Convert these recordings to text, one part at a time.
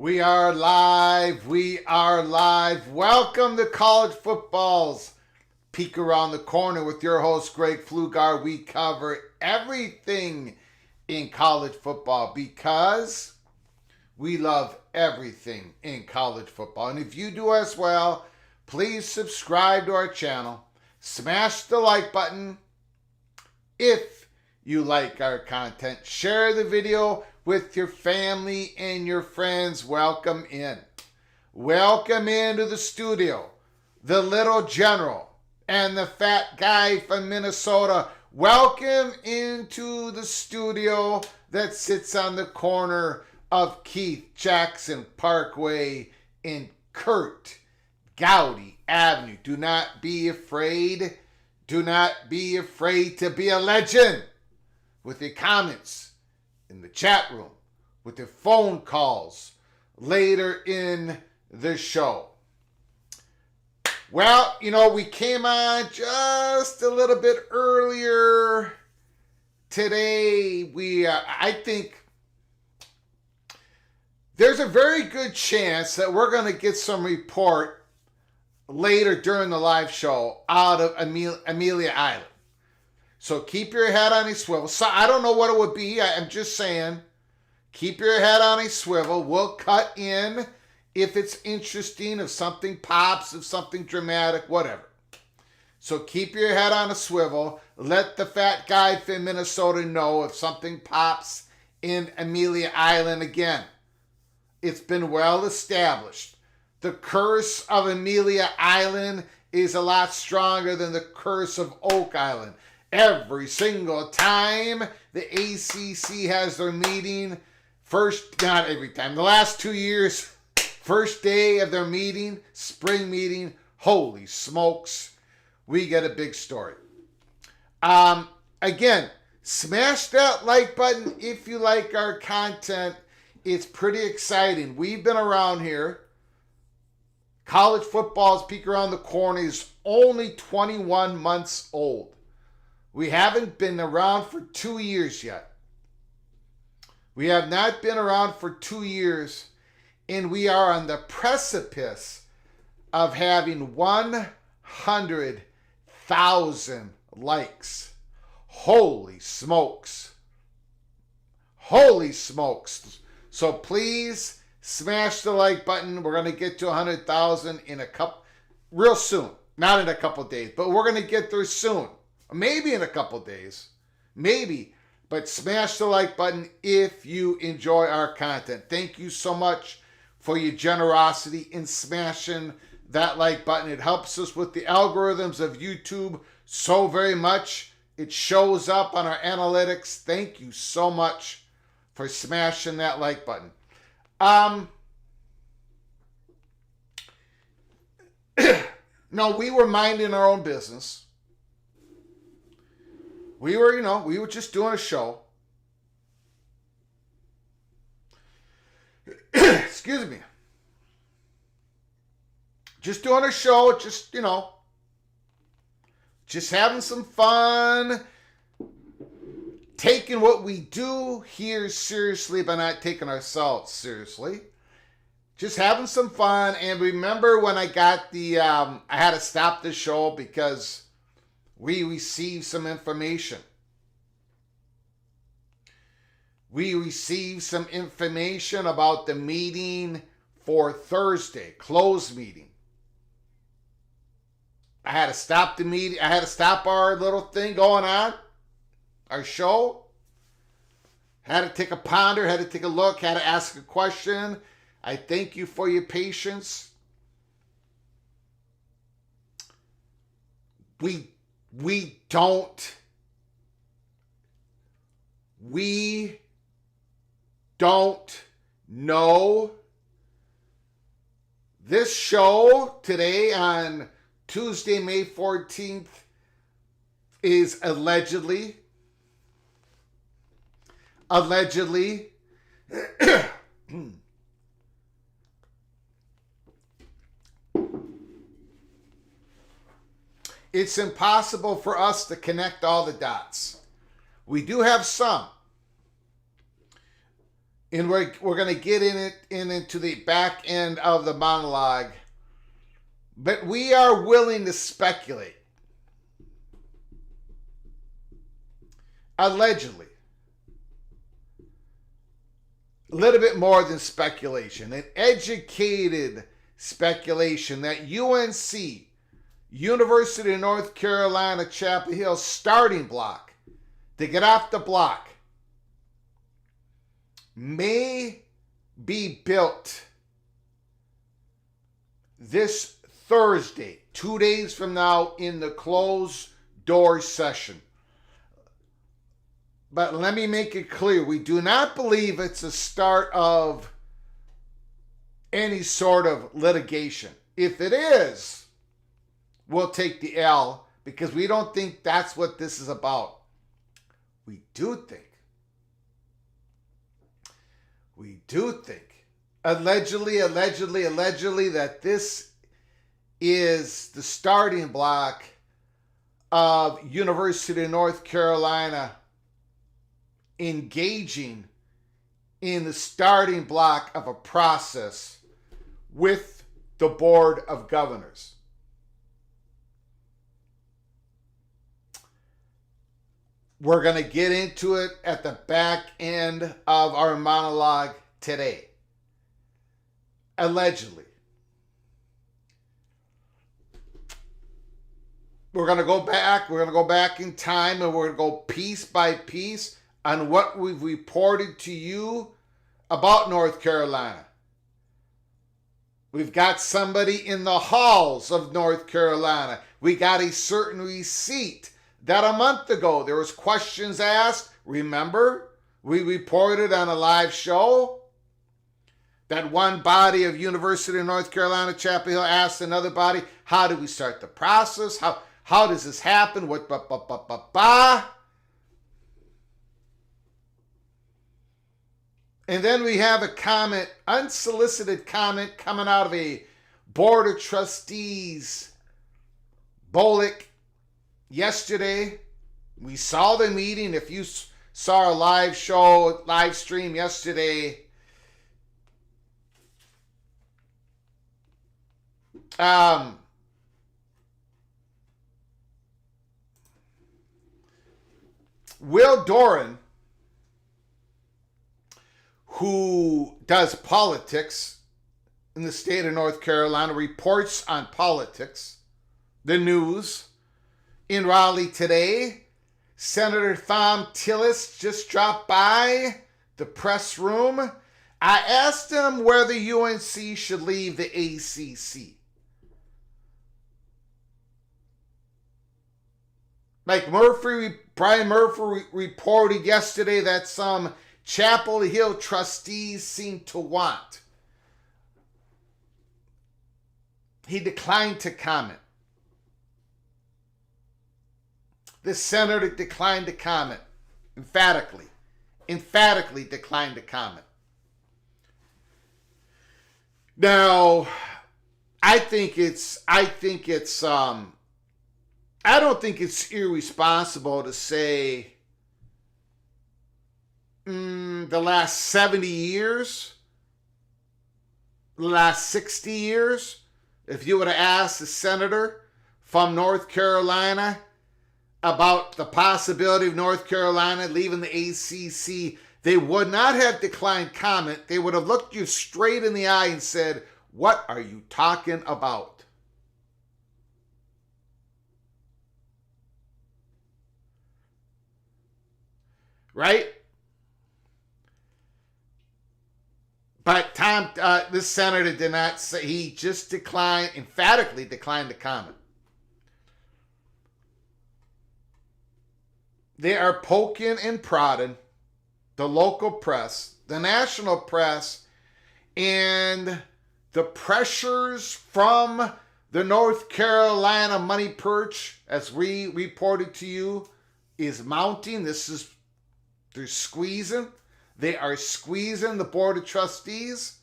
We are live. We are live. Welcome to College Football's Peek Around the Corner with your host, Greg Pflugar. We cover everything in college football because we love everything in college football. And if you do as well, please subscribe to our channel. Smash the like button if you like our content. Share the video with your family and your friends. Welcome in. Welcome into the studio, the little general and the fat guy from Minnesota. Welcome into the studio that sits on the corner of Keith Jackson Parkway and Kurt Gowdy Avenue. Do not be afraid. Do not be afraid to be a legend with your comments in the chat room, with your phone calls later in the show. Well, we came on just a little bit earlier today. I think there's a very good chance that we're going to get some report later during the live show out of Amelia Island. So keep your head on a swivel. So I don't know what it would be. I'm just saying, keep your head on a swivel. We'll cut in if it's interesting, if something pops, if something dramatic, whatever. So keep your head on a swivel. Let the fat guy from Minnesota know if something pops in Amelia Island again. It's been well established. The curse of Amelia Island is a lot stronger than the curse of Oak Island. Every single time the ACC has their meeting, not every time, the last 2 years, first day of their meeting, spring meeting, holy smokes, we get a big story. Again, smash that like button if you like our content. It's pretty exciting. We've been around here. College football's Peek Around the Corner is only 21 months old. We haven't been around for 2 years yet. We have not been around for 2 years, and we are on the precipice of having 100,000 likes. Holy smokes. Holy smokes. So please smash the like button. We're going to get to 100,000 real soon. Not in a couple days, but we're going to get there soon. Maybe in a couple days. Maybe. But smash the like button if you enjoy our content. Thank you so much for your generosity in smashing that like button. It helps us with the algorithms of YouTube so very much. It shows up on our analytics. Thank you so much for smashing that like button. No, we were minding our own business. We were just doing a show. Excuse me. Just doing a show, just having some fun, taking what we do here seriously, but not taking ourselves seriously. Just having some fun. And remember when I got I had to stop the show because we received some information. We received some information about the meeting for Thursday, closed meeting. I had to stop the meeting. I had to stop our little thing going on, our show. Had to take a ponder, had to take a look, had to ask a question. I thank you for your patience. We don't know. This show today on Tuesday, May 14th is allegedly it's impossible for us to connect all the dots. We do have some. And we're going to get into the back end of the monologue. But we are willing to speculate. Allegedly. A little bit more than speculation. An educated speculation that UNC, University of North Carolina, Chapel Hill starting block to get off the block may be built this Thursday, 2 days from now, in the closed door session. But let me make it clear, we do not believe it's a start of any sort of litigation. If it is, we'll take the L because we don't think that's what this is about. We do think, allegedly, that this is the starting block of University of North Carolina engaging in the starting block of a process with the Board of Governors. We're going to get into it at the back end of our monologue today. Allegedly. We're going to go back in time, and we're going to go piece by piece on what we've reported to you about North Carolina. We've got somebody in the halls of North Carolina. We got a certain receipt that a month ago there was questions asked. Remember, we reported on a live show that one body of University of North Carolina, Chapel Hill, asked another body, how do we start the process? How does this happen? And then we have a comment, unsolicited comment, coming out of a Board of Trustees, Bolick, yesterday. We saw the meeting. If you saw our live stream yesterday, Will Doran, who does politics in the state of North Carolina, reports on politics, the news. In Raleigh today, Senator Thom Tillis just dropped by the press room. I asked him whether UNC should leave the ACC. Like Brian Murphy reported yesterday that some Chapel Hill trustees seem to want. He declined to comment. The senator declined to comment. Emphatically declined to comment. Now, I don't think it's irresponsible to say the last 70 years, the last 60 years, if you would have asked a senator from North Carolina about the possibility of North Carolina leaving the ACC, they would not have declined comment. They would have looked you straight in the eye and said, "What are you talking about?" Right? But this senator did not say, he just emphatically declined to comment. They are poking and prodding the local press, the national press, and the pressures from the North Carolina money perch, as we reported to you, is mounting. They're squeezing. They are squeezing the Board of Trustees.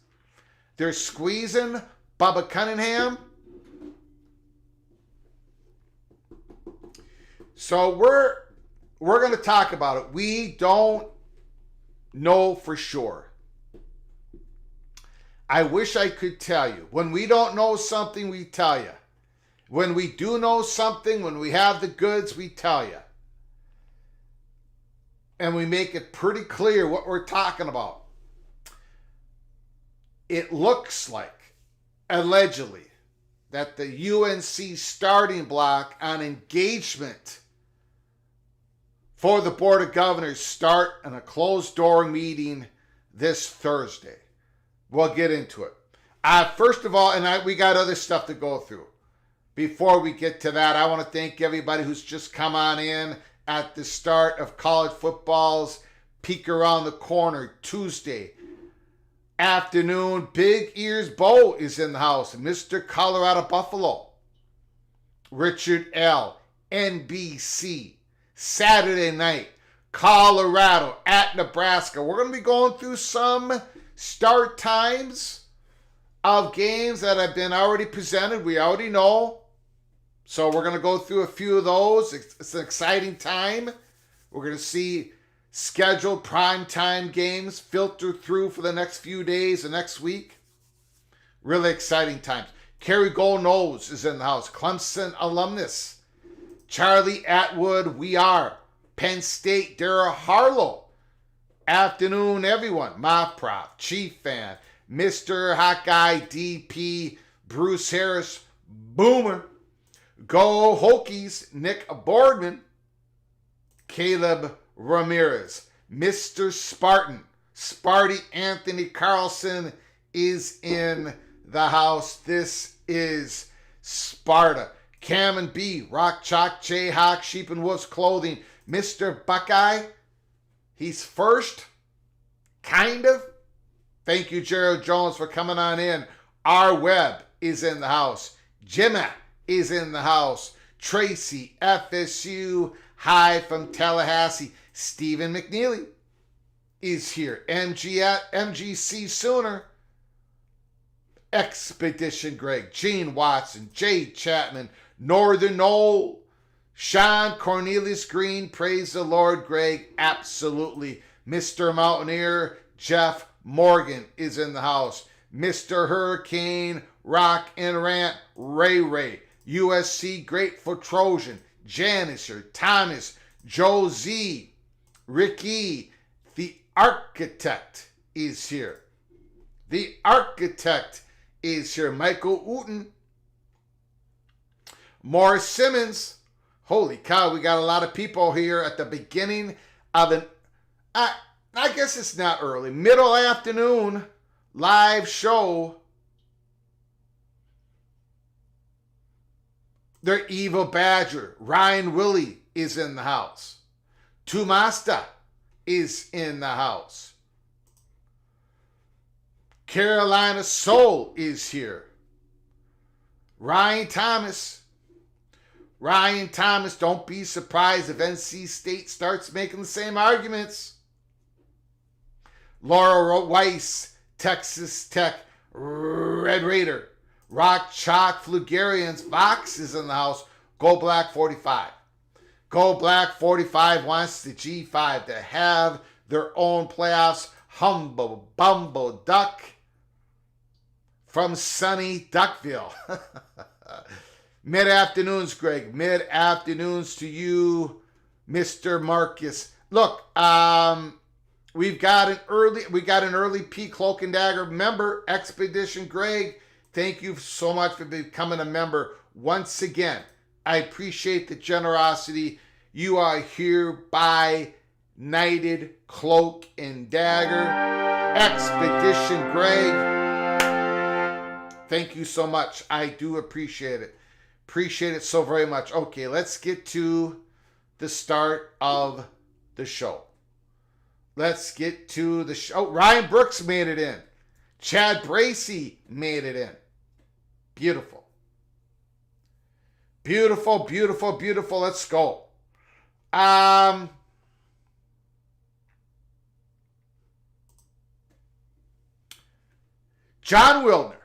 They're squeezing Bubba Cunningham. So we're going to talk about it. We don't know for sure. I wish I could tell you. When we don't know something, we tell you. When we do know something, when we have the goods, we tell you. And we make it pretty clear what we're talking about. It looks like, allegedly, that the UNC starting block on engagement for the Board of Governors start in a closed-door meeting this Thursday. We'll get into it. First of all, we got other stuff to go through. Before we get to that, I want to thank everybody who's just come on in at the start of college football's Peek Around the Corner Tuesday afternoon. Big Ears Bo is in the house. Mr. Colorado Buffalo. Richard L. NBC. Saturday night. Colorado at Nebraska. We're going to be going through some start times of games that have been already presented. We already know. So we're going to go through a few of those. It's an exciting time. We're going to see scheduled primetime games filter through for the next few days, the next week. Really exciting times. Kerry Gold-Nose is in the house. Clemson alumnus. Charlie Atwood, we are. Penn State, Dara Harlow. Afternoon, everyone. Moth Prof, Chief Fan, Mr. Hot Guy, DP, Bruce Harris, Boomer. Go Hokies, Nick Boardman, Caleb Ramirez, Mr. Spartan, Sparty Anthony Carlson is in the house. This is Sparta. Cam and B, Rock Chalk, Jayhawk, Sheep and Wolves Clothing, Mr. Buckeye, he's first, kind of. Thank you, Gerald Jones, for coming on in. R. Webb is in the house. Jimmy is in the house. Tracy, FSU, hi from Tallahassee. Stephen McNeely is here. MGC Sooner. Expedition Greg. Gene Watson. Jay Chapman. Northern Knoll. Sean Cornelius Green. Praise the Lord, Greg. Absolutely. Mr. Mountaineer. Jeff Morgan is in the house. Mr. Hurricane. Rock and Rant. Ray. USC Grateful Trojan, Janicer, Thomas, Joe Z, Ricky, the architect is here. The architect is here. Michael Uten, Morris Simmons. Holy cow, we got a lot of people here at the beginning of I guess it's not early, middle afternoon live show. Their Evil Badger, Ryan Willie is in the house. Tumasta is in the house. Carolina Soul is here. Ryan Thomas, don't be surprised if NC State starts making the same arguments. Laura Weiss, Texas Tech, Red Raider. Rock Chalk Flugarians, Fox is in the house. Go Black 45. Go Black 45 wants the G5 to have their own playoffs. Humble Bumble Duck from sunny Duckville. Mid-afternoons, Greg. Mid-afternoons to you, Mr. Marcus. Look, we got an early P Cloak and Dagger member, Expedition Greg. Thank you so much for becoming a member once again. I appreciate the generosity. You are hereby knighted, Cloak and Dagger. Expedition Greg. Thank you so much. I do appreciate it. Appreciate it so very much. Okay, let's get to the start of the show. Let's get to the show. Oh, Ryan Brooks made it in. Chad Bracey made it in. Beautiful. Beautiful. Let's go. John Wilner,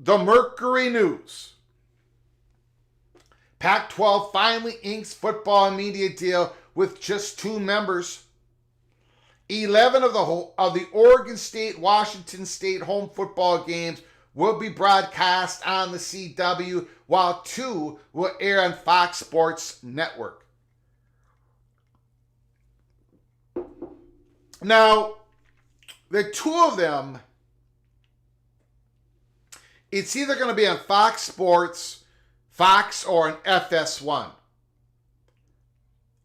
the Mercury News. Pac-12 finally inks football and media deal with just 2 members. 11 of the Oregon State, Washington State home football games will be broadcast on the CW, while 2 will air on Fox Sports Network. Now, the 2 of them, it's either going to be on Fox Sports, Fox, or on FS1.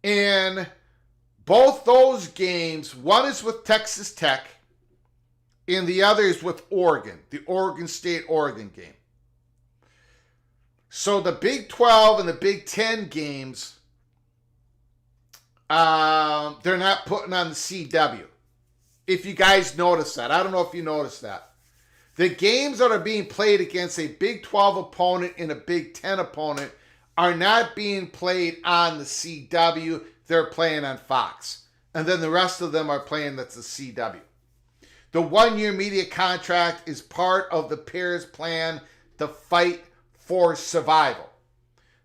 And both those games, one is with Texas Tech, and the other is with Oregon, the Oregon State-Oregon game. So the Big 12 and the Big 10 games, they're not putting on the CW. If you guys notice that. I don't know if you noticed that. The games that are being played against a Big 12 opponent and a Big 10 opponent are not being played on the CW. They're playing on Fox. And then the rest of them are playing that's the CW. The 1-year media contract is part of the pair's plan to fight for survival.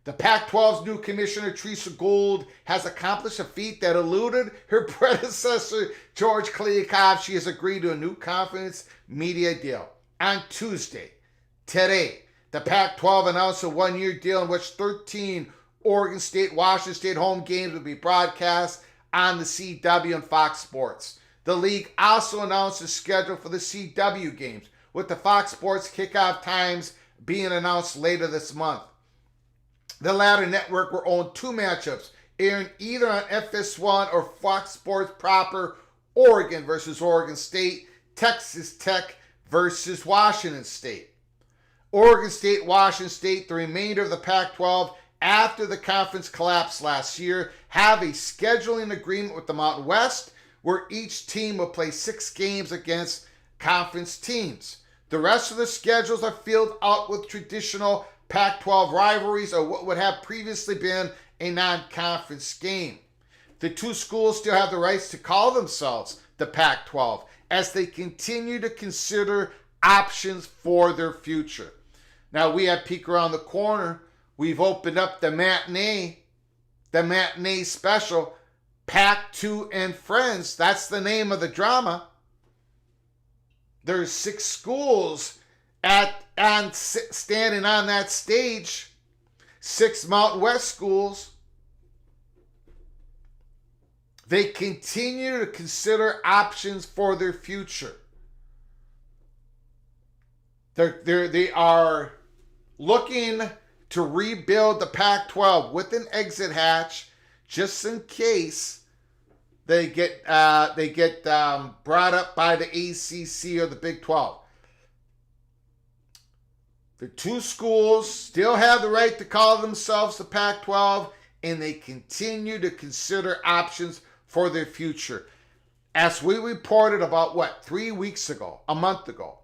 The Pac-12's new commissioner, Teresa Gould, has accomplished a feat that eluded her predecessor, George Kliavkoff. She has agreed to a new conference media deal. On Tuesday, today, the Pac-12 announced a 1-year deal in which 13 Oregon State, Washington State home games will be broadcast on the CW and Fox Sports. The league also announced a schedule for the CW games, with the Fox Sports kickoff times being announced later this month. The latter network will own 2 matchups, airing either on FS1 or Fox Sports proper: Oregon versus Oregon State, Texas Tech versus Washington State. Oregon State, Washington State, the remainder of the Pac-12, after the conference collapsed last year, have a scheduling agreement with the Mountain West, where each team will play 6 games against conference teams. The rest of the schedules are filled out with traditional Pac-12 rivalries, or what would have previously been a non-conference game. The 2 schools still have the rights to call themselves the Pac-12 as they continue to consider options for their future. Now, we have Peek Around the Corner. We've opened up the matinee special, Pac-2 and Friends. That's the name of the drama. There's 6 schools standing on that stage, 6 Mountain West schools. They continue to consider options for their future. They are looking to rebuild the Pac-12 with an exit hatch, just in case they get brought up by the ACC or the Big 12. The 2 schools still have the right to call themselves the Pac-12, and they continue to consider options for their future. As we reported about, 3 weeks ago, a month ago,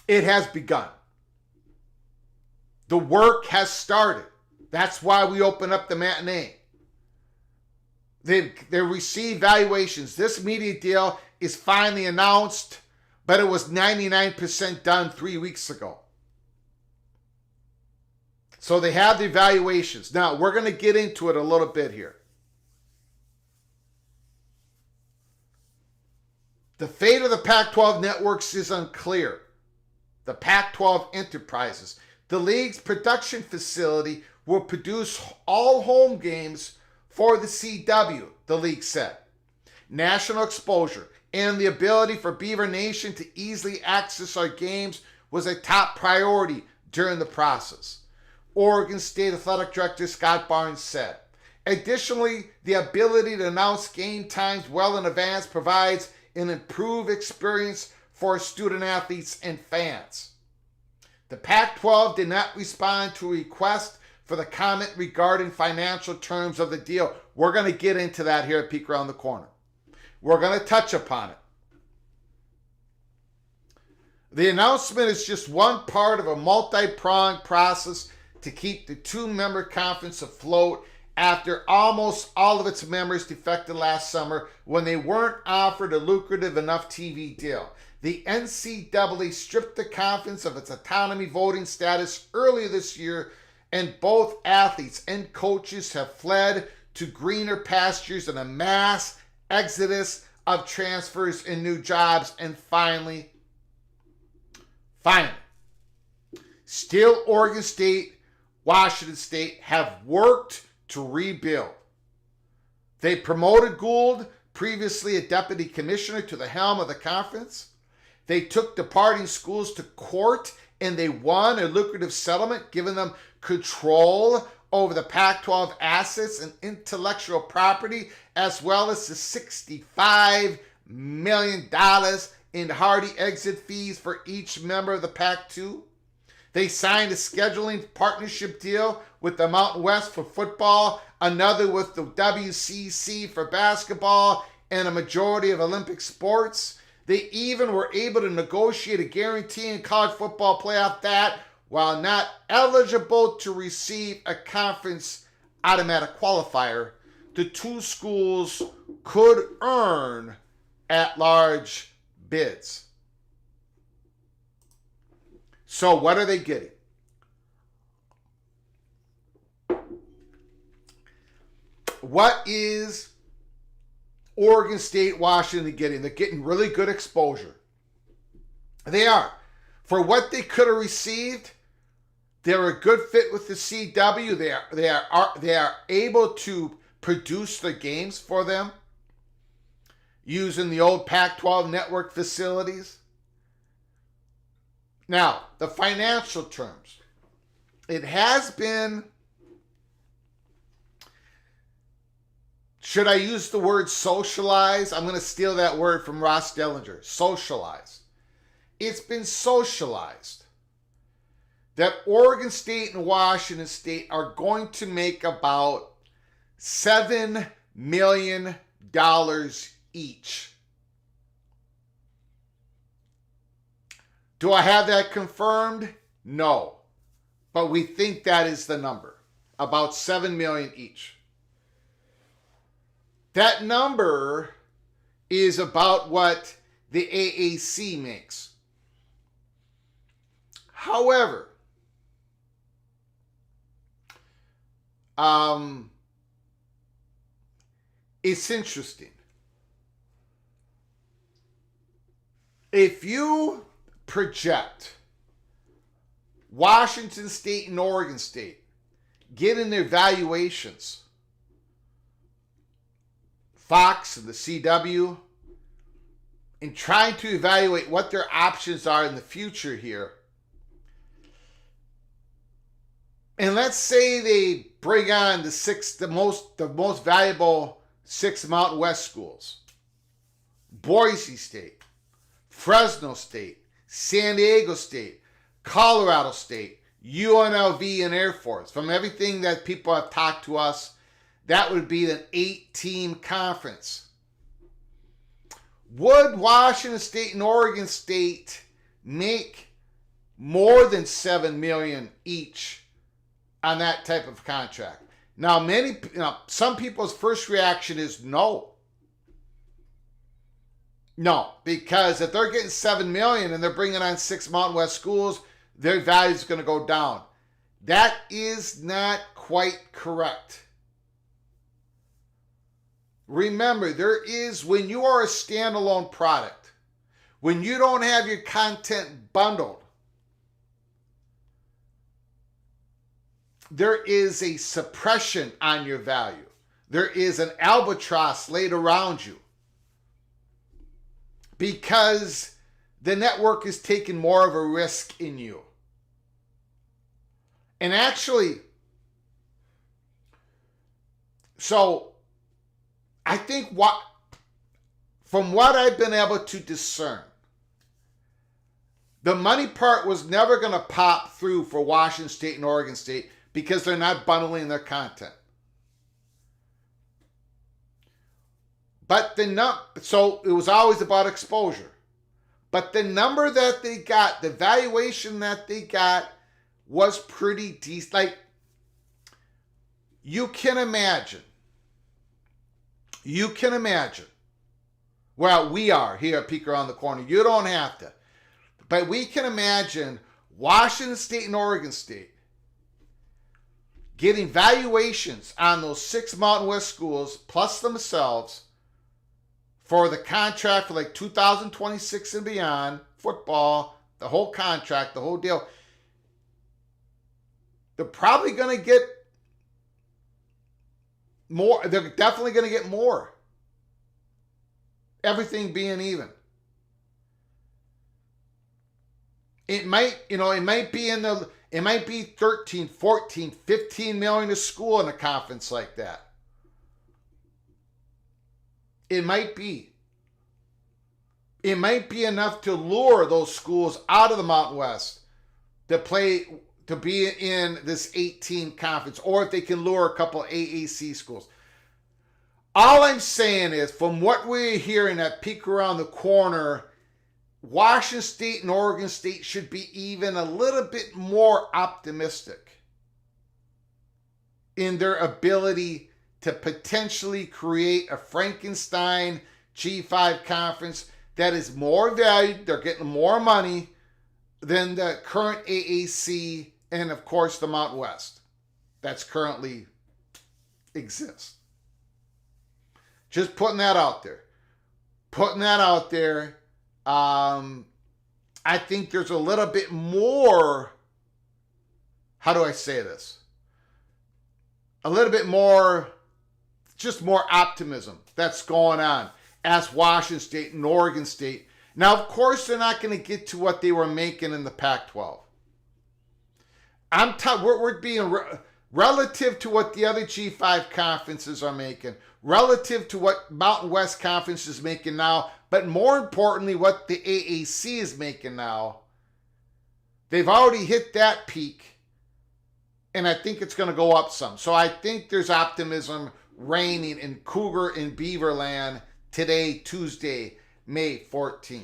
it has begun. The work has started. That's why we open up the matinee. They receive valuations. This media deal is finally announced, but it was 99% done 3 weeks ago. So they have the evaluations. Now, we're going to get into it a little bit here. The fate of the Pac-12 networks is unclear. The Pac-12 Enterprises, the league's production facility, will produce all home games for the CW, the league said. National exposure and the ability for Beaver Nation to easily access our games was a top priority during the process, Oregon State Athletic Director Scott Barnes said. Additionally, the ability to announce game times well in advance provides an improved experience for student athletes and fans. The Pac-12 did not respond to a request for the comment regarding financial terms of the deal. We're going to get into that here at Peek Around the Corner. We're going to touch upon it. The announcement is just one part of a multi-pronged process to keep the 2-member conference afloat after almost all of its members defected last summer when they weren't offered a lucrative enough TV deal. The NCAA stripped the conference of its autonomy voting status earlier this year, and both athletes and coaches have fled to greener pastures in a mass exodus of transfers and new jobs. And finally, still Oregon State, Washington State have worked to rebuild. They promoted Gould, previously a deputy commissioner, to the helm of the conference. They took departing schools to court and they won a lucrative settlement, giving them control over the Pac-12 assets and intellectual property, as well as the $65 million in hardy exit fees for each member of the Pac-2. They signed a scheduling partnership deal with the Mountain West for football, another with the WCC for basketball, and a majority of Olympic sports. They even were able to negotiate a guarantee in college football playoff that, while not eligible to receive a conference automatic qualifier, the two schools could earn at-large bids. So what are they getting? What is Oregon State, Washington getting? They're getting really good exposure. They are. For what they could have received, they're a good fit with the CW. They are able to produce the games for them using the old Pac-12 network facilities. Now, the financial terms. It has been, should I use the word socialize? I'm going to steal that word from Ross Dellinger. Socialize. It's been socialized that Oregon State and Washington State are going to make about $7 million each. Do I have that confirmed? No. But we think that is the number. About $7 million each. That number is about what the AAC makes. However, it's interesting. If you project Washington State and Oregon State getting their valuations, Fox and the CW, and trying to evaluate what their options are in the future here, and let's say they bring on the most valuable 6 Mountain West schools: Boise State, Fresno State, San Diego State, Colorado State, UNLV, and Air Force. From everything that people have talked to us, that would be an 8-team conference. Would Washington State and Oregon State make more than $7 million each on that type of contract? Now, some people's first reaction is no. No, because if they're getting $7 million and they're bringing on 6 Mountain West schools, their value is going to go down. That is not quite correct. Remember, when you are a standalone product, when you don't have your content bundled, there is a suppression on your value. There is an albatross laid around you because the network is taking more of a risk in you. And actually, so I think from what I've been able to discern, the money part was never going to pop through for Washington State and Oregon State because they're not bundling their content. But so it was always about exposure. But the number that they got, the valuation that they got, was pretty decent. Like, you can imagine. Well, we are here at Peek Around the Corner. You don't have to. But we can imagine Washington State and Oregon State getting valuations on those 6 Mountain West schools plus themselves for the contract for like 2026 and beyond, football, the whole contract, the whole deal, they're probably going to get more. They're definitely going to get more. Everything being even. It might be 13, 14, 15 million a school in a conference like that. It might be. It might be enough to lure those schools out of the Mountain West to be in this 18 conference, or if they can lure a couple AAC schools. All I'm saying is, from what we're hearing at Peek Around the Corner, Washington State and Oregon State should be even a little bit more optimistic in their ability to potentially create a Frankenstein G5 conference that is more valued, they're getting more money than the current AAC and, of course, the Mountain West that's currently exists. Just putting that out there. I think there's a little bit more, how do I say this? A little bit more, just more optimism that's going on as Washington State and Oregon State. Now, of course, they're not going to get to what they were making in the Pac-12. We're being relative to what the other G5 conferences are making, relative to what Mountain West Conference is making now, but more importantly, what the AAC is making now. They've already hit that peak, and I think it's going to go up some. So I think there's optimism reigning in Cougar and Beaverland today, Tuesday, May 14th.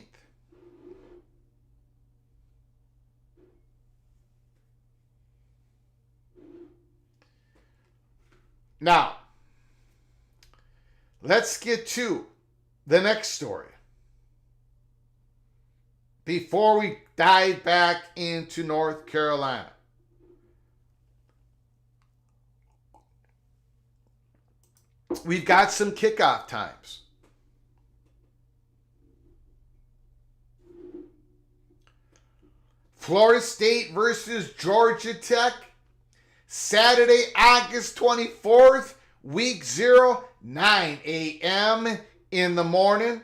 Now, let's get to the next story before we dive back into North Carolina. We've got some kickoff times. Florida State versus Georgia Tech, Saturday, August 24th, week 0, 9 a.m. in the morning.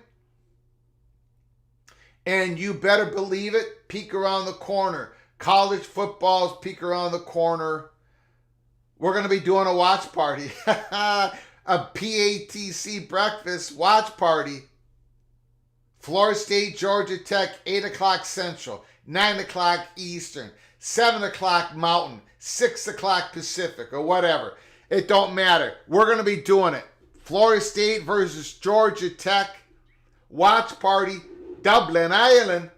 And you better believe it, peek around the corner. College football's peek around the corner. We're going to be doing a watch party. A PATC breakfast watch party. Florida State, Georgia Tech, 8 o'clock Central, 9 o'clock Eastern, 7 o'clock Mountain, 6 o'clock Pacific, or whatever. It don't matter. We're going to be doing it. Florida State versus Georgia Tech. Watch party, Dublin, Ireland.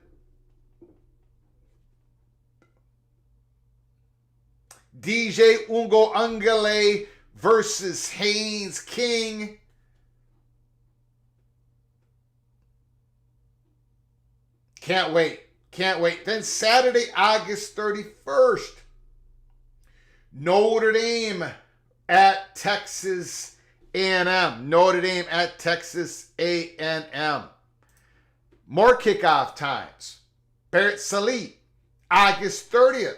DJ Ungo Ungale versus Haynes King. Can't wait. Then Saturday, August 31st, Notre Dame at Texas A&M. Notre Dame at Texas A&M. More kickoff times. Barrett Sallee, August 30th.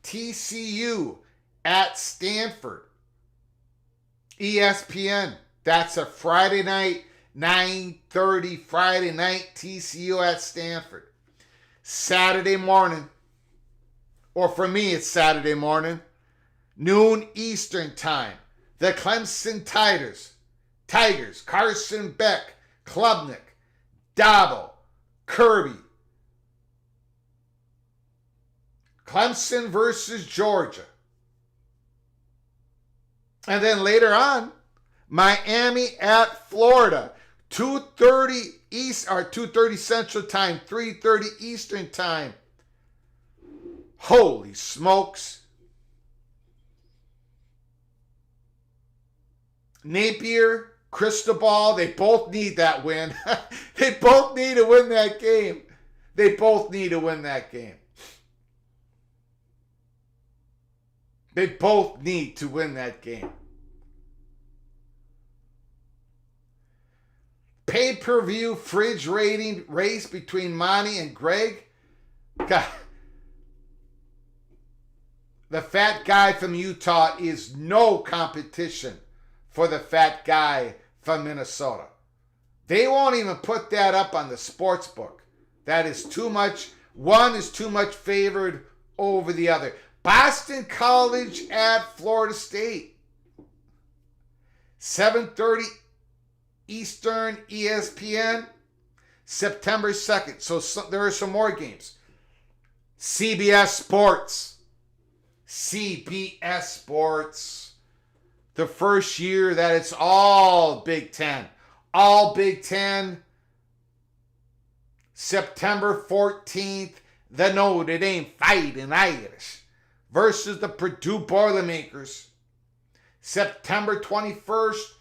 TCU at Stanford. ESPN. That's a Friday night, 9:30 Friday night, TCU at Stanford. Saturday morning, or for me it's Saturday morning, noon Eastern time. The Clemson Tigers, Carson Beck, Klubnik, Dabo, Kirby. Clemson versus Georgia. And then later on, Miami at Florida. 2:30 East or 2:30 Central Time, 3:30 Eastern Time. Holy smokes. Napier, Cristobal, they both need that win. They both need to win that game. They both need to win that game. They both need to win that game. Pay-per-view fridge rating race between Monty and Greg. God, the fat guy from Utah is no competition for the fat guy from Minnesota. They won't even put that up on the sports book. That is too much. One is too much favored over the other. Boston College at Florida State. 7:30 Eastern, ESPN, September 2nd. So there are some more games. CBS Sports. CBS Sports. The first year that it's all Big Ten. All Big Ten. September 14th. The Notre Dame Fighting Irish versus the Purdue Boilermakers. September 21st.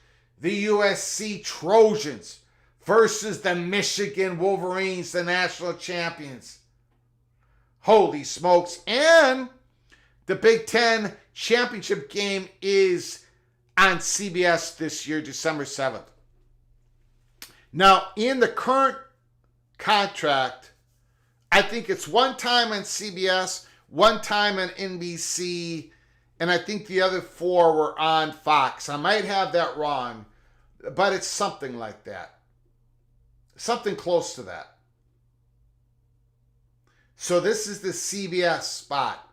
The USC Trojans versus the Michigan Wolverines, the national champions. Holy smokes. And the Big Ten championship game is on CBS this year, December 7th. Now, in the current contract, I think it's one time on CBS, one time on NBC, and I think the other 4 were on Fox. I might have that wrong, but it's something like that. Something close to that. So this is the CBS spot.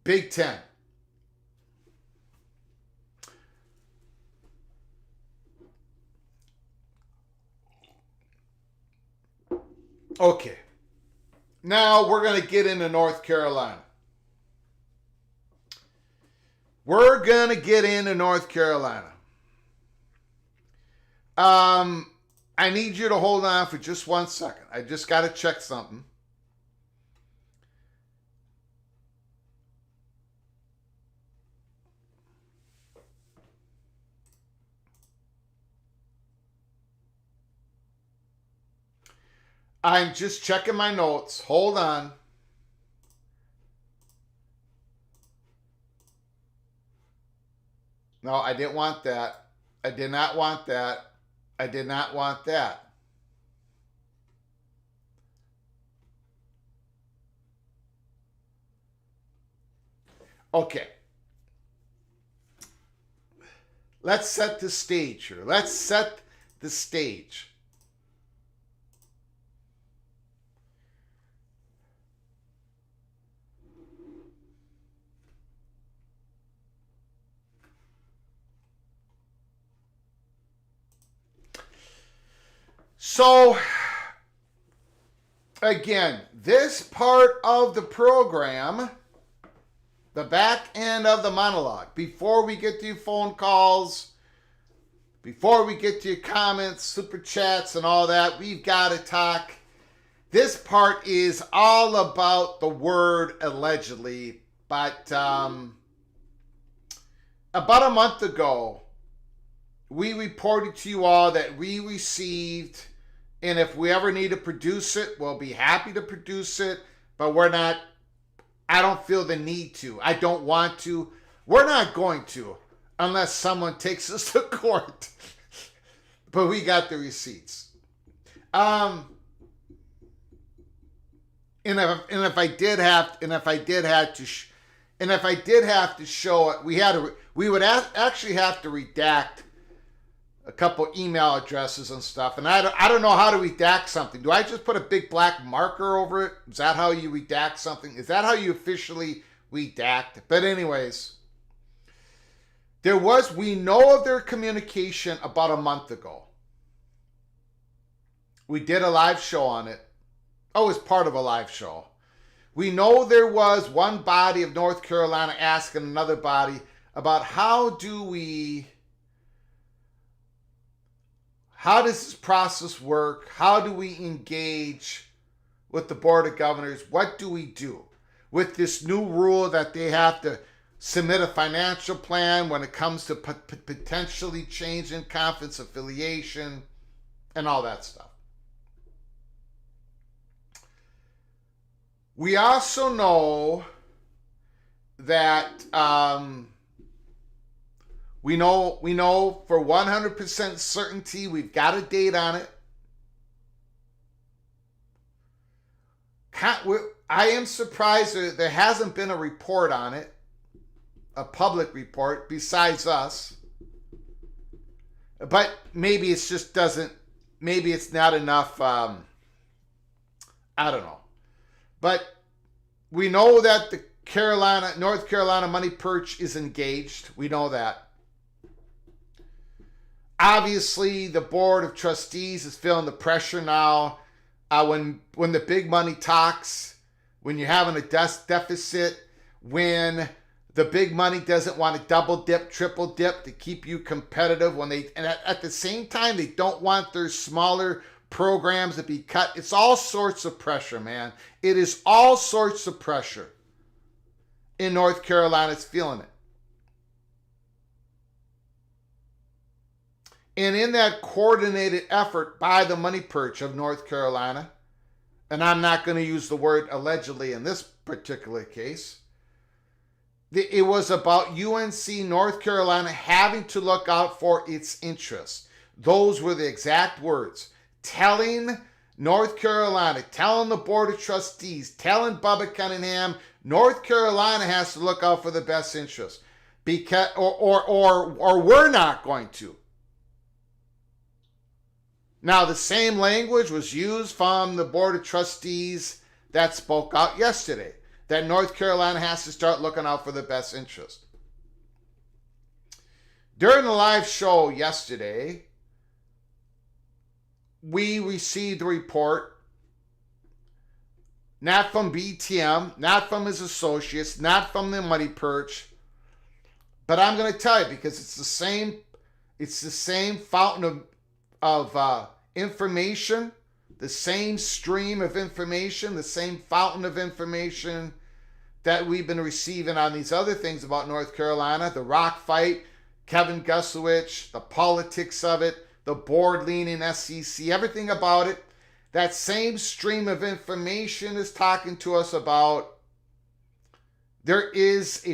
Big Ten. Okay. Now we're going to get into North Carolina. We're going to get into North Carolina. I need you to hold on for just 1 second. I just got to check something. I'm just checking my notes. Hold on. No, I didn't want that. I did not want that. I did not want that. Okay. Let's set the stage here. Let's set the stage. So, again, this part of the program, the back end of the monologue, before we get to your phone calls, before we get to your comments, super chats, and all that, we've got to talk. This part is all about the word allegedly, but about a month ago, we reported to you all that we received, and if we ever need to produce it, we'll be happy to produce it, but I don't feel the need to. I don't want to. We're not going to unless someone takes us to court. But we got the receipts. And if I did have to show it, we would actually have to redact a couple email addresses and stuff. And I don't know how to redact something. Do I just put a big black marker over it? Is that how you redact something? Is that how you officially redact? But anyways, we know of their communication about a month ago. We did a live show on it. Oh, it was part of a live show. We know there was one body of North Carolina asking another body about how does this process work? How do we engage with the Board of Governors? What do we do with this new rule that they have to submit a financial plan when it comes to potentially changing conference affiliation and all that stuff? We also know that We know for 100% certainty, we've got a date on it. I am surprised there hasn't been a report on it, a public report, besides us. But maybe it's just maybe it's not enough, I don't know. But we know that the North Carolina money perch is engaged. We know that. Obviously, the Board of Trustees is feeling the pressure now. When the big money talks, when you're having a deficit, when the big money doesn't want to double dip, triple dip to keep you competitive, and at the same time they don't want their smaller programs to be cut. It's all sorts of pressure, man. It is all sorts of pressure. In North Carolina, it's feeling it. And in that coordinated effort by the money perch of North Carolina, and I'm not going to use the word allegedly in this particular case, it was about UNC North Carolina having to look out for its interests. Those were the exact words. Telling North Carolina, telling the Board of Trustees, telling Bubba Cunningham, North Carolina has to look out for the best interests. Because, or we're not going to. Now, the same language was used from the Board of Trustees that spoke out yesterday, that North Carolina has to start looking out for the best interest. During the live show yesterday, we received a report, not from BTM, not from his associates, not from the money perch, but I'm going to tell you because it's the same fountain of information, the same stream of information, the same fountain of information that we've been receiving on these other things about North Carolina, the rock fight, Kevin Gusowich, the politics of it, the board-leaning SEC, everything about it. That same stream of information is talking to us about there is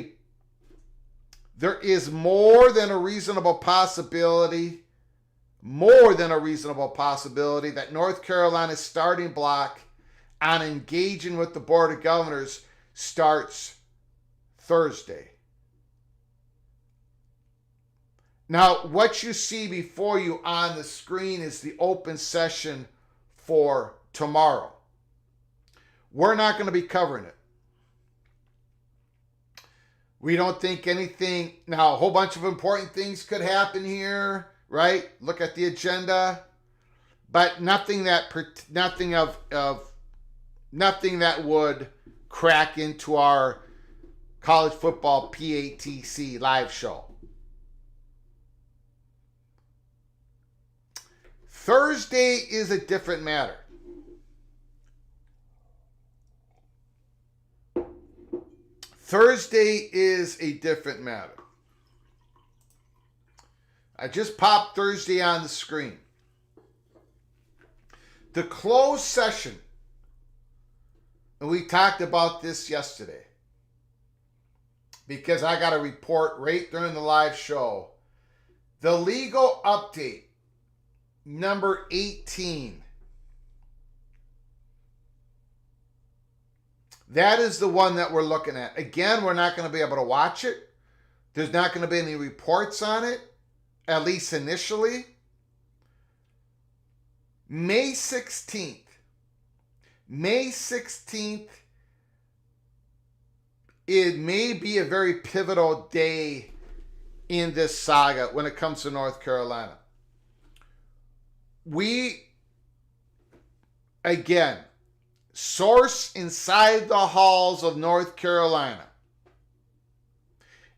more than a reasonable possibility that North Carolina's starting block on engaging with the Board of Governors starts Thursday. Now, what you see before you on the screen is the open session for tomorrow. We're not going to be covering it. We don't think anything. Now, a whole bunch of important things could happen here, right? Look at the agenda, but nothing that would crack into our college football PATC live show. Thursday is a different matter. Thursday is a different matter. I just popped Thursday on the screen. The closed session, and we talked about this yesterday, because I got a report right during the live show. The legal update, number 18. That is the one that we're looking at. Again, we're not going to be able to watch it. There's not going to be any reports on it, at least initially. May 16th. May 16th, it may be a very pivotal day in this saga when it comes to North Carolina. We, again, source inside the halls of North Carolina.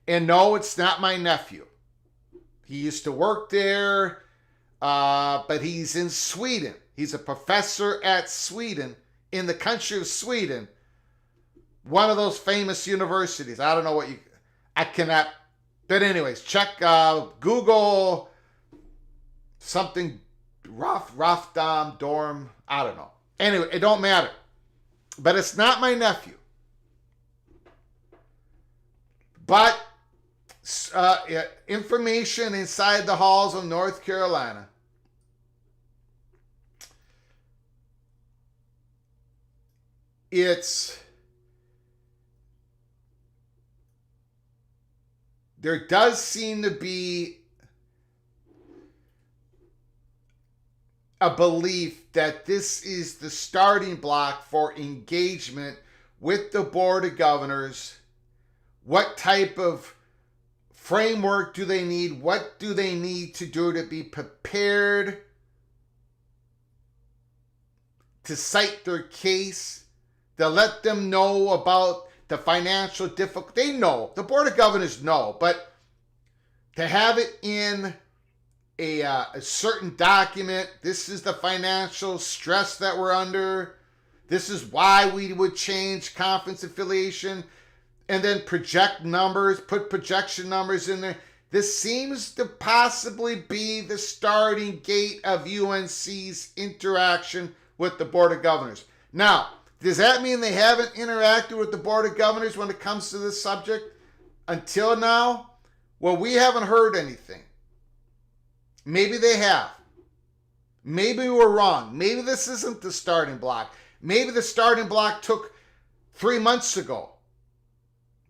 And no, it's not my nephew. He used to work there, but he's in Sweden. He's a professor at Sweden, in the country of Sweden. One of those famous universities. I don't know I cannot, but anyways, check, Google something, Rafdam, Dorm, I don't know. Anyway, it don't matter. But it's not my nephew. But information inside the halls of North Carolina. There does seem to be a belief that this is the starting block for engagement with the Board of Governors. What type of framework do they need? What do they need to do to be prepared to cite their case, to let them know about the financial difficulty? They know. The Board of Governors know. But to have it in a certain document, this is the financial stress that we're under. This is why we would change conference affiliation, and then project numbers, put projection numbers in there. This seems to possibly be the starting gate of UNC's interaction with the Board of Governors. Now, does that mean they haven't interacted with the Board of Governors when it comes to this subject until now? Well, we haven't heard anything. Maybe they have. Maybe we're wrong. Maybe this isn't the starting block. Maybe the starting block took 3 months ago.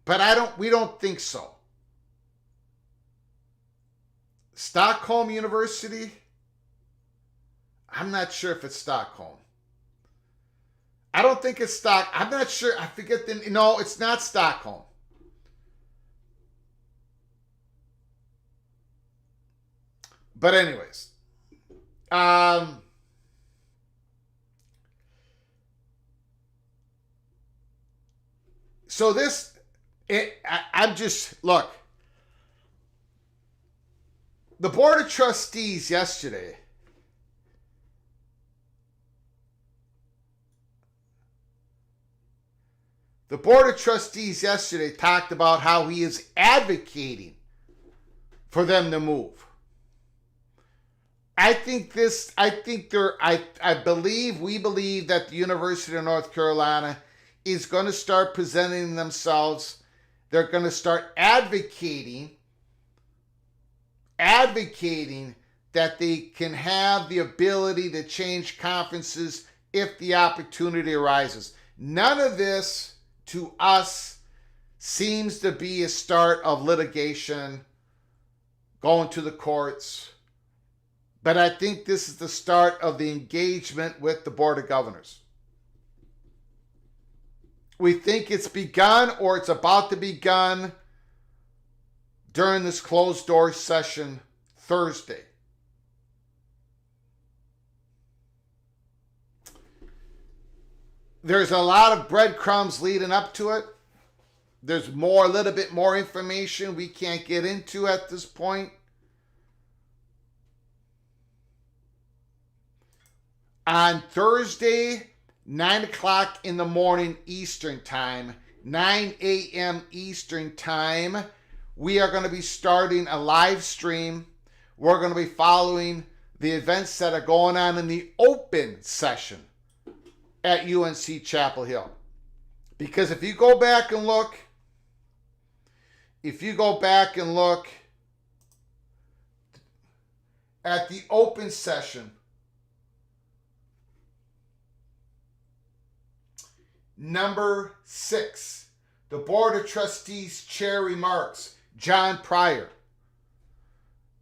But we don't think so. Stockholm University? I'm not sure if it's Stockholm. I don't think it's I'm not sure. I forget no, it's not Stockholm. But anyways, so this, I'm just, look, the Board of Trustees yesterday talked about how he is advocating for them to move. We believe that the University of North Carolina is going to start presenting themselves. They're going to start advocating that they can have the ability to change conferences if the opportunity arises. None of this, to us, seems to be a start of litigation, going to the courts. But I think this is the start of the engagement with the Board of Governors. We think it's begun, or it's about to begun, during this closed door session Thursday. There's a lot of breadcrumbs leading up to it. There's a little bit more information we can't get into at this point. On Thursday, 9 o'clock in the morning Eastern Time, 9 a.m. Eastern Time, we are going to be starting a live stream. We're going to be following the events that are going on in the open session at UNC Chapel Hill. Because if you go back and look at the open session, number 6, the Board of Trustees Chair remarks, John Pryor.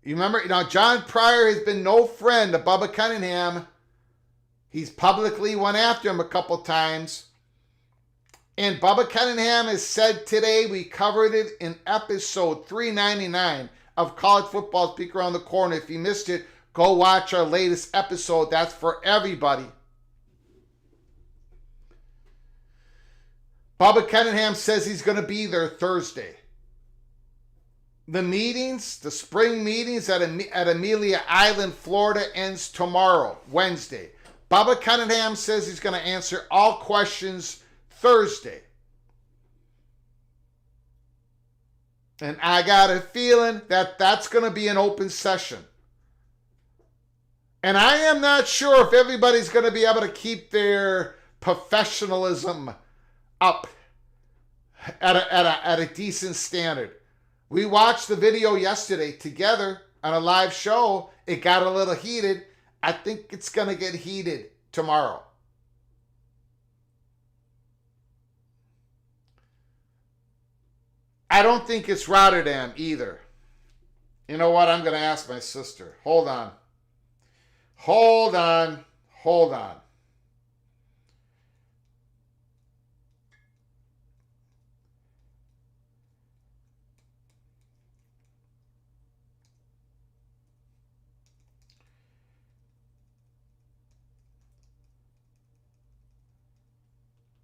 You remember, John Pryor has been no friend of Bubba Cunningham. He's publicly went after him a couple times. And Bubba Cunningham has said today, we covered it in episode 399 of College Football Speak Around the Corner. If you missed it, go watch our latest episode. That's for everybody. Bubba Cunningham says he's going to be there Thursday. The meetings, the spring meetings at Amelia Island, Florida, ends tomorrow, Wednesday. Bubba Cunningham says he's going to answer all questions Thursday. And I got a feeling that that's going to be an open session. And I am not sure if everybody's going to be able to keep their professionalism up at a decent standard. We watched the video yesterday together on a live show. It got a little heated. I think it's going to get heated tomorrow. I don't think it's Rotterdam either. You know what? I'm going to ask my sister. Hold on. Hold on. Hold on.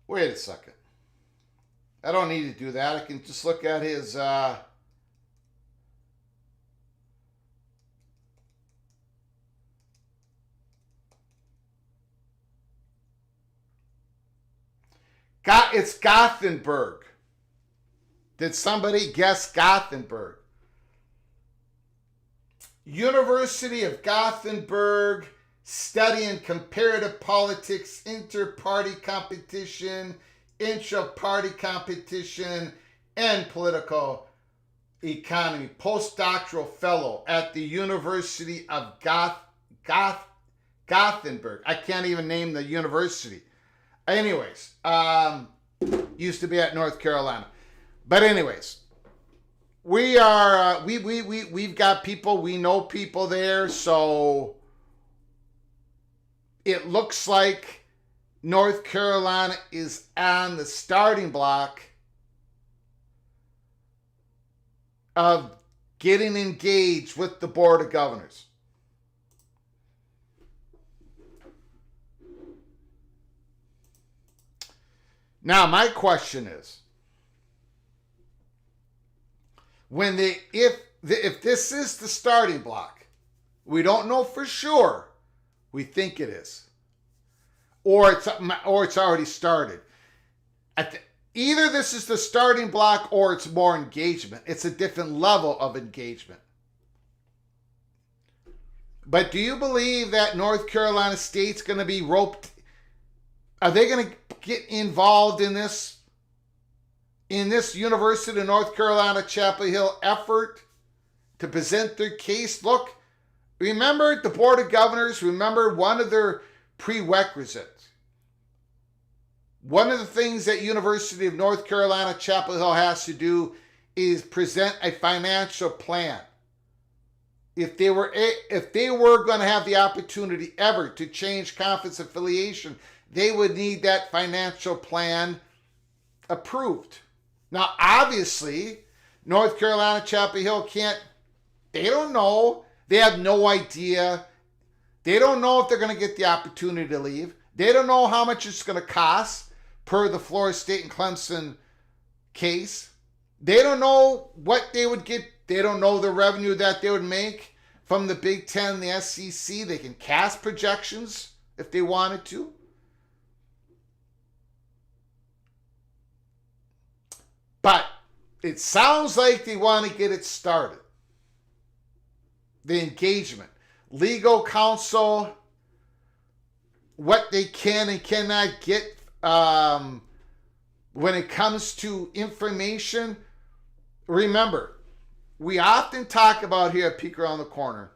Wait a second. I don't need to do that. I can just look at his it's Gothenburg. Did somebody guess Gothenburg? University of Gothenburg, studying comparative politics, inter-party competition, intra-party competition, and political economy. Postdoctoral fellow at the University of Gothenburg. I can't even name the university. Anyways, used to be at North Carolina. But anyways, we've got people, we know people there, so it looks like North Carolina is on the starting block of getting engaged with the Board of Governors. Now, my question is, if this is the starting block, we don't know for sure. We think it is, or it's already started. Either this is the starting block, or it's more engagement. It's a different level of engagement. But do you believe that North Carolina State's going to be roped? Are they going to get involved in this University of North Carolina Chapel Hill effort to present their case? Look, remember the Board of Governors, remember one of their prerequisites. One of the things that University of North Carolina Chapel Hill has to do is present a financial plan. If they were going to have the opportunity ever to change conference affiliation, they would need that financial plan approved. Now, obviously, North Carolina Chapel Hill they don't know. They have no idea. They don't know if they're going to get the opportunity to leave. They don't know how much it's going to cost per the Florida State and Clemson case. They don't know what they would get. They don't know the revenue that they would make from the Big Ten and the SEC. They can cast projections if they wanted to. But it sounds like they want to get it started. The engagement. Legal counsel, what they can and cannot get when it comes to information. Remember, we often talk about here at Peek Around the Corner,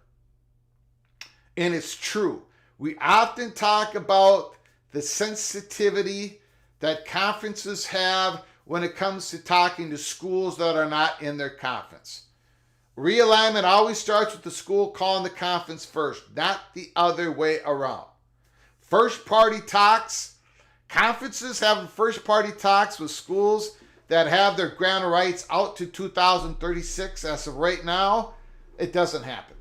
and it's true. We often talk about the sensitivity that conferences have when it comes to talking to schools that are not in their conference. Realignment always starts with the school calling the conference first, not the other way around. First party talks, conferences having first party talks with schools that have their grant of rights out to 2036. As of right now, it doesn't happen.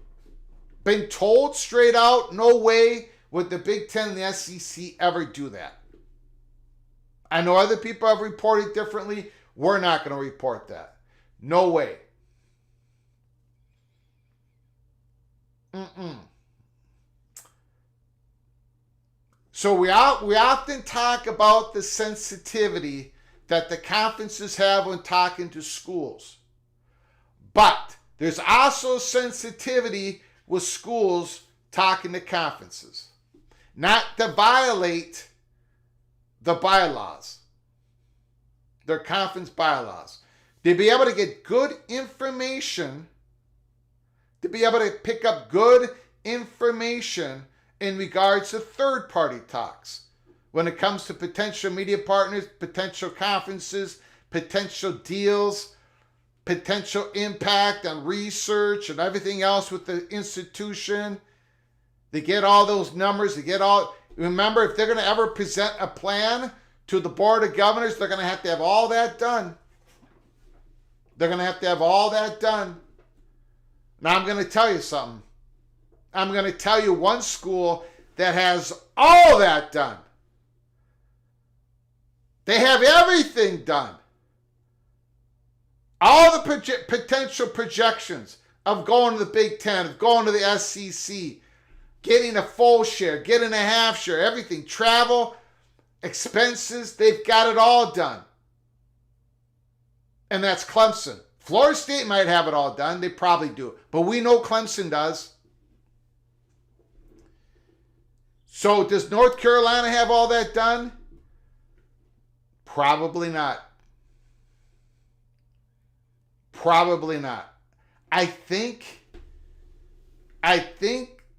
Been told straight out, no way would the Big Ten and the SEC ever do that. I know other people have reported differently. We're not going to report that. No way. So we often talk about the sensitivity that the conferences have when talking to schools. But there's also sensitivity with schools talking to conferences. Not to violate the bylaws, their conference bylaws. to be able to get good information, to be able to pick up good information in regards to third-party talks when it comes to potential media partners, potential conferences, potential deals, potential impact on research and everything else with the institution. They get all those numbers. Remember, if they're going to ever present a plan to the Board of Governors, they're going to have all that done. They're going to have all that done. Now, I'm going to tell you something. I'm going to tell you one school that has all that done. They have everything done. All the potential projections of going to the Big Ten, of going to the SEC, getting a full share, getting a half share, everything, travel, expenses, they've got it all done. And that's Clemson. Florida State might have it all done. They probably do. But we know Clemson does. So does North Carolina have all that done? Probably not. Probably not. I think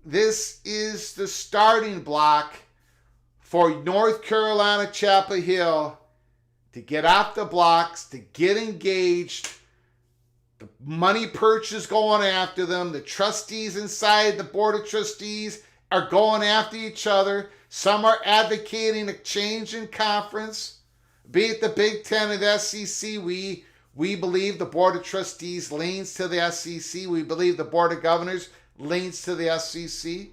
this is the starting block for North Carolina Chapel Hill to get off the blocks, to get engaged. The money perch is going after them. The trustees inside the Board of Trustees are going after each other. Some are advocating a change in conference. Be it the Big Ten or the SEC, we believe the Board of Trustees leans to the SEC. We believe the Board of Governors leans to the SEC.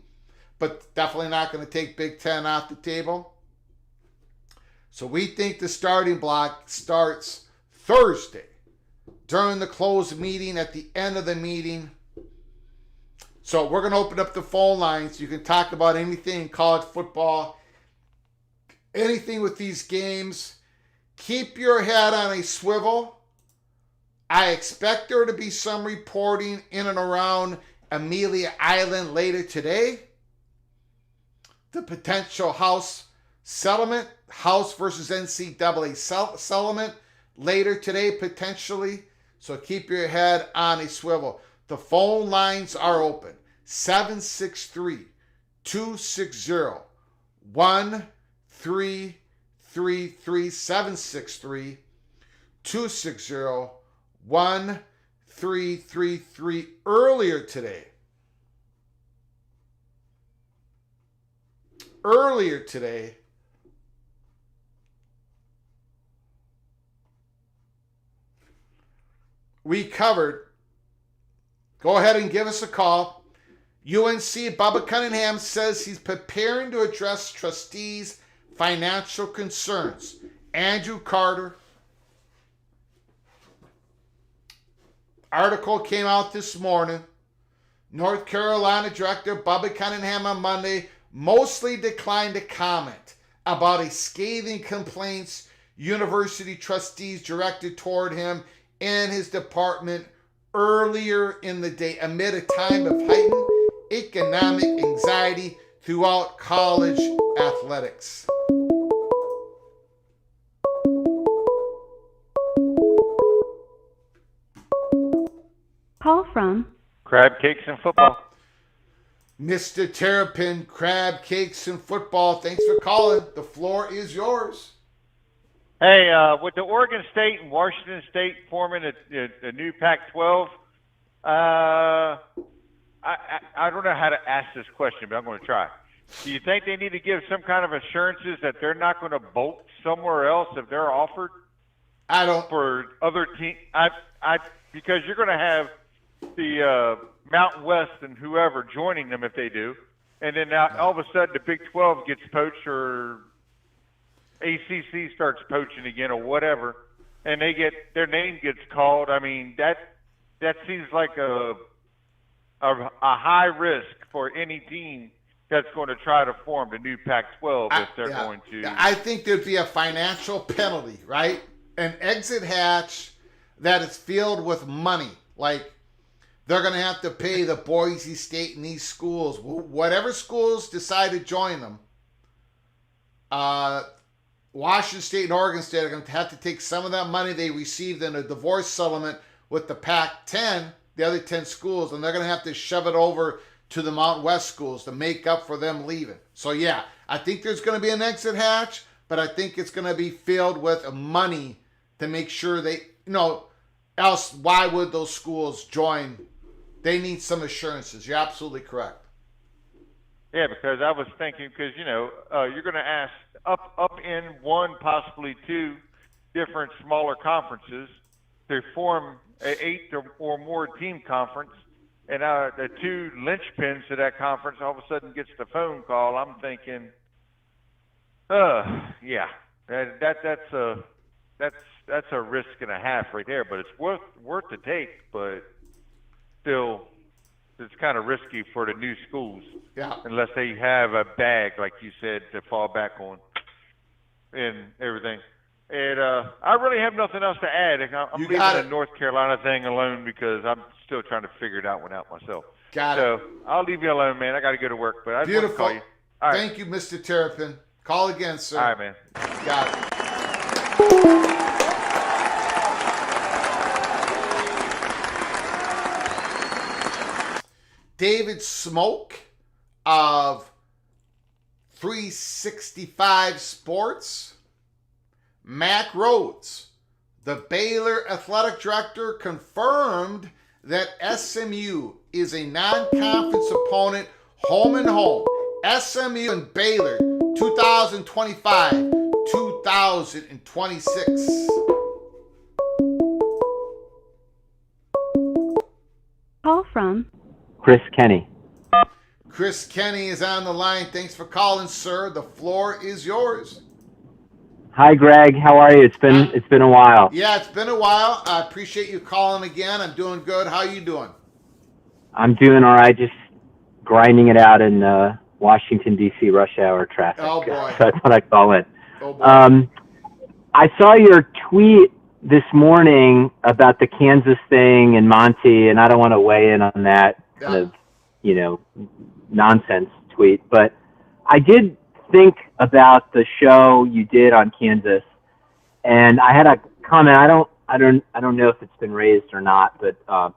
But definitely not going to take Big Ten off the table. So we think the starting block starts Thursday during the closed meeting, at the end of the meeting. So we're going to open up the phone lines. You can talk about anything in college football, anything with these games. Keep your head on a swivel. I expect there to be some reporting in and around Amelia Island later today. The potential House settlement, House versus NCAA settlement later today potentially. So keep your head on a swivel. The phone lines are open. 763-260-1333. 763-260-1333. Earlier today, we covered, go ahead and give us a call. UNC, Bubba Cunningham says he's preparing to address trustees' financial concerns. Andrew Carter. Article came out this morning. North Carolina Director Bubba Cunningham on Monday mostly declined to comment about a scathing complaints university trustees directed toward him and his department earlier in the day amid a time of heightened economic anxiety throughout college athletics. Call from Crab Cakes and Football. Mr. Terrapin, Crab Cakes and Football, thanks for calling. The floor is yours. Hey, with the Oregon State and Washington State forming a new Pac-12, I don't know how to ask this question, but I'm going to try. Do you think they need to give some kind of assurances that they're not going to bolt somewhere else if they're offered? I don't. For other teams, because you're going to have the Mountain West and whoever joining them if they do, and then now all of a sudden the Big 12 gets poached or ACC starts poaching again or whatever, and their name gets called. I mean that seems like a high risk for any team that's going to try to form the new Pac-12 if they're going to. I think there'd be a financial penalty, right? An exit hatch that is filled with money. Like, they're going to have to pay the Boise State and these schools, whatever schools decide to join them, Washington State and Oregon State are going to have to take some of that money they received in a divorce settlement with the Pac-10, the other 10 schools, and they're going to have to shove it over to the Mountain West schools to make up for them leaving. So, yeah, I think there's going to be an exit hatch, but I think it's going to be filled with money to make sure they, else why would those schools join? They need some assurances. You're absolutely correct. Yeah, because I was thinking, because, you're going to ask up in one, possibly two different smaller conferences to form an 8 or more team conference, and the two linchpins to that conference all of a sudden gets the phone call. I'm thinking, yeah, that's a risk and a half right there, but it's worth the take, but still, it's kind of risky for the new schools, unless they have a bag, like you said, to fall back on and everything. And I really have nothing else to add. I'm leaving the North Carolina thing alone because I'm still trying to figure it out myself. So I'll leave you alone, man. I got to go to work, but I just want to call you. All right. Thank you, Mr. Terrapin. Call again, sir. All right, man. Got it. David Smoke of 365 Sports. Mac Rhodes, the Baylor athletic director, confirmed that SMU is a non-conference opponent home and home. SMU and Baylor 2025-2026. Call from Chris Kenny. Chris Kenny is on the line. Thanks for calling, sir. The floor is yours. Hi, Greg. How are you? It's been a while. Yeah, it's been a while. I appreciate you calling again. I'm doing good. How you doing? I'm doing all right. Just grinding it out in Washington, D.C. rush hour traffic. Oh, boy. So that's what I call it. Oh, boy. I saw your tweet this morning about the Kansas thing and Monty, and I don't want to weigh in on that kind of, nonsense tweet, but I did think about the show you did on Kansas, and I had a comment. I don't know if it's been raised or not, but I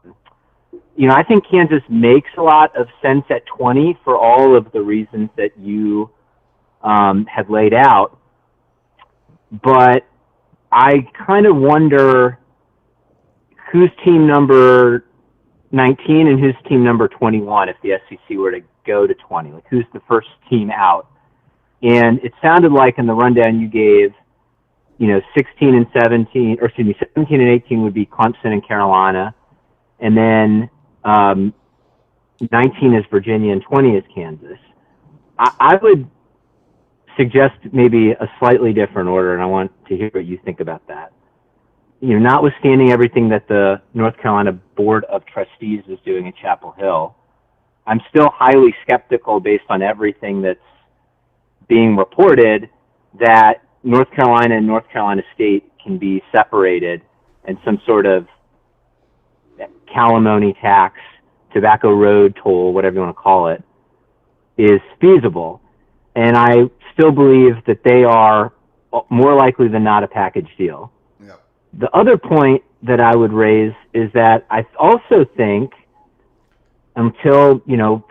think Kansas makes a lot of sense at 20 for all of the reasons that you have laid out. But I kind of wonder who's team number 19 and who's team number 21 if the SEC were to go to 20. Like, who's the first team out? And it sounded like in the rundown you gave, 16 and 17, or excuse me, 17 and 18 would be Clemson and Carolina. And then 19 is Virginia and 20 is Kansas. I would suggest maybe a slightly different order, and I want to hear what you think about that. Notwithstanding everything that the North Carolina Board of Trustees is doing at Chapel Hill, I'm still highly skeptical based on everything that's being reported that North Carolina and North Carolina State can be separated and some sort of calimony tax, tobacco road toll, whatever you want to call it, is feasible. And I still believe that they are more likely than not a package deal. Yep. The other point that I would raise is that I also think, until,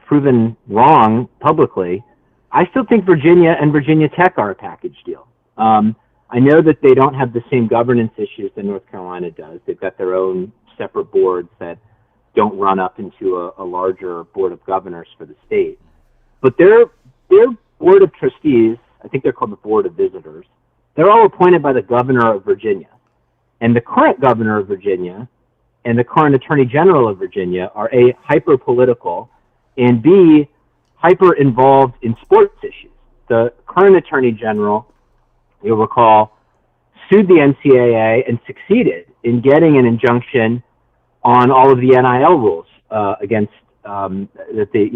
proven wrong publicly, I still think Virginia and Virginia Tech are a package deal. I know that they don't have the same governance issues that North Carolina does. They've got their own separate boards that don't run up into a larger board of governors for the state. But their board of trustees, I think they're called the Board of Visitors, they're all appointed by the governor of Virginia. And the current governor of Virginia and the current attorney general of Virginia are A, hyper-political, and B, hyper-involved in sports issues. The current attorney general, you'll recall, sued the NCAA and succeeded in getting an injunction on all of the NIL rules against that the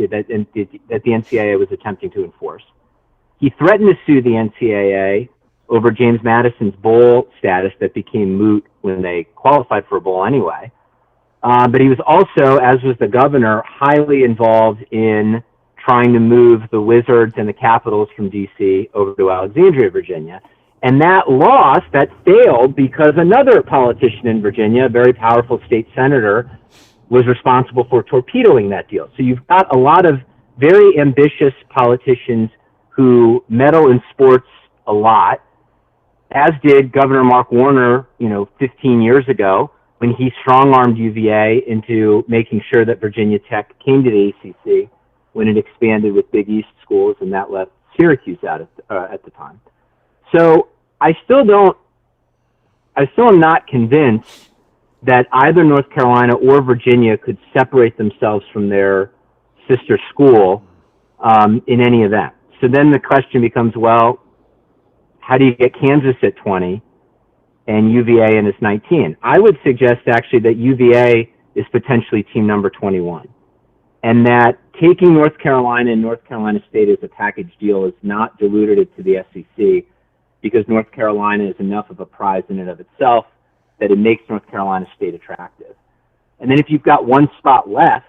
NCAA was attempting to enforce. He threatened to sue the NCAA over James Madison's bowl status that became moot when they qualified for a bowl anyway. But he was also, as was the governor, highly involved in trying to move the Wizards and the Capitals from D.C. over to Alexandria, Virginia. And that loss, that failed because another politician in Virginia, a very powerful state senator, was responsible for torpedoing that deal. So you've got a lot of very ambitious politicians who meddle in sports a lot, as did Governor Mark Warner, 15 years ago, when he strong-armed UVA into making sure that Virginia Tech came to the ACC when it expanded with Big East schools, and that left Syracuse out at the time. So I still am not convinced that either North Carolina or Virginia could separate themselves from their sister school in any event. So then the question becomes, well, how do you get Kansas at 20 and UVA in its 19? I would suggest actually that UVA is potentially team number 21, and that taking North Carolina and North Carolina State as a package deal is not dilutive to the SEC, because North Carolina is enough of a prize in and of itself that it makes North Carolina State attractive. And then if you've got one spot left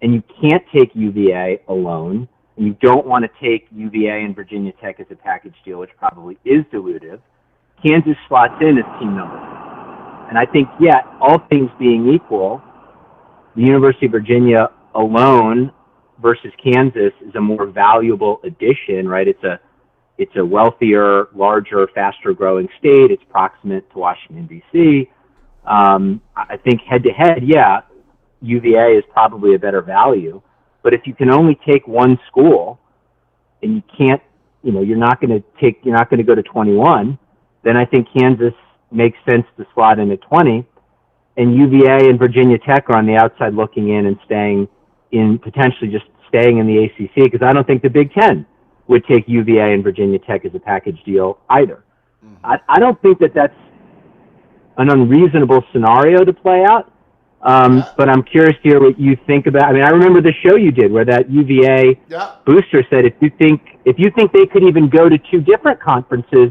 and you can't take UVA alone, and you don't want to take UVA and Virginia Tech as a package deal, which probably is dilutive, Kansas slots in as team number one. And I think, all things being equal, the University of Virginia alone versus Kansas is a more valuable addition, right? It's a wealthier, larger, faster growing state. It's proximate to Washington, D.C. I think head-to-head, UVA is probably a better value. But if you can only take one school and you can't, you're not going to go to 21, then I think Kansas makes sense to slot in at 20. And UVA and Virginia Tech are on the outside looking in and potentially just staying in the ACC, because I don't think the Big Ten would take UVA and Virginia Tech as a package deal either. Mm-hmm. I don't think that that's an unreasonable scenario to play out, but I'm curious to hear what you think about. I mean, I remember the show you did where that UVA booster said if you think they could even go to two different conferences,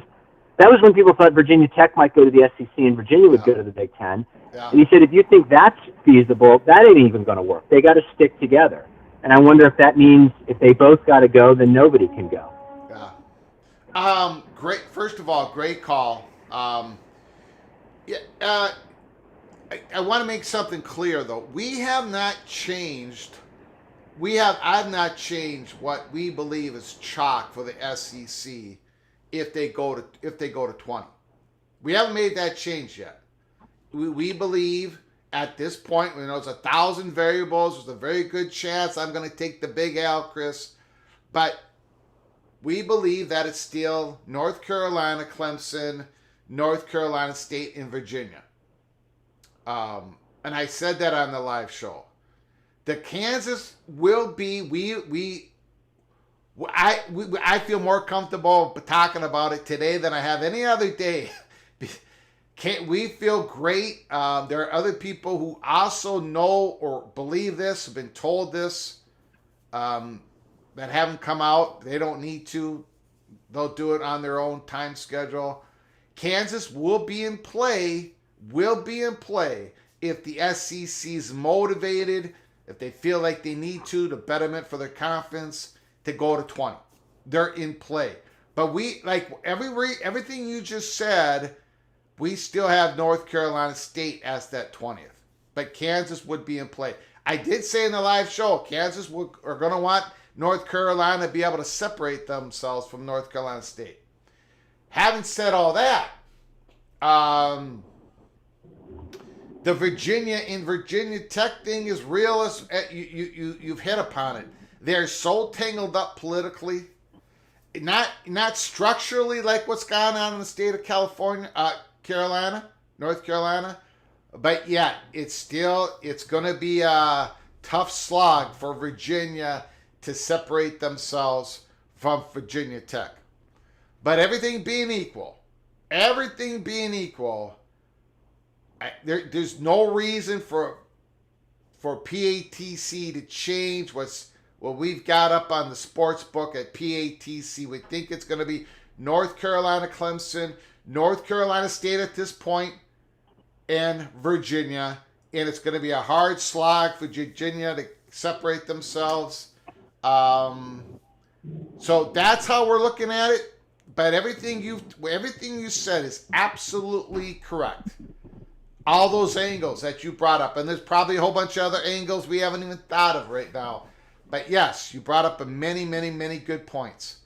that was when people thought Virginia Tech might go to the SEC and Virginia would go to the Big Ten. Yeah. And he said, if you think that's feasible, that ain't even going to work. They got to stick together. And I wonder if that means if they both got to go, then nobody can go. Yeah. Great. First of all, great call. I want to make something clear, though. I've not changed what we believe is chalk for the SEC if they go to 20. We haven't made that change yet. We believe at this point, there's 1,000 variables, there's a very good chance I'm going to take the big L, Chris. But we believe that it's still North Carolina, Clemson, North Carolina State, and Virginia. And I said that on the live show. The Kansas will be, I feel more comfortable talking about it today than I have any other day. We feel great. There are other people who also know or believe this, have been told this, that haven't come out. They don't need to. They'll do it on their own time schedule. Kansas will be in play if the SEC is motivated, if they feel like they need to, the betterment for their conference, to go to 20. They're in play. But we, like everything you just said, we still have North Carolina State as that 20th. But Kansas would be in play. I did say in the live show, Kansas are going to want North Carolina to be able to separate themselves from North Carolina State. Having said all that, the Virginia Tech thing is real. As you've hit upon it. They're so tangled up politically, not structurally like what's going on in the state of California, North Carolina, but it's going to be a tough slog for Virginia to separate themselves from Virginia Tech. But everything being equal, there's no reason for PATC to change what we've got up on the sports book at PATC. We think it's going to be North Carolina, Clemson, North Carolina State at this point, and Virginia. And it's going to be a hard slog for Virginia to separate themselves. So that's how we're looking at it. but everything you said is absolutely correct. All those angles that you brought up, and there's probably a whole bunch of other angles we haven't even thought of right now. But yes, you brought up many, many, many good points.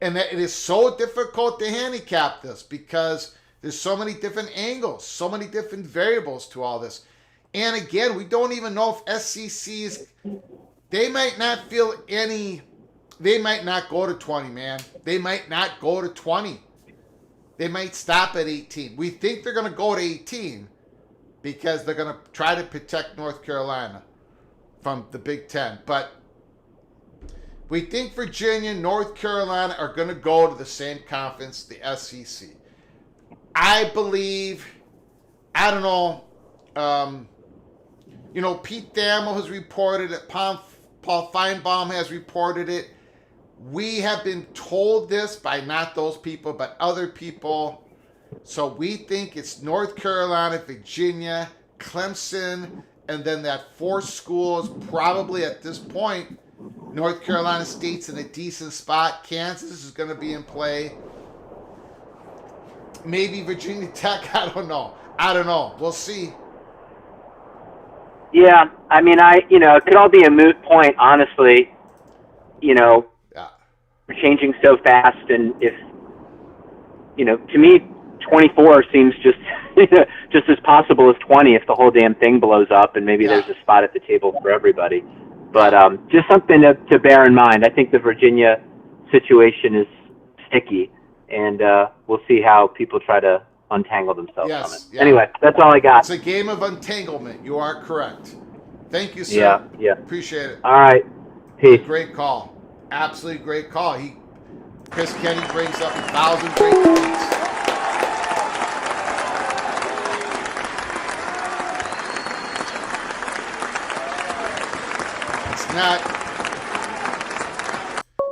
And that it is so difficult to handicap this because there's so many different angles, so many different variables to all this. And again, we don't even know if SECs, they might not go to 20, man. They might not go to 20. They might stop at 18. We think they're going to go to 18 because they're going to try to protect North Carolina from the Big Ten. But we think Virginia, North Carolina are going to go to the same conference, the SEC. I believe, I don't know, Pete Thamel has reported it. Paul Feinbaum has reported it. We have been told this by not those people, but other people. So we think it's North Carolina, Virginia, Clemson, and then that 4 schools probably at this point. North Carolina State's in a decent spot. Kansas is going to be in play. Maybe Virginia Tech. I don't know. We'll see. Yeah, I mean, it could all be a moot point, honestly. Yeah. We're changing so fast, and if, to me, 24 seems just just as possible as 20 if the whole damn thing blows up, and maybe there's a spot at the table for everybody. But just something to bear in mind. I think the Virginia situation is sticky, and we'll see how people try to untangle themselves from it. Yeah. Anyway, that's all I got. It's a game of entanglement. You are correct. Thank you, sir. Yeah. Appreciate it. All right. Peace. Great call. Absolutely great call. Chris Kenny brings up 1,000 great points.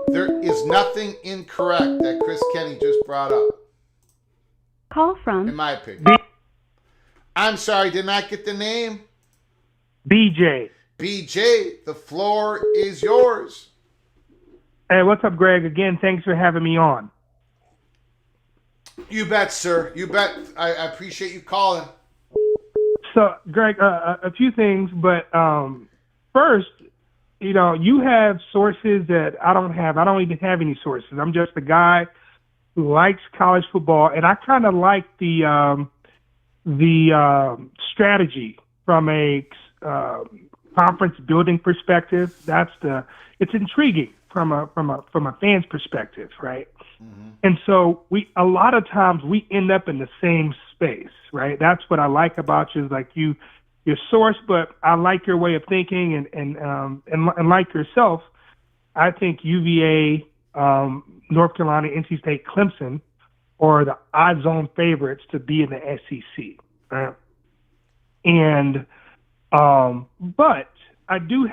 There is nothing incorrect that Chris Kenny just brought up. Call from, in my opinion. I'm sorry, did not get the name. BJ. BJ, the floor is yours. Hey, what's up, Greg? Again, thanks for having me on. You bet, sir. You bet. I appreciate you calling. So, Greg, a few things, but first, you have sources that I don't have. I don't even have any sources. I'm just a guy who likes college football, and I kind of like the strategy from a conference building perspective. It's intriguing from a fan's perspective, right? Mm-hmm. And so a lot of times we end up in the same space, right? That's what I like about you, is like your source, but I like your way of thinking, and like yourself, I think UVA, North Carolina, NC State, Clemson are the odds-on favorites to be in the SEC, right? And but I do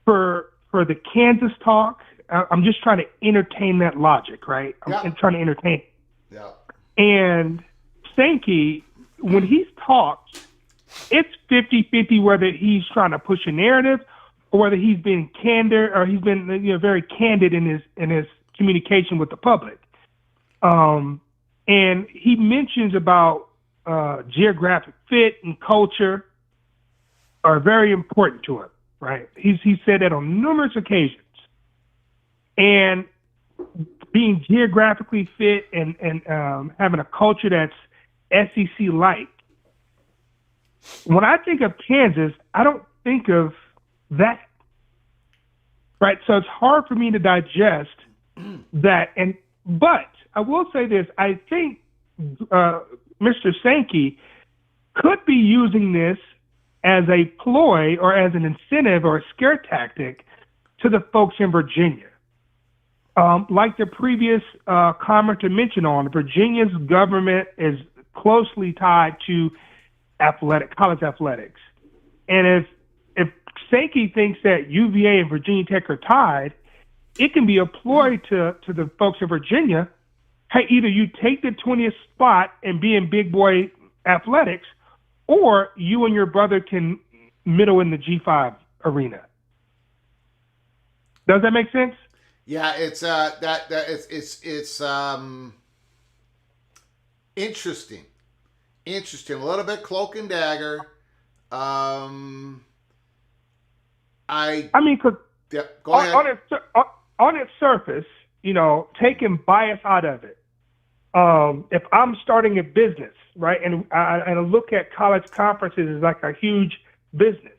for the Kansas talk, I'm just trying to entertain that logic, right? I'm trying to entertain it. Yeah. And Sankey, when he's talked, it's 50-50 whether he's trying to push a narrative or whether he's been candid, or he's been very candid in his communication with the public. And he mentions about geographic fit and culture are very important to him, right? He said that on numerous occasions. And being geographically fit and having a culture that's SEC-like. When I think of Kansas, I don't think of that, right? So it's hard for me to digest that. But I will say this: I think Mr. Sankey could be using this as a ploy or as an incentive or a scare tactic to the folks in Virginia. Like the previous commenter mentioned on, Virginia's government is closely tied to college athletics. And if Sankey thinks that UVA and Virginia Tech are tied, it can be a ploy to the folks in Virginia. Hey, either you take the 20th spot and be in big boy athletics, or you and your brother can middle in the G5 arena. Does that make sense? Yeah, it's it's interesting. Interesting. A little bit cloak and dagger. Um, I mean, because yeah, go ahead. on its surface, taking bias out of it. If I'm starting a business, right, and I look at college conferences as like a huge business,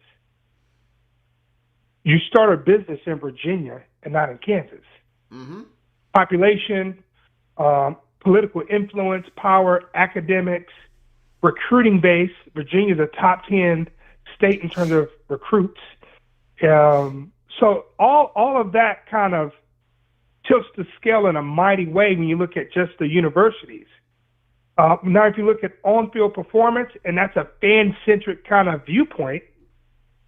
you start a business in Virginia and not in Kansas. Mm-hmm. Population, political influence, power, academics, recruiting base. Virginia's a top 10 state in terms of recruits. So all of that kind of tilts the scale in a mighty way when you look at just the universities. Now, if you look at on-field performance, and that's a fan-centric kind of viewpoint,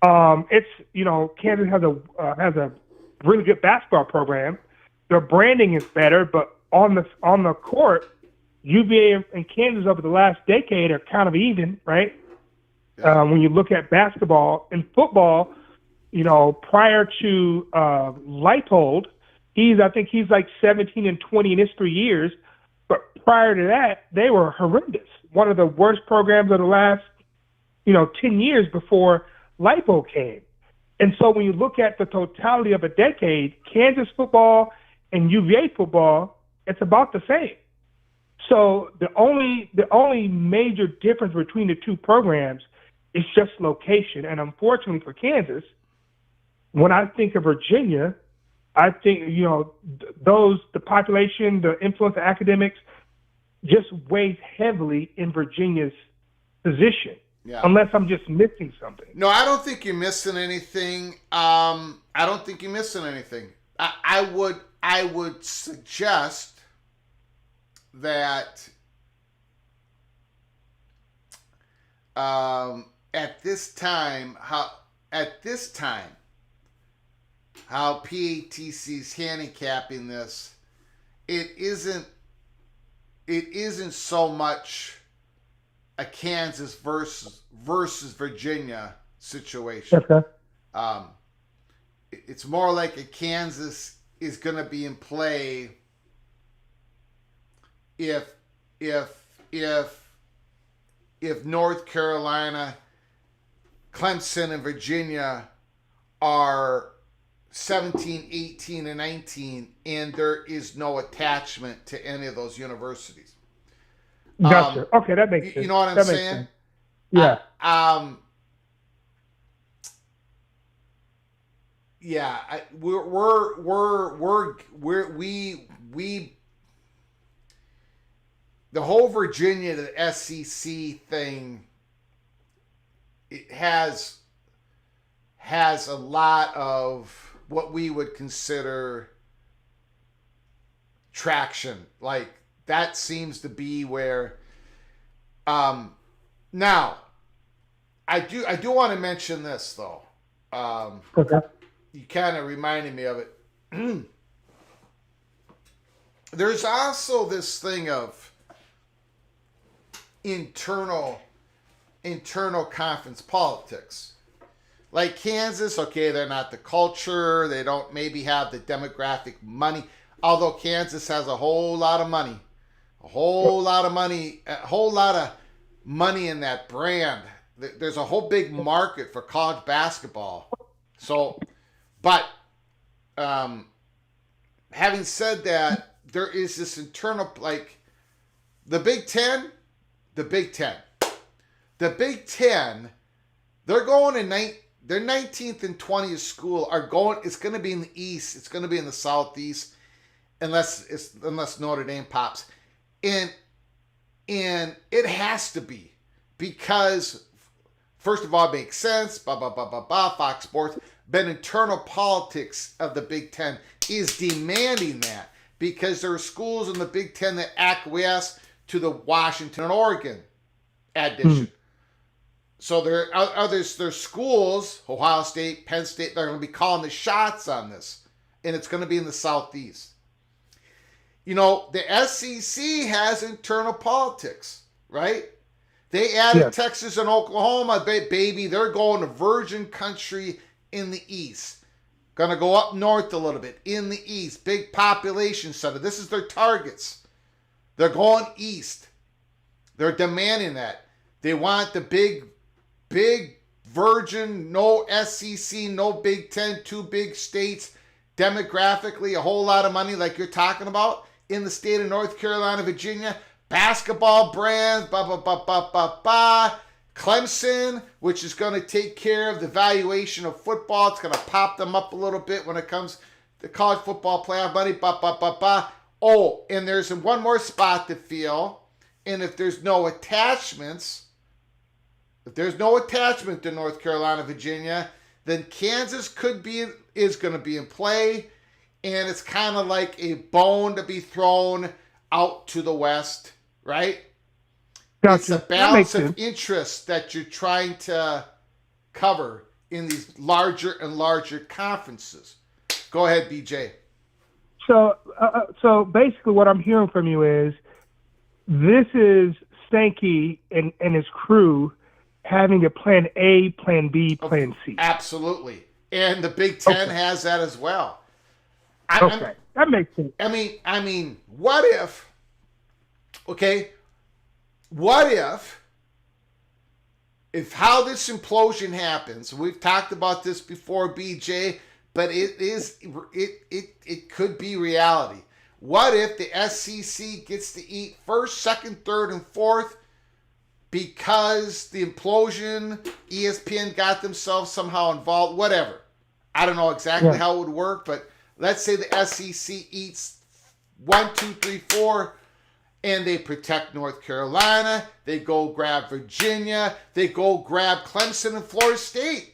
it's Kansas has a really good basketball program. Their branding is better, but on the court, UVA and Kansas over the last decade are kind of even, right? Yeah. When you look at basketball and football, prior to Leipold, I think he's like 17-20 in his 3 years. But prior to that, they were horrendous. One of the worst programs of the last, 10 years before Lipo came. And so when you look at the totality of a decade, Kansas football and UVA football, it's about the same. So the only major difference between the two programs is just location. And unfortunately for Kansas, when I think of Virginia, I think, the population, the influence of academics just weighs heavily in Virginia's position. Yeah. Unless I'm just missing something. No, I don't think you're missing anything. I don't think you're missing anything. I would suggest that at this time how PATC's handicapping this, it isn't so much a Kansas versus Virginia situation. Okay. It's more like a Kansas is going to be in play if North Carolina, Clemson, and Virginia are 17, 18, and 19, and there is no attachment to any of those universities. Gotcha. Okay, that makes sense. You know what I'm saying? Yeah. We the whole Virginia to the SEC thing, it has a lot of what we would consider traction. Like, that seems to be where now I do want to mention this though. Okay. You kind of reminded me of it. There's also this thing of internal conference politics. Like Kansas, okay, they're not the culture. They don't maybe have the demographic money. Although Kansas has a whole lot of money in that brand. There's a whole big market for college basketball. So, but having said that, there is this internal, like, the Big Ten, they're going in their 19th and 20th school are going. It's going to be in the East. It's going to be in the Southeast, unless Notre Dame pops, and it has to be, because first of all, it makes sense. Fox Sports, but internal politics of the Big Ten is demanding that, because there are schools in the Big Ten that acquiesce to the Washington and Oregon addition. So there's schools, Ohio State, Penn State, they're going to be calling the shots on this. And it's going to be in the Southeast. The SEC has internal politics, right? They added Texas and Oklahoma, baby. They're going to virgin country in the East. Going to go up north a little bit, in the east, big population center. This is their targets. They're going east. They're demanding that. They want the big virgin, no SEC, no Big Ten, two big states, demographically, a whole lot of money like you're talking about in the state of North Carolina, Virginia. Basketball brands, Clemson, which is going to take care of the valuation of football. It's going to pop them up a little bit when it comes to college football playoff money. Oh, and there's one more spot to fill. And if there's no attachment to North Carolina, Virginia, then Kansas is going to be in play. And it's kind of like a bone to be thrown out to the west, right? Gotcha. It's a balance of interest that you're trying to cover in these larger and larger conferences. Go ahead, BJ. So basically what I'm hearing from you is this is Sankey and his crew having a plan A, plan B, plan C. Absolutely. And the Big Ten has that as well. That makes sense. I mean, what if how this implosion happens, we've talked about this before, BJ, but it could be reality. What if the SEC gets to eat first, second, third, and fourth because the implosion, ESPN got themselves somehow involved, whatever. I don't know exactly how it would work, but let's say the SEC eats 1, 2, 3, 4, and they protect North Carolina. They go grab Virginia. They go grab Clemson and Florida State.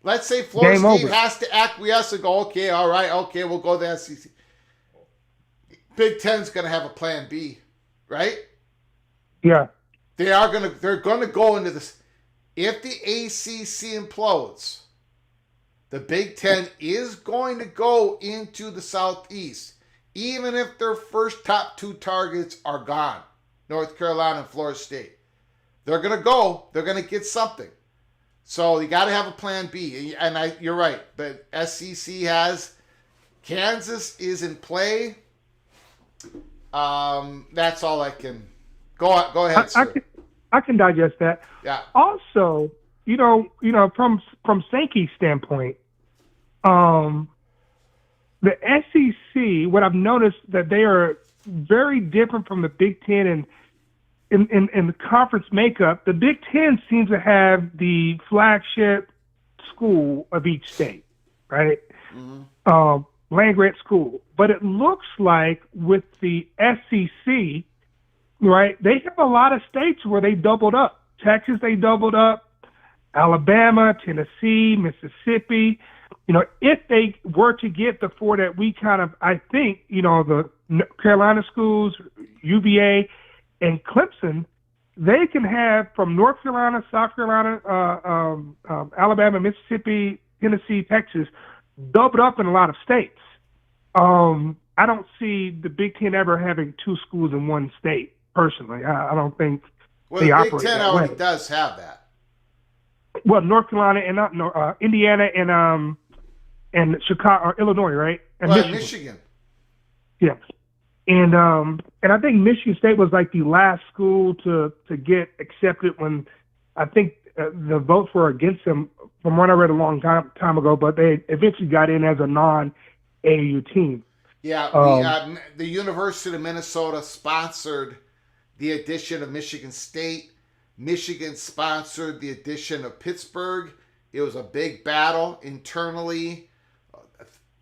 Let's say Florida State has to acquiesce and go, okay, all right, okay, we'll go to the SEC. Big Ten's going to have a plan B, right? Yeah. They're going to go into this. If the ACC implodes, the Big Ten is going to go into the Southeast, even if their first top two targets are gone, North Carolina and Florida State. They're going to go. They're going to get something. So you got to have a plan B. And you're right. But SEC has Kansas is in play. That's all I can. Go ahead, sir. I can digest that. Yeah. Also, from Sankey's standpoint, the SEC, what I've noticed that they are very different from the Big Ten and in the conference makeup. The Big Ten seems to have the flagship school of each state, right? Mm-hmm. Land-grant school. But it looks like with the SEC, right, they have a lot of states where they doubled up. Texas, they doubled up. Alabama, Tennessee, Mississippi. If they were to get the four that we I think, the Carolina schools, UVA, and Clemson, they can have from North Carolina, South Carolina, Alabama, Mississippi, Tennessee, Texas, doubled up in a lot of states. I don't see the Big Ten ever having two schools in one state, personally. I don't think they operate that way. The Big Ten already does have that. Well, North Carolina and Indiana and Chicago or Illinois, right? And Michigan. Yes. And I think Michigan State was like the last school to get accepted when I think the votes were against them from what I read a long time ago, but they eventually got in as a non-AAU team. Yeah, the University of Minnesota sponsored the addition of Michigan State. Michigan sponsored the addition of Pittsburgh. It was a big battle internally,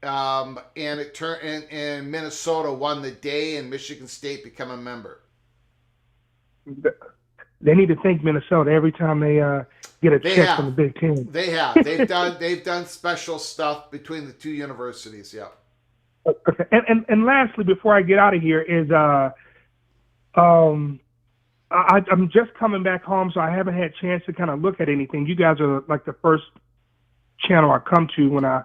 and Minnesota won the day, and Michigan State became a member. They need to thank Minnesota every time they get a check from the Big Ten. They have. They've done special stuff between the two universities. Yeah. Okay. And lastly, before I get out of here, is I'm just coming back home, so I haven't had a chance to kind of look at anything. You guys are like the first channel I come to when I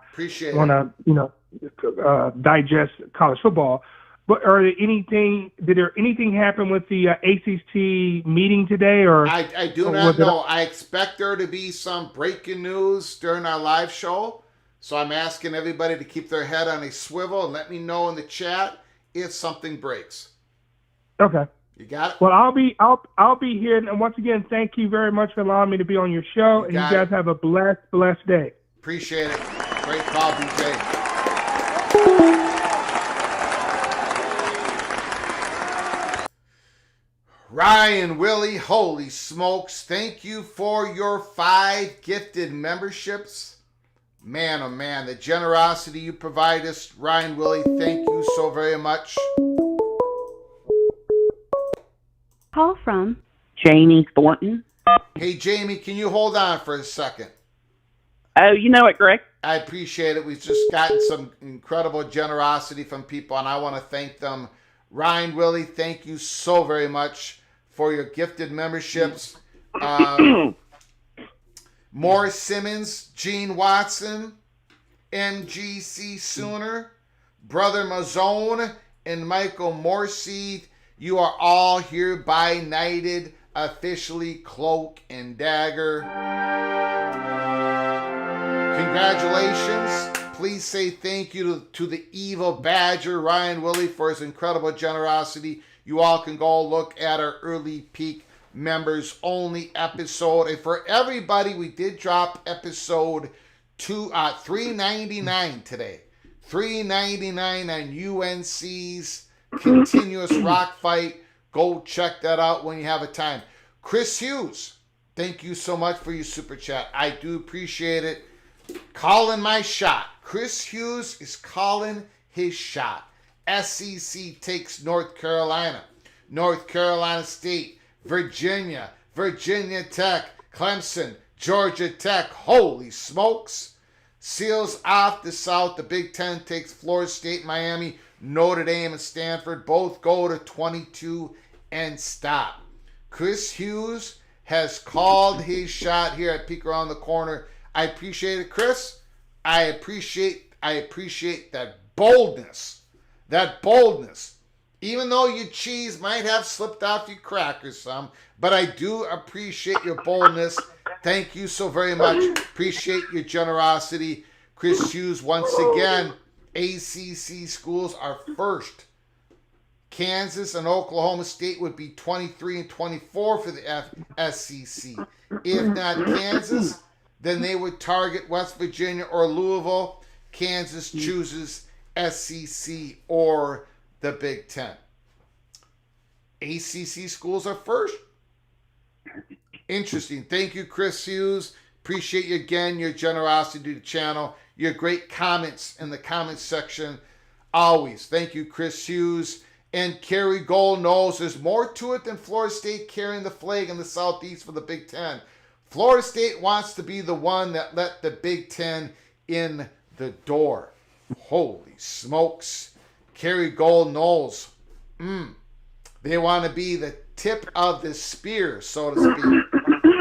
digest college football. But did there anything happen with the ACC meeting today? Or I do not know. I expect there to be some breaking news during our live show. So I'm asking everybody to keep their head on a swivel and let me know in the chat if something breaks. Okay. You got it? Well, I'll be here. And once again, thank you very much for allowing me to be on your show. And you guys have a blessed day. Appreciate it. Great call, BJ. Ryan, Willie, holy smokes. Thank you for your 5 gifted memberships. Man, oh man, the generosity you provide us, Ryan, Willie, thank you so very much. Call from Jamie Thornton. Hey, Jamie, can you hold on for a second? Oh, you know it, Greg. I appreciate it. We've just gotten some incredible generosity from people, and I want to thank them. Ryan, Willie, thank you so very much for your gifted memberships. Morris Simmons, Gene Watson, MGC Sooner, Brother Mazzone, and Michael Morseed, you are all hereby knighted officially Cloak and Dagger. Congratulations. Please say thank you to the Evil Badger, Ryan Willie, for his incredible generosity. You all can go look at our early peak members only episode. And for everybody, we did drop episode 399 today. 399 on UNC's continuous rock fight. Go check that out when you have a time. Chris Hughes, thank you so much for your super chat. I do appreciate it. Calling my shot. Chris Hughes is calling his shot. SEC takes North Carolina. North Carolina State, Virginia, Virginia Tech, Clemson, Georgia Tech. Holy smokes. Seals off the South. The Big Ten takes Florida State, Miami, Notre Dame, and Stanford. Both go to 22 and stop. Chris Hughes has called his shot here at Peek Around the Corner. I appreciate it, Chris. I appreciate that boldness. That boldness. Even though your cheese might have slipped off your crackers some, but I do appreciate your boldness. Thank you so very much. Appreciate your generosity. Chris Hughes, once again, ACC schools are first. Kansas and Oklahoma State would be 23 and 24 for the SEC. If not Kansas, then they would target West Virginia or Louisville. Kansas chooses SEC or the Big Ten. ACC schools are first. Interesting. Thank you, Chris Hughes. Appreciate you again, your generosity to the channel, your great comments in the comments section. Always. Thank you, Chris Hughes. And Kerry Gold knows there's more to it than Florida State carrying the flag in the Southeast for the Big Ten. Florida State wants to be the one that let the Big Ten in the door. Holy smokes. Kerry Gold knows. They want to be the tip of the spear, so to speak.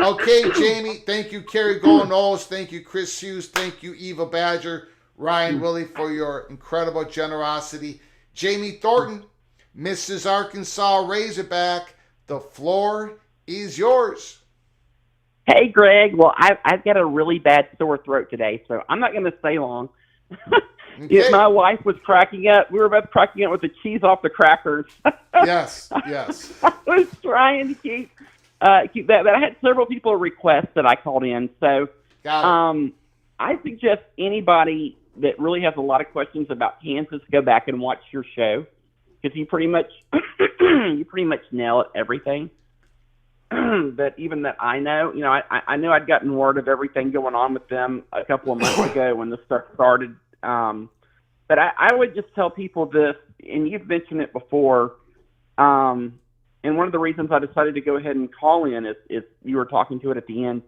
Okay, Jamie. Thank you, Kerry Gold knows. Thank you, Chris Hughes. Thank you, Eva Badger. Ryan Willie, for your incredible generosity. Jamie Thornton, Mrs. Arkansas Razorback, the floor is yours. Hey, Greg. Well, I've got a really bad sore throat today, so I'm not going to stay long. Okay. My wife was cracking up. We were both cracking up with the cheese off the crackers. Yes. I was trying to keep that. But I had several people request that I called in. So I suggest anybody that really has a lot of questions about Kansas go back and watch your show, because you pretty much nail it, everything. That even that I know, I know I'd gotten word of everything going on with them a couple of months ago when this stuff started. But I would just tell people this, and you've mentioned it before. And one of the reasons I decided to go ahead and call in is you were talking to it at the end.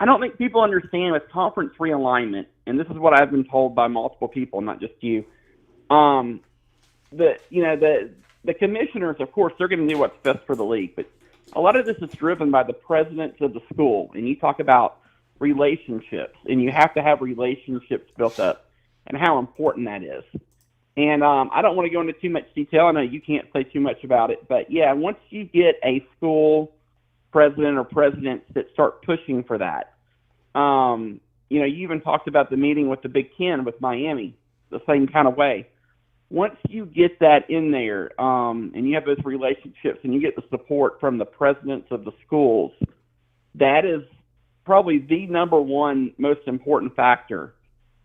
I don't think people understand with conference realignment, and this is what I've been told by multiple people, not just you. The commissioners, of course, they're going to do what's best for the league, but a lot of this is driven by the presidents of the school. And you talk about relationships, and you have to have relationships built up, and how important that is. And I don't want to go into too much detail. I know you can't say too much about it, but yeah, once you get a school president or presidents that start pushing for that, you even talked about the meeting with the Big Ten with Miami, the same kind of way. Once you get that in there, and you have those relationships and you get the support from the presidents of the schools, that is probably the number one most important factor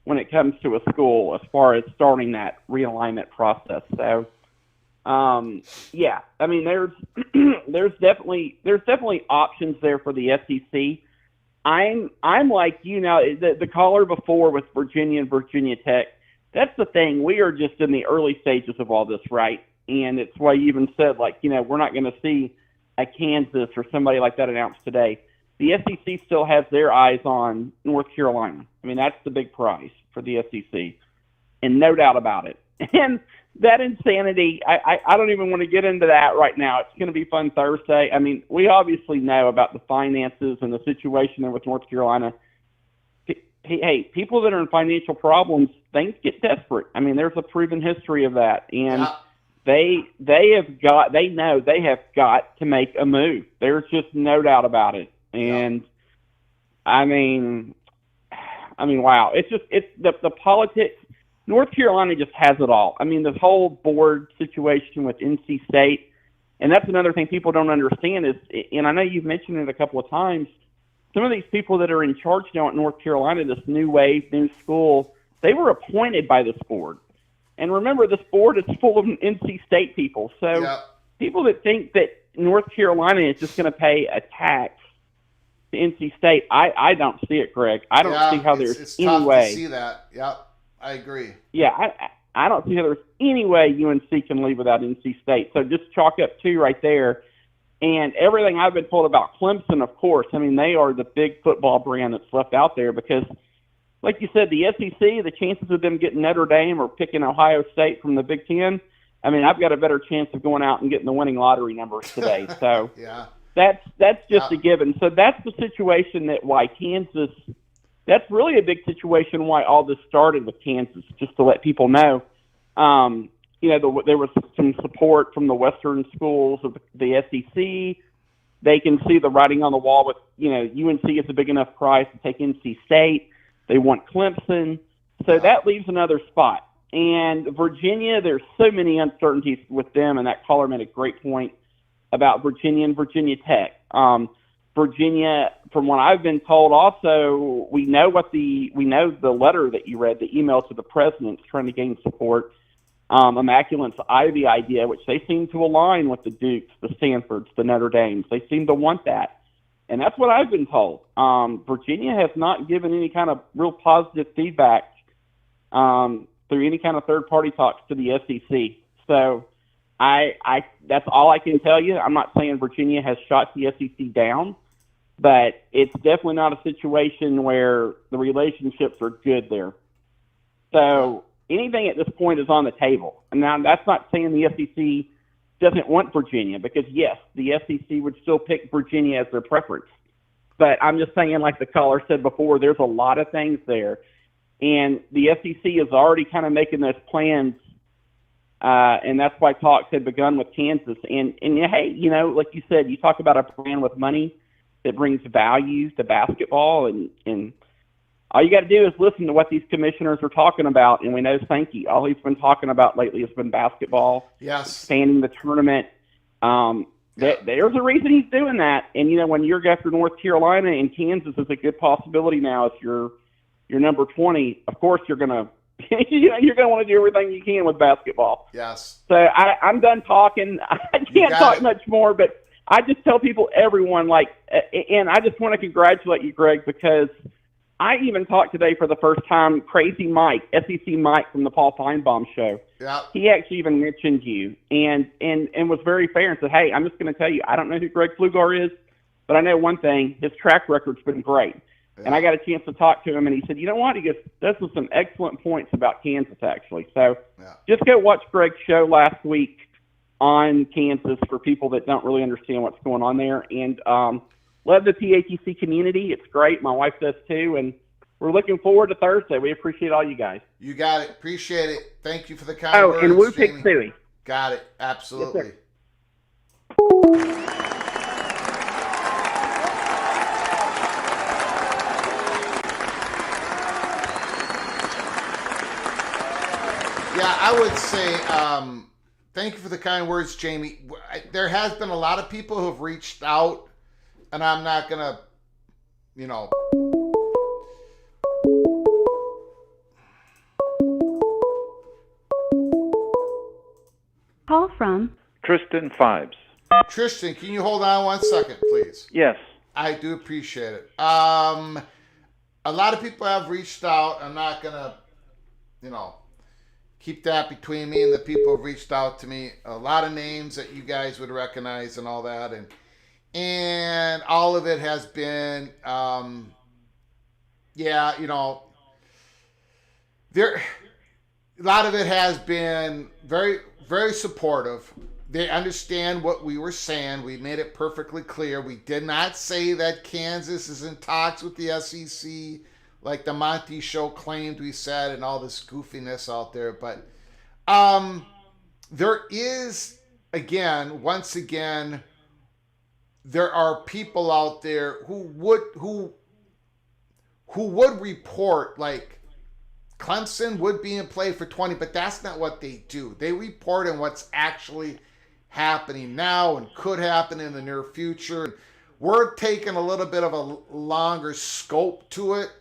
when it comes to a school as far as starting that realignment process. So, yeah, I mean, there's definitely options there for the SEC. I'm like now, the caller before with Virginia and Virginia Tech. That's the thing. We are just in the early stages of all this, right? And it's why you even said, like, we're not going to see a Kansas or somebody like that announced today. The SEC still has their eyes on North Carolina. I mean, that's the big prize for the SEC, and no doubt about it. And that insanity, I don't even want to get into that right now. It's going to be fun Thursday. I mean, we obviously know about the finances and the situation there with North Carolina. Hey, people that are in financial problems, things get desperate. I mean, there's a proven history of that, and they know they have got to make a move. There's just no doubt about it. And I mean, wow! It's the politics. North Carolina just has it all. I mean, this whole board situation with NC State, and that's another thing people don't understand is, and I know you've mentioned it a couple of times. Some of these people that are in charge now at North Carolina, this new wave, new school, they were appointed by this board. And remember, this board is full of NC State people. So people that think that North Carolina is just going to pay a tax to NC State, I don't see it, Greg. I don't see how there's any tough way. To see that. Yep, I agree. Yeah, I don't see how there's any way UNC can leave without NC State. So just chalk up 2 right there. And everything I've been told about Clemson, of course, I mean, they are the big football brand that's left out there because, like you said, the SEC, the chances of them getting Notre Dame or picking Ohio State from the Big Ten, I mean, I've got a better chance of going out and getting the winning lottery numbers today. So that's just a given. So that's the situation why Kansas, that's really a big situation why all this started with Kansas, just to let people know. There was some support from the Western schools of the SEC. They can see the writing on the wall with, UNC is a big enough price to take NC State. They want Clemson. So that leaves another spot. And Virginia, there's so many uncertainties with them, and that caller made a great point about Virginia and Virginia Tech. Virginia, from what I've been told, also we know the letter that you read, the email to the president trying to gain support. Immaculate's Ivy idea, which they seem to align with the Dukes, the Stanfords, the Notre Dames. They seem to want that. And that's what I've been told. Virginia has not given any kind of real positive feedback through any kind of third-party talks to the SEC. So that's all I can tell you. I'm not saying Virginia has shot the SEC down, but it's definitely not a situation where the relationships are good there. So anything at this point is on the table. And now that's not saying the SEC doesn't want Virginia, because yes, the SEC would still pick Virginia as their preference. But I'm just saying, like the caller said before, there's a lot of things there. And the SEC is already kind of making those plans, and that's why talks had begun with Kansas. And hey, like you said, you talk about a brand with money that brings value to basketball, and all you got to do is listen to what these commissioners are talking about, and we know Sankey. All he's been talking about lately has been basketball, expanding the tournament. There's a reason he's doing that. And, when you're after North Carolina and Kansas is a good possibility now if you're number 20, of course you're going to you're going to want to do everything you can with basketball. Yes. So I'm done talking. I can't talk much more, but I just tell people, everyone, and I just want to congratulate you, Greg, because I even talked today for the first time, Crazy Mike, SEC Mike from the Paul Feinbaum show. Yeah. He actually even mentioned you and was very fair and said, hey, I'm just going to tell you, I don't know who Greg Pflugar is, but I know one thing, his track record's been great. Yeah. And I got a chance to talk to him, and he said, you know what? He goes, those were some excellent points about Kansas, actually. So just go watch Greg's show last week on Kansas for people that don't really understand what's going on there. And love the TATC community. It's great. My wife does too. And we're looking forward to Thursday. We appreciate all you guys. You got it. Appreciate it. Thank you for the kind words. Oh, and Woo Pick Suey. Got it. Absolutely. Yes, Yeah, I would say thank you for the kind words, Jamie. There has been a lot of people who have reached out, and I'm not going to, you know. Call from Tristan Fibes. Tristan, can you hold on 1 second, please? Yes. I do appreciate it. A lot of people have reached out. I'm not going to, you know, keep that between me and the people who've reached out to me. A lot of names that you guys would recognize and all that. And all of it has been, yeah, you know, a lot of it has been very, very supportive. They understand what we were saying. We made it perfectly clear. We did not say that Kansas is in talks with the SEC like the Monty Show claimed we said and all this goofiness out there. But there is, once again, there are people out there who would report like Clemson would be in play for 20, but that's not what they do. They report on what's actually happening now and could happen in the near future. We're taking a little bit of a longer scope to it,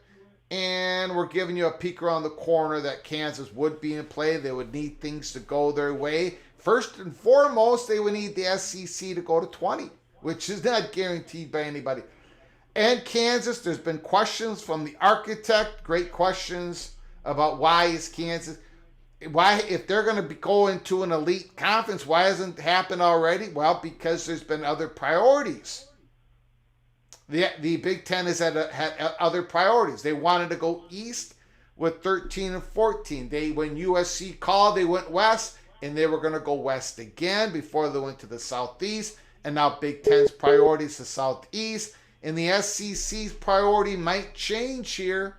and we're giving you a peek around the corner that Kansas would be in play. They would need things to go their way. First and foremost, they would need the SEC to go to 20, which is not guaranteed by anybody. And Kansas, there's been questions from the architect, great questions about why is Kansas, why, if they're going to go into an elite conference, why hasn't it happened already? Well, because there's been other priorities. The Big Ten had other priorities. They wanted to go east with 13 and 14. When USC called, they went west, and they were going to go west again before they went to the southeast. And now Big Ten's priority is the southeast. And the SEC's priority might change here.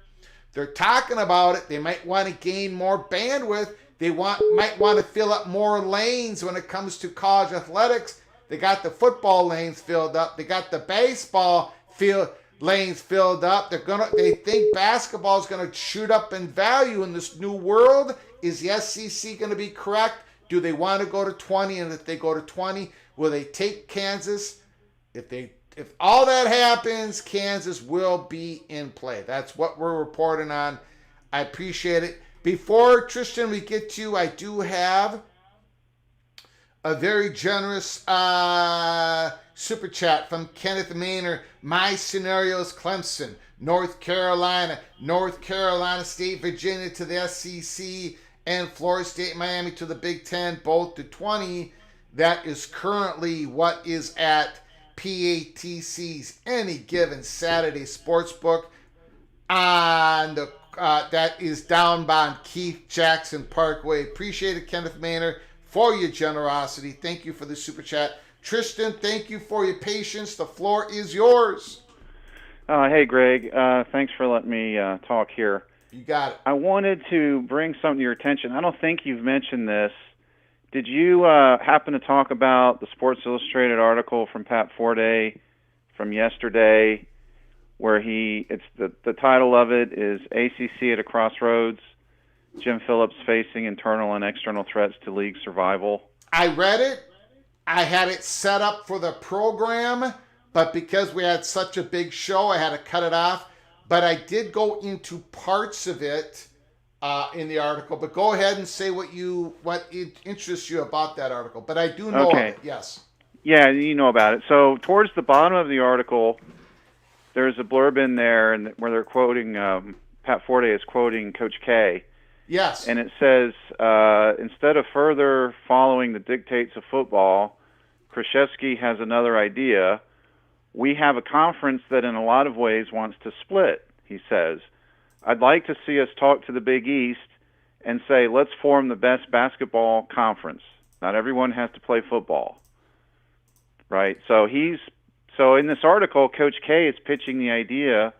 They're talking about it. They might want to gain more bandwidth. They might want to fill up more lanes when it comes to college athletics. They got the football lanes filled up. They got the baseball lanes filled up. They think basketball is going to shoot up in value in this new world. Is the SEC going to be correct? Do they want to go to 20? And if they go to 20, will they take Kansas? If all that happens, Kansas will be in play. That's what we're reporting on. I appreciate it. Before, Tristan, we get to you, I do have a very generous super chat from Kenneth Maynard. My scenario is Clemson, North Carolina State, Virginia to the SEC, and Florida State, Miami to the Big Ten, both to 20. That is currently what is at PATC's Any Given Saturday Sportsbook on the that is down by Keith Jackson Parkway. Appreciate it, Kenneth Maynard, for your generosity. Thank you for the super chat. Tristan, thank you for your patience. The floor is yours. Hey, Greg. Thanks for letting me talk here. You got it. I wanted to bring something to your attention. I don't think you've mentioned this. Did you happen to talk about the Sports Illustrated article from Pat Forday from yesterday, where it's the title of it is ACC at a Crossroads, Jim Phillips facing internal and external threats to league survival? I read it. I had it set up for the program, but because we had such a big show, I had to cut it off. But I did go into parts of it in the article. But go ahead and say what interests you about that article. But I do know of it, yes. Yeah, you know about it. So towards the bottom of the article, there's a blurb in there where they're quoting, Pat Forday is quoting Coach K. Yes. And it says, instead of further following the dictates of football, Krzyzewski has another idea. We have a conference that in a lot of ways wants to split, he says. I'd like to see us talk to the Big East and say, let's form the best basketball conference. Not everyone has to play football. Right? So in this article, Coach K is pitching the idea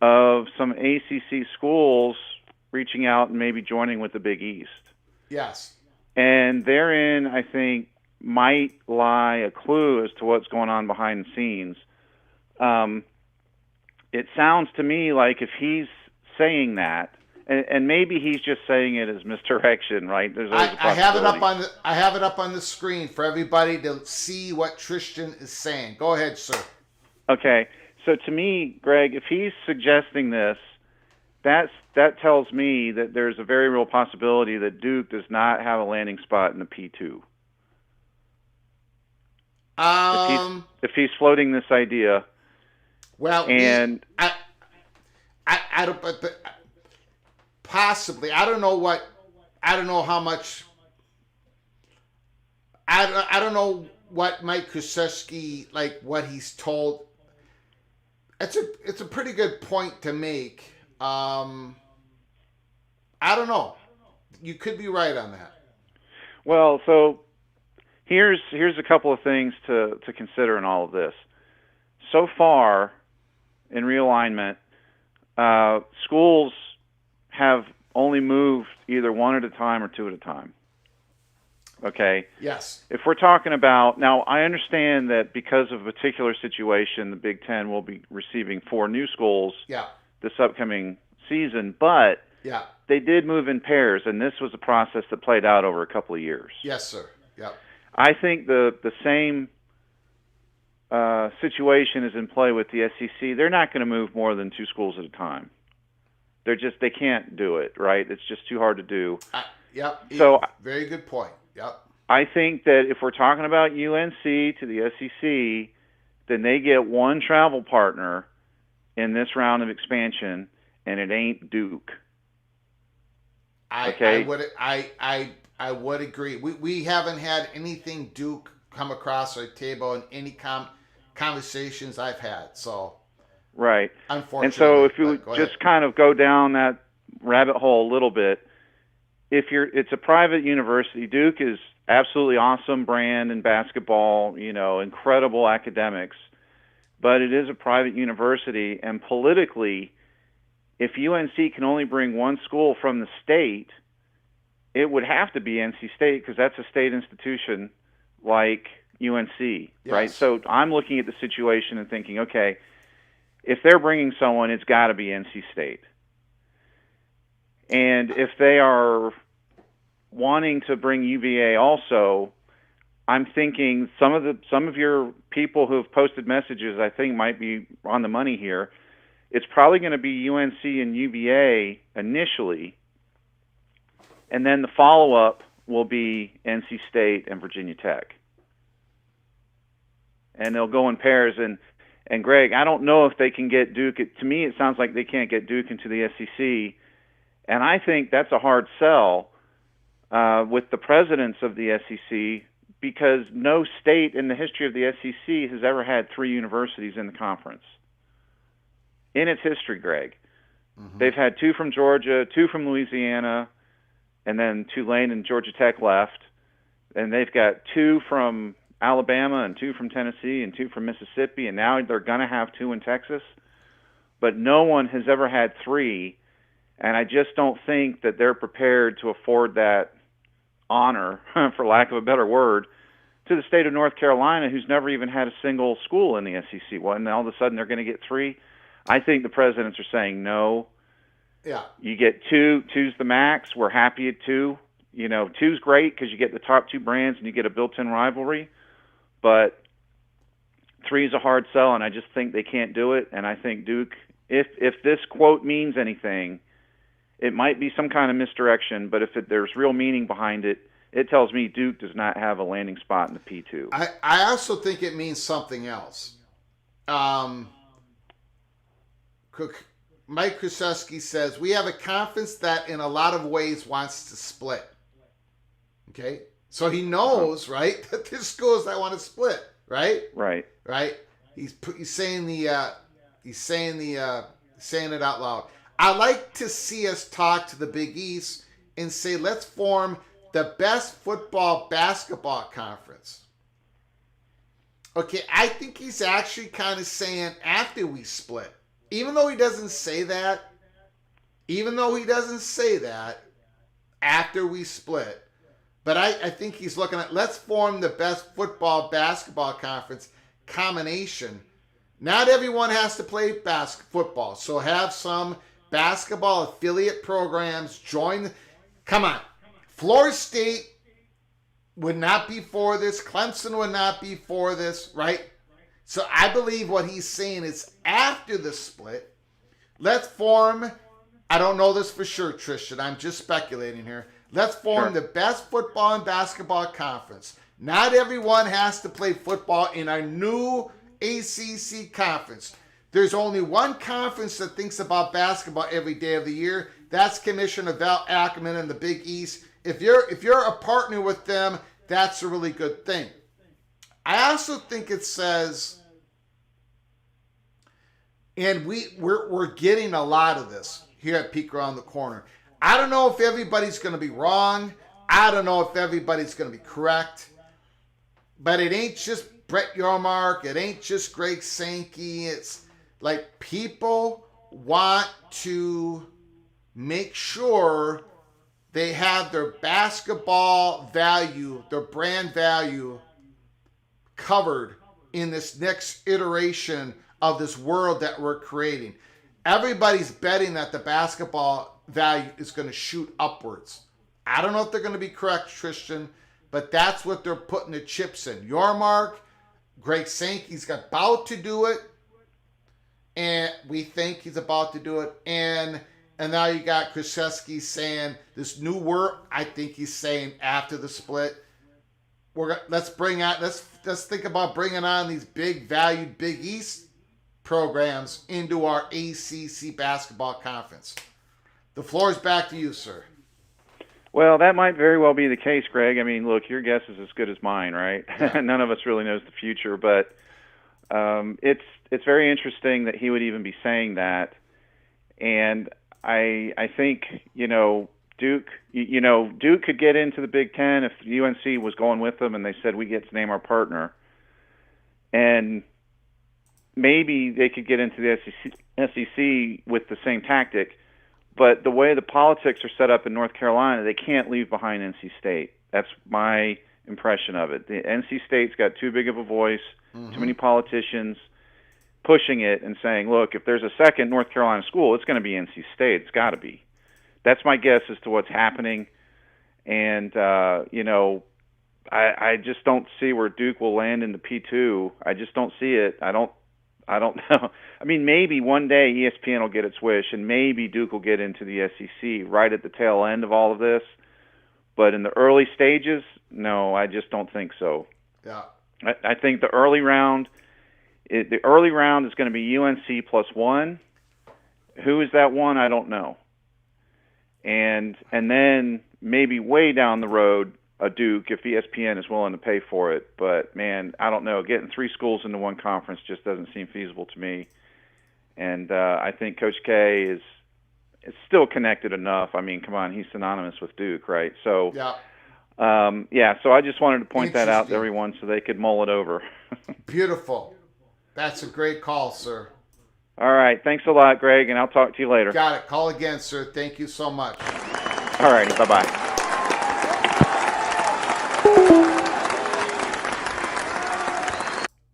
of some ACC schools reaching out and maybe joining with the Big East. Yes. And therein, I think, might lie a clue as to what's going on behind the scenes. It sounds to me like if he's saying that, And maybe he's just saying it as misdirection, right? There's always a I have it up possibility. I have it up on the screen for everybody to see what Tristan is saying. Go ahead, sir. Okay, so to me, Greg, if he's suggesting this, that tells me that there's a very real possibility that Duke does not have a landing spot in the P2. If he's floating this idea, well, and I don't, but possibly I don't know how much. I don't know what Mike Krzyzewski, like what he's told. It's a pretty good point to make. I don't know. You could be right on that. well, so here's a couple of things to consider in all of this. So far, in realignment, schools have only moved either one at a time or two at a time. Okay? Yes. If we're talking about, now I understand that because of a particular situation, the Big Ten will be receiving 4 new schools Yeah. this upcoming season, but Yeah. they did move in pairs, and this was a process that played out over a couple of years. Yes, sir. Yeah. I think the same situation is in play with the SEC. They're not going to move more than 2 schools at a time. They can't do it, right? It's just too hard to do. Yep. So very good point. Yep. I think that if we're talking about UNC to the SEC, then they get one travel partner in this round of expansion, and it ain't Duke. Okay. I would agree. We haven't had anything Duke come across our table in any conversations I've had. So Right. unfortunately. And so if you go just ahead. kind of go down that rabbit hole a little bit, it's a private university. Duke is absolutely awesome brand in basketball, incredible academics, but it is a private university, and politically, if UNC can only bring one school from the state, it would have to be NC State because that's a state institution like UNC, right? Yes. So I'm looking at the situation and thinking, okay, if they're bringing someone, it's got to be NC State. And if they are wanting to bring UVA also, I'm thinking some of your people who have posted messages, I think, might be on the money here. It's probably going to be UNC and UVA initially, and then the follow-up will be NC State and Virginia Tech. And they'll go in pairs. And Greg, I don't know if they can get Duke. To me, it sounds like they can't get Duke into the SEC. And I think that's a hard sell with the presidents of the SEC because no state in the history of the SEC has ever had 3 universities in the conference. In its history, Greg. Mm-hmm. They've had 2 from Georgia, 2 from Louisiana, and then Tulane and Georgia Tech left. And they've got 2 from Alabama and 2 from Tennessee and 2 from Mississippi, and now they're going to have 2 in Texas. But no one has ever had 3, and I just don't think that they're prepared to afford that honor, for lack of a better word, to the state of North Carolina, who's never even had a single school in the SEC. Well, and all of a sudden they're going to get 3. I think the presidents are saying no. Yeah. You get 2. 2's the max. We're happy at 2. 2's great because you get the top 2 brands and you get a built-in rivalry. But 3 is a hard sell, and I just think they can't do it. And I think Duke, if this quote means anything, it might be some kind of misdirection. But if there's real meaning behind it, it tells me Duke does not have a landing spot in the P2. I also think it means something else. Mike Krzyzewski says, we have a conference that in a lot of ways wants to split. Okay? So he knows, right, that there's schools that want to split, right? Right. Right? He's saying saying it out loud. I like to see us talk to the Big East and say, let's form the best football basketball conference. Okay, I think he's actually kind of saying after we split. Even though he doesn't say that, after we split, but I think he's looking at, let's form the best football basketball conference combination. Not everyone has to play football, so have some basketball affiliate programs join. Come on. Florida State would not be for this. Clemson would not be for this, right? So I believe what he's saying is after the split, let's form, I don't know this for sure, Tristan, I'm just speculating here. Let's form the best football and basketball conference. Not everyone has to play football in our new ACC conference. There's only one conference that thinks about basketball every day of the year. That's Commissioner Val Ackerman in the Big East. If you're a partner with them, that's a really good thing. I also think it says, and we're getting a lot of this here at Peek Around the Corner. I don't know if everybody's going to be wrong. I don't know if everybody's going to be correct. But it ain't just Brett Yormark. It ain't just Greg Sankey. It's like people want to make sure they have their basketball value, their brand value covered in this next iteration of this world that we're creating. Everybody's betting that the basketball value is going to shoot upwards. I don't know if they're going to be correct, Tristan, but that's what they're putting the chips in. Yormark, Greg Sankey's about to do it, and we think he's about to do it, and now you got Krzyzewski saying this new word. I think he's saying after the split, let's think about bringing on these big valued Big East programs into our ACC basketball conference. The floor is back to you, sir. Well, that might very well be the case, Greg. I mean, look, your guess is as good as mine, right? Yeah. None of us really knows the future, but it's very interesting that he would even be saying that. And I think, Duke, Duke could get into the Big Ten if UNC was going with them and they said we get to name our partner. And maybe they could get into the SEC with the same tactic. But the way the politics are set up in North Carolina, they can't leave behind NC State. That's my impression of it. The NC State's got too big of a voice, too many politicians pushing it and saying, look, if there's a second North Carolina school, it's going to be NC State. It's got to be. That's my guess as to what's happening. And, I just don't see where Duke will land in the P2. I just don't see it. I don't know. I mean, maybe one day ESPN will get its wish, and maybe Duke will get into the SEC right at the tail end of all of this. But in the early stages, no, I just don't think so. Yeah. I think the early round is going to be UNC plus one. Who is that one? I don't know. And then maybe way down the road, a Duke if ESPN is willing to pay for it. But, man, I don't know. Getting three schools into one conference just doesn't seem feasible to me. And I think Coach K is still connected enough. I mean, come on, he's synonymous with Duke, right? So, so I just wanted to point that out to everyone so they could mull it over. Beautiful. That's a great call, sir. All right. Thanks a lot, Greg, and I'll talk to you later. Got it. Call again, sir. Thank you so much. All righty. Bye-bye.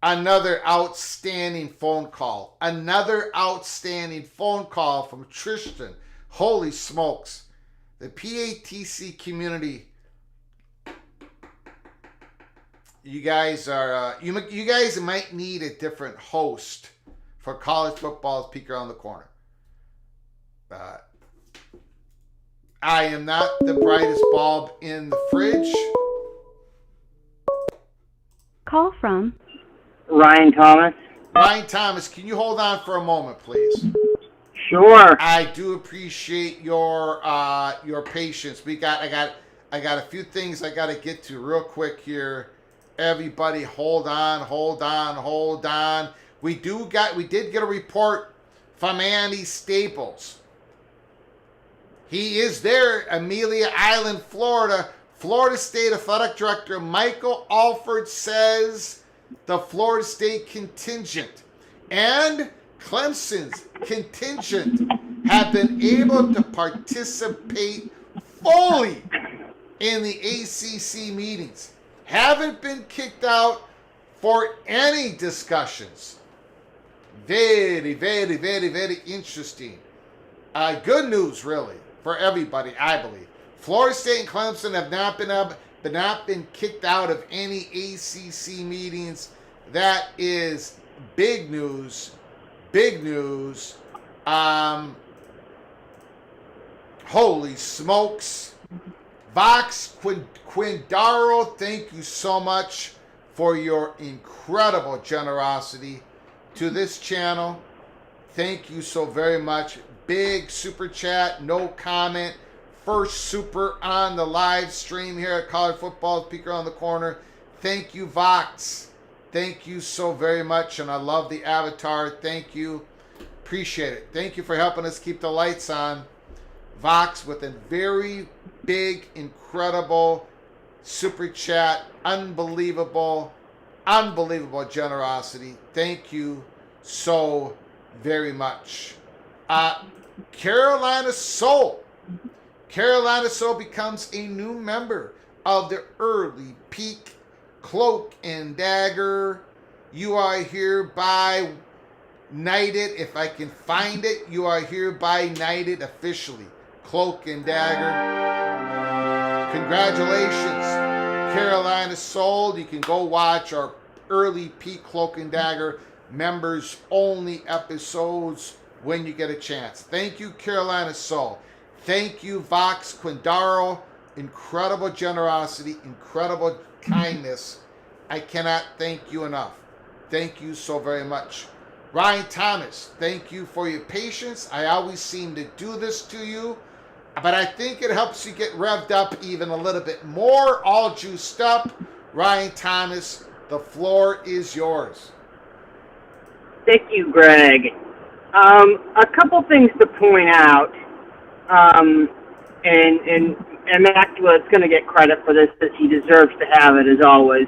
Another outstanding phone call. Another outstanding phone call from Tristan. Holy smokes. The PATC community. You guys are you guys might need a different host for college football's Peek Around the Corner. I am not the brightest bulb in the fridge. Call from Ryan Thomas. Ryan Thomas, can you hold on for a moment, please? Sure. I do appreciate your patience. I got a few things I got to get to real quick here. Everybody, hold on. We did get a report from Andy Staples. He is there, Amelia Island, Florida. Florida State Athletic Director Michael Alford says the Florida State contingent and Clemson's contingent have been able to participate fully in the ACC meetings. Haven't been kicked out for any discussions. Very, very, very, very interesting. Good news, really, for everybody, I believe. Florida State and Clemson have not been kicked out of any ACC meetings. That is big news. Big news. Holy smokes. Vox Quindaro, thank you so much for your incredible generosity to this channel. Thank you so very much. Big super chat, no comment. First super on the live stream here at College Football Peek Around the Corner. Thank you, Vox. Thank you so very much, and I love the avatar. Thank you. Appreciate it. Thank you for helping us keep the lights on. Vox with a very big, incredible super chat. Unbelievable generosity. Thank you so very much. Carolina Soul. Carolina Soul becomes a new member of the Early Peak Cloak and Dagger. You are hereby knighted. If I can find it, you are hereby knighted officially. Cloak and Dagger. Congratulations, Carolina Soul. You can go watch our Early Peak Cloak and Dagger members only episodes when you get a chance. Thank you, Carolina Soul. Thank you, Vox Quindaro. Incredible generosity, incredible kindness. I cannot thank you enough. Thank you so very much. Ryan Thomas, thank you for your patience. I always seem to do this to you, but I think it helps you get revved up even a little bit more, all juiced up. Ryan Thomas, the floor is yours. Thank you, Greg. A couple things to point out, and Immaculate's going to get credit for this, because he deserves to have it, as always.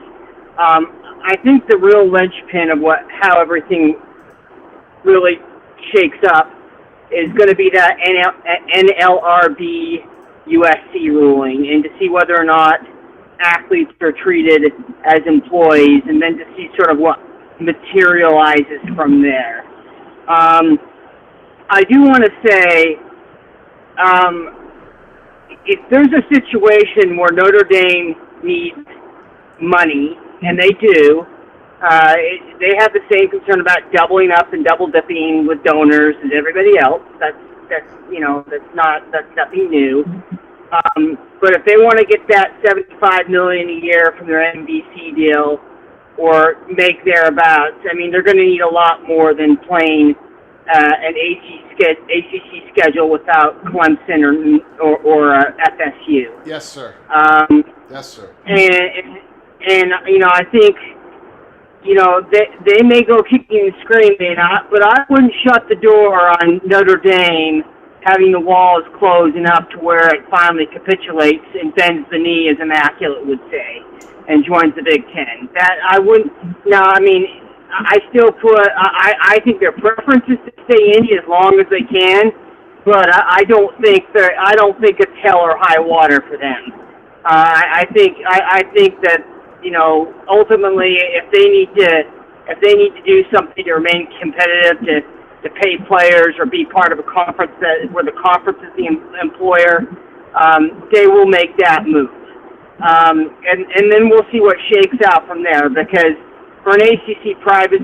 I think the real linchpin of how everything really shakes up is going to be that NLRB USC ruling, and to see whether or not athletes are treated as employees, and then to see sort of what materializes from there. I do want to say, if there's a situation where Notre Dame needs money, and they do, they have the same concern about doubling up and double dipping with donors as everybody else. That's nothing new. But if they want to get that $75 million a year from their NBC deal, or make thereabouts, I mean, they're going to need a lot more than playing an ACC schedule without Clemson or FSU. Yes, sir. Yes, sir. And I think, they may go kicking and screaming, but I wouldn't shut the door on Notre Dame having the walls closed enough to where it finally capitulates and bends the knee, as Immaculate would say, and joins the Big Ten. That I wouldn't. No, I mean, I still I think their preference is to stay in as long as they can, but I don't think it's hell or high water for them. I think that ultimately, if they need to do something to remain competitive, to pay players or be part of a conference where the conference is the employer, they will make that move. And then we'll see what shakes out from there, because for an ACC private,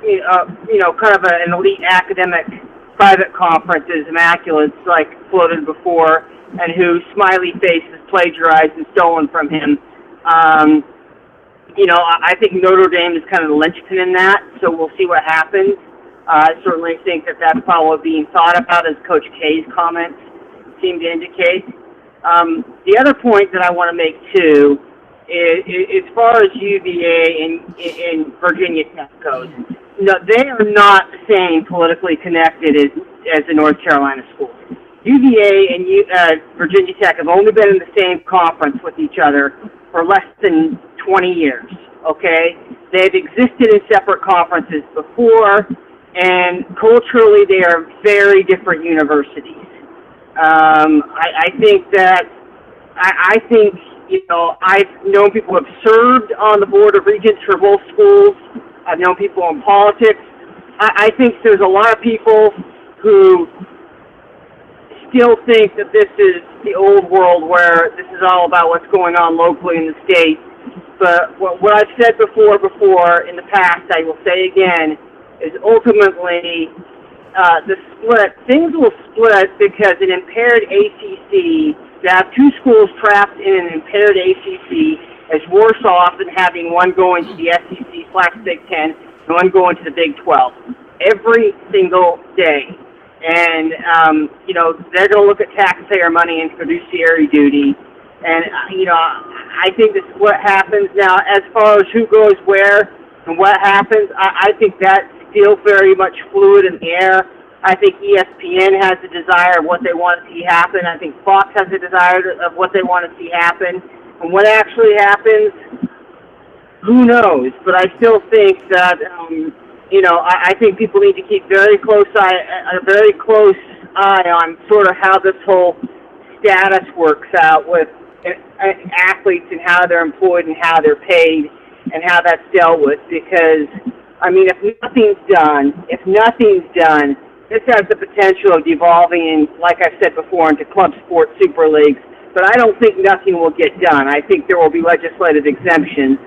kind of an elite academic private conference as Immaculate's like floated before, and who Smiley Face has plagiarized and stolen from him. I think Notre Dame is kind of the linchpin in that, so we'll see what happens. I certainly think that that's probably being thought about, as Coach K's comments seem to indicate. The other point that I want to make, too, is as far as UVA and Virginia Tech goes, no, they are not the same politically connected as the North Carolina schools. UVA and Virginia Tech have only been in the same conference with each other for less than 20 years, okay? They've existed in separate conferences before, and culturally they are very different universities. I think I've known people who have served on the board of regents for both schools. I've known people in politics. I think there's a lot of people who still think that this is the old world where this is all about what's going on locally in the state. But what I've said before in the past, I will say again, is ultimately the split. Things will split because an impaired ACC, to have two schools trapped in an impaired ACC, is worse off than having one going to the SEC/Big Ten and one going to the Big 12 every single day. And, they're going to look at taxpayer money and fiduciary duty. And, I think this is what happens. Now, as far as who goes where and what happens, I think that's still very much fluid in the air. I think ESPN has a desire of what they want to see happen. I think Fox has a desire of what they want to see happen. And what actually happens, who knows? But I still think that, I think people need to keep a very close eye on sort of how this whole status works out with athletes and how they're employed and how they're paid and how that's dealt with. Because, if nothing's done, this has the potential of devolving, like I said before, into club sports super leagues. But I don't think nothing will get done. I think there will be legislative exemptions.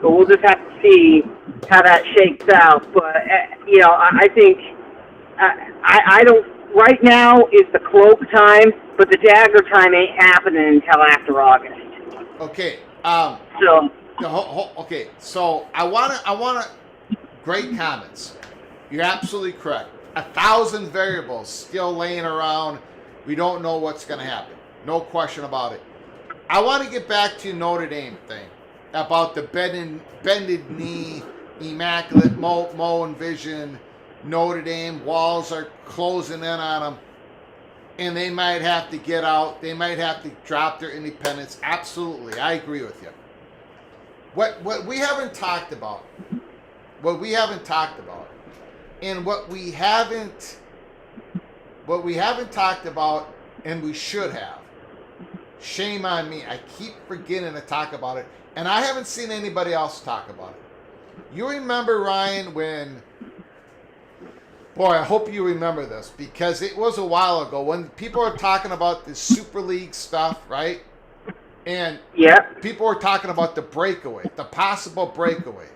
But we'll just have to see how that shakes out. But, I think I don't. Right now is the cloak time, but the dagger time ain't happening until after August. Okay. Okay. So I wanna. Great comments. You're absolutely correct. 1,000 variables still laying around. We don't know what's going to happen. No question about it. I want to get back to Notre Dame thing about the bended knee, immaculate Mo envision. Notre Dame walls are closing in on them, and they might have to get out. They might have to drop their independence. Absolutely, I agree with you. What we haven't talked about, and what we haven't talked about, and we should have. Shame on me. I keep forgetting to talk about it, and I haven't seen anybody else talk about it. You remember, Ryan, when... Boy, I hope you remember this, because it was a while ago when people were talking about this Super League stuff, right? And people were talking about the breakaway, the possible breakaway.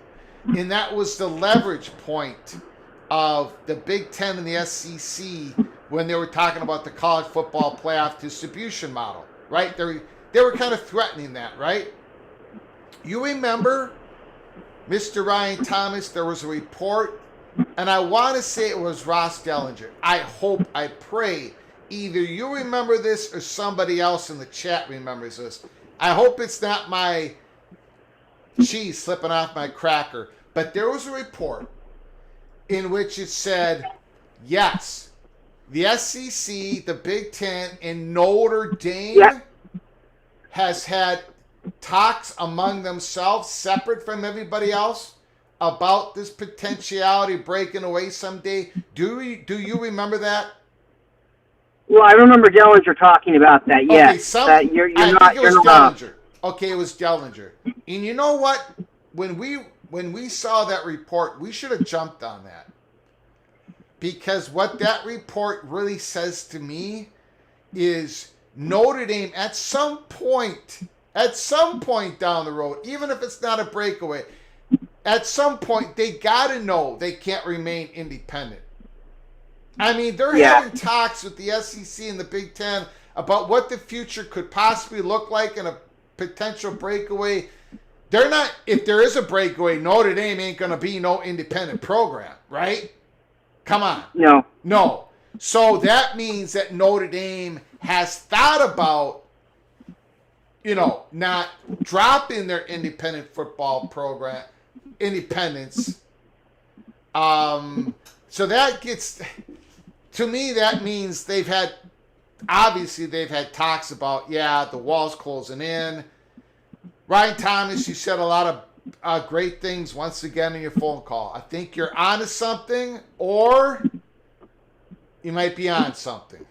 And that was the leverage point of the Big Ten and the SEC when they were talking about the college football playoff distribution model, right? They were kind of threatening that, right? You remember, Mr. Ryan Thomas, there was a report, and I want to say it was Ross Dellinger. I pray either you remember this or somebody else in the chat remembers this. I hope it's not my cheese slipping off my cracker. But there was a report in which it said, yes, the SEC, the Big Ten, and Notre Dame has had talks among themselves, separate from everybody else, about this potentiality breaking away someday. Do you remember that? Well, I remember Dellinger talking about that. Yes, I think it was Dellinger. Okay, it was Dellinger. And you know what? When we saw that report, we should have jumped on that. Because what that report really says to me is Notre Dame at some point down the road, even if it's not a breakaway, at some point they got to know they can't remain independent. I mean, they're having talks with the SEC and the Big Ten about what the future could possibly look like in a potential breakaway. They're not, if there is a breakaway, Notre Dame ain't going to be no independent program, right? Come on. No. So that means that Notre Dame has thought about, not dropping their independent football program, independence. So that gets, to me, that means they've had talks about, the wall's closing in. Ryan Thomas, you said a lot of great things once again in your phone call. I think you're onto something, or you might be on something.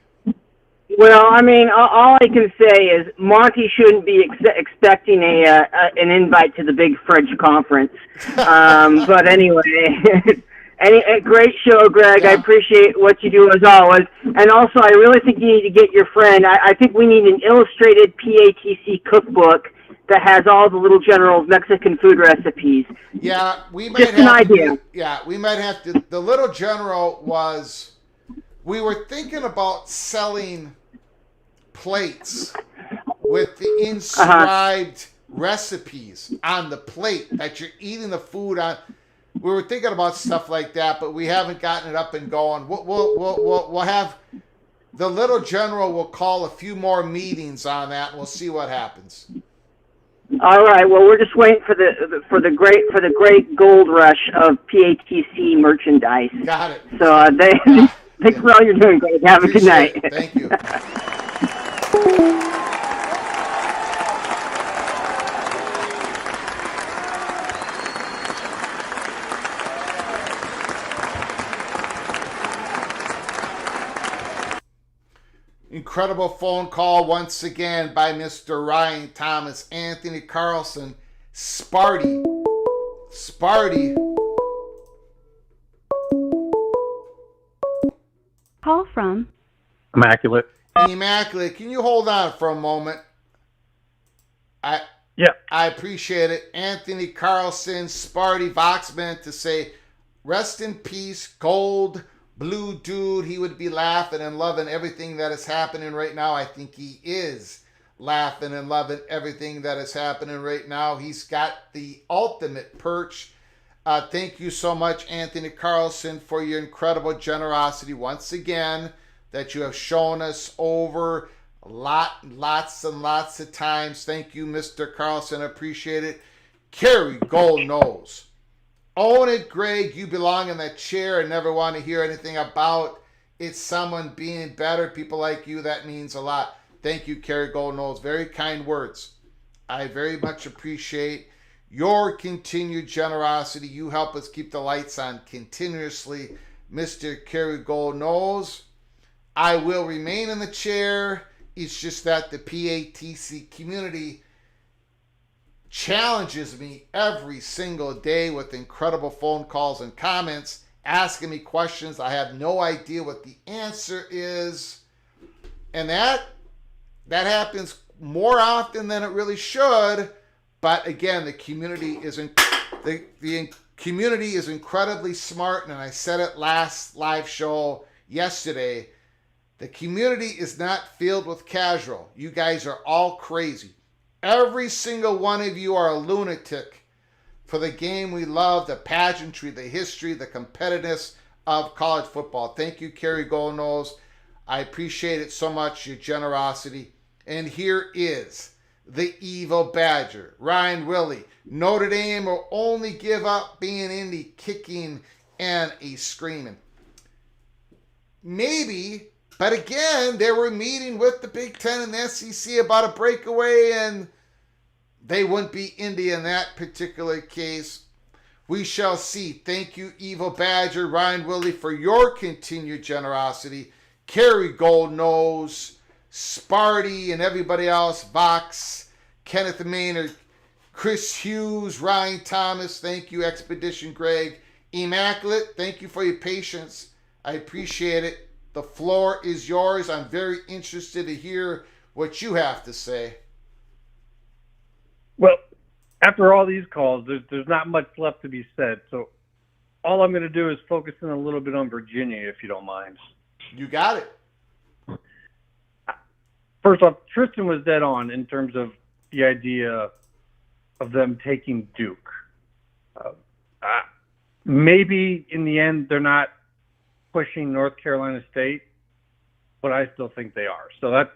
Well, I mean, all I can say is Monty shouldn't be expecting an invite to the Big Fridge Conference. But anyway, A great show, Greg. Yeah. I appreciate what you do as always. And also, I really think you need to get your friend. I think we need an illustrated PATC cookbook that has all the Little General's Mexican food recipes. Yeah, we might Just have an to idea. we might have to. The Little General was. We were thinking about selling plates with the inscribed recipes on the plate that you're eating the food on. We were thinking about stuff like that, but we haven't gotten it up and going. We'll have the Little General will call a few more meetings on that, and we'll see what happens. All right. Well, we're just waiting for the great gold rush of PATC merchandise. Got it. So thanks for all you're doing, Greg. Have a good night. It. Thank you. Incredible phone call once again by Mr. Ryan Thomas, Anthony Carlson, Sparty. Call from Immaculate. Immaculate. Can you hold on for a moment? I appreciate it. Anthony Carlson, Sparty Voxman to say, rest in peace, gold. Blue dude, he would be laughing and loving everything that is happening right now. I think he is laughing and loving everything that is happening right now. He's got the ultimate perch. Thank you so much, Anthony Carlson, for your incredible generosity once again that you have shown us over lots and lots of times. Thank you, Mr. Carlson. I appreciate it. Carrie Gold Nose. Own it, Greg. You belong in that chair and never want to hear anything about it's someone being better. People like you, that means a lot. Thank you, Carrie Gold Nose. Very kind words. I very much appreciate your continued generosity. You help us keep the lights on continuously, Mr. Kerry Gold Nose. I will remain in the chair. It's just that the PATC community challenges me every single day with incredible phone calls and comments, asking me questions. I have no idea what the answer is. And that happens more often than it really should. But again, the community is the community is incredibly smart, and I said it last live show yesterday. The community is not filled with casual. You guys are all crazy. Every single one of you are a lunatic for the game we love, the pageantry, the history, the competitiveness of college football. Thank you, Kerry Goldnose. I appreciate it so much, your generosity. And here is the evil badger, Ryan Willie. Notre Dame will only give up being in the kicking and a screaming. Maybe, but again, they were meeting with the Big Ten and the SEC about a breakaway, and they wouldn't be Indy in that particular case. We shall see. Thank you, Evil Badger, Ryan Willie, for your continued generosity. Kerry Goldnose, Sparty, and everybody else, Vox, Kenneth Maynard, Chris Hughes, Ryan Thomas, thank you, Expedition Greg. Immaculate, thank you for your patience. I appreciate it. The floor is yours. I'm very interested to hear what you have to say. Well, after all these calls, there's not much left to be said. So all I'm going to do is focus in a little bit on Virginia, if you don't mind. You got it. First off, Tristan was dead on in terms of the idea of them taking Duke. Maybe in the end they're not pushing North Carolina State, but I still think they are. So that,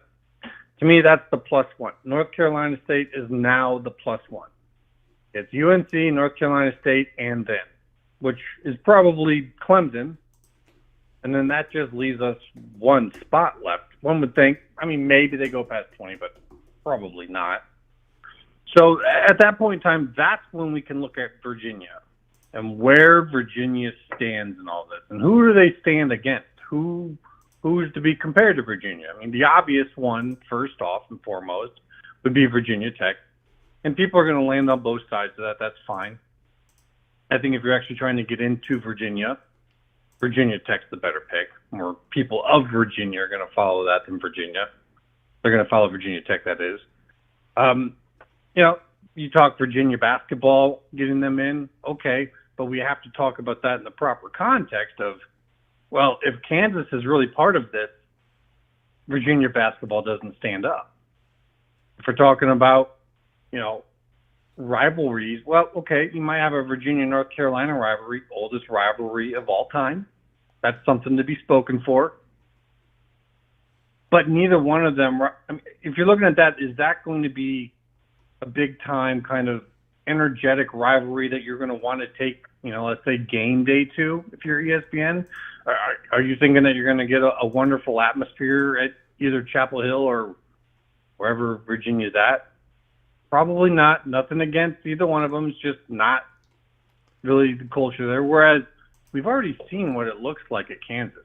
to me, that's the plus one. North Carolina State is now the plus one. It's UNC, North Carolina State, and then, which is probably Clemson. And then that just leaves us one spot left. One would think, I mean, maybe they go past 20, but probably not. So at that point in time, that's when we can look at Virginia and where Virginia stands in all this. And who do they stand against? Who's to be compared to Virginia? I mean, the obvious one, first off and foremost, would be Virginia Tech. And people are going to land on both sides of that. That's fine. I think if you're actually trying to get into Virginia, Virginia Tech's the better pick. More people of Virginia are going to follow that than Virginia. They're going to follow Virginia Tech, that is. You talk Virginia basketball, getting them in, okay, but we have to talk about that in the proper context of, well, if Kansas is really part of this, Virginia basketball doesn't stand up. If we're talking about, rivalries, well, okay, you might have a Virginia-North Carolina rivalry, oldest rivalry of all time. That's something to be spoken for. But neither one of them, if you're looking at that, is that going to be a big-time kind of energetic rivalry that you're going to want to take, let's say game day to if you're ESPN? Are you thinking that you're going to get a wonderful atmosphere at either Chapel Hill or wherever Virginia's at? Probably not. Nothing against either one of them. It's just not really the culture there. Whereas we've already seen what it looks like at Kansas.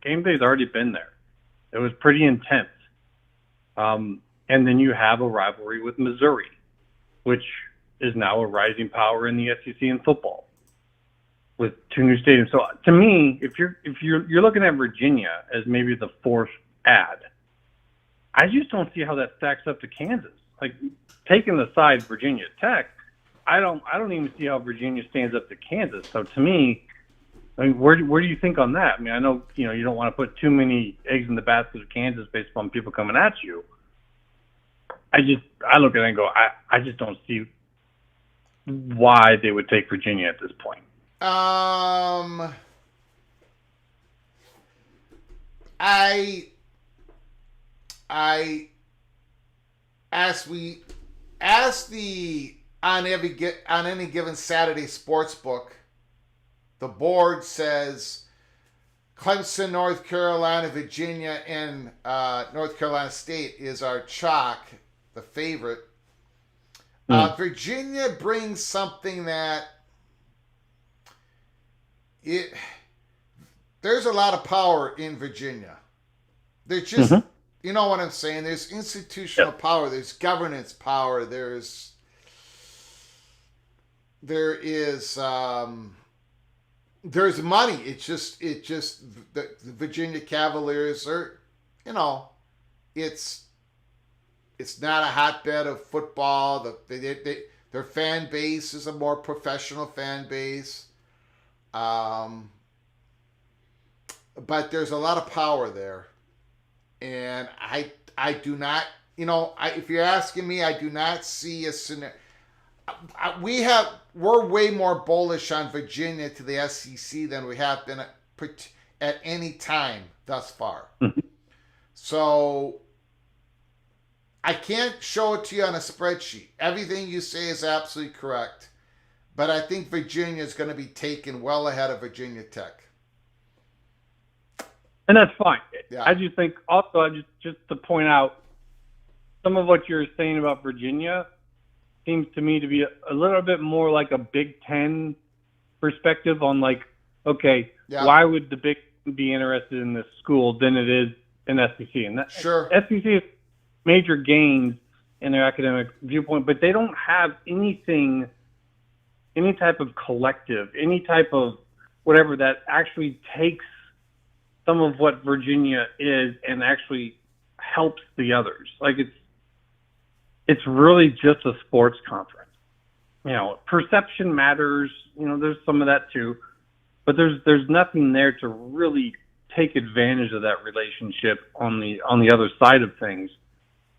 Game day's already been there. It was pretty intense. And then you have a rivalry with Missouri, which is now a rising power in the SEC in football, with 2 new stadiums. So to me, if you're looking at Virginia as maybe the fourth ad, I just don't see how that stacks up to Kansas. Like, taking aside Virginia Tech, I don't even see how Virginia stands up to Kansas. So to me, where do you think on that? I mean, I know you don't want to put too many eggs in the basket of Kansas based upon people coming at you. I look at it and go, I just don't see why they would take Virginia at this point. On any given Saturday sports book, the board says Clemson, North Carolina, Virginia, and North Carolina State is our chalk, the favorite. Virginia brings something that there's a lot of power in Virginia. There's just, you know what I'm saying? There's institutional power. There's governance power. There is there's money. It's just the Virginia Cavaliers are, it's not a hotbed of football. Their fan base is a more professional fan base. But there's a lot of power there. And I do not, if you're asking me, I do not see a scenario. We're way more bullish on Virginia to the SEC than we have been at any time thus far. So I can't show it to you on a spreadsheet. Everything you say is absolutely correct. But I think Virginia is going to be taken well ahead of Virginia Tech. And that's fine. Yeah. I just think also, just to point out, some of what you're saying about Virginia seems to me to be a little bit more like a Big Ten perspective on why would the Big Ten be interested in this school than it is in SEC? And that, sure. SEC has major gains in their academic viewpoint, but they don't have any type of collective, any type of whatever that actually takes some of what Virginia is and actually helps the others. Like it's really just a sports conference. Perception matters. There's some of that too, but there's nothing there to really take advantage of that relationship on the other side of things,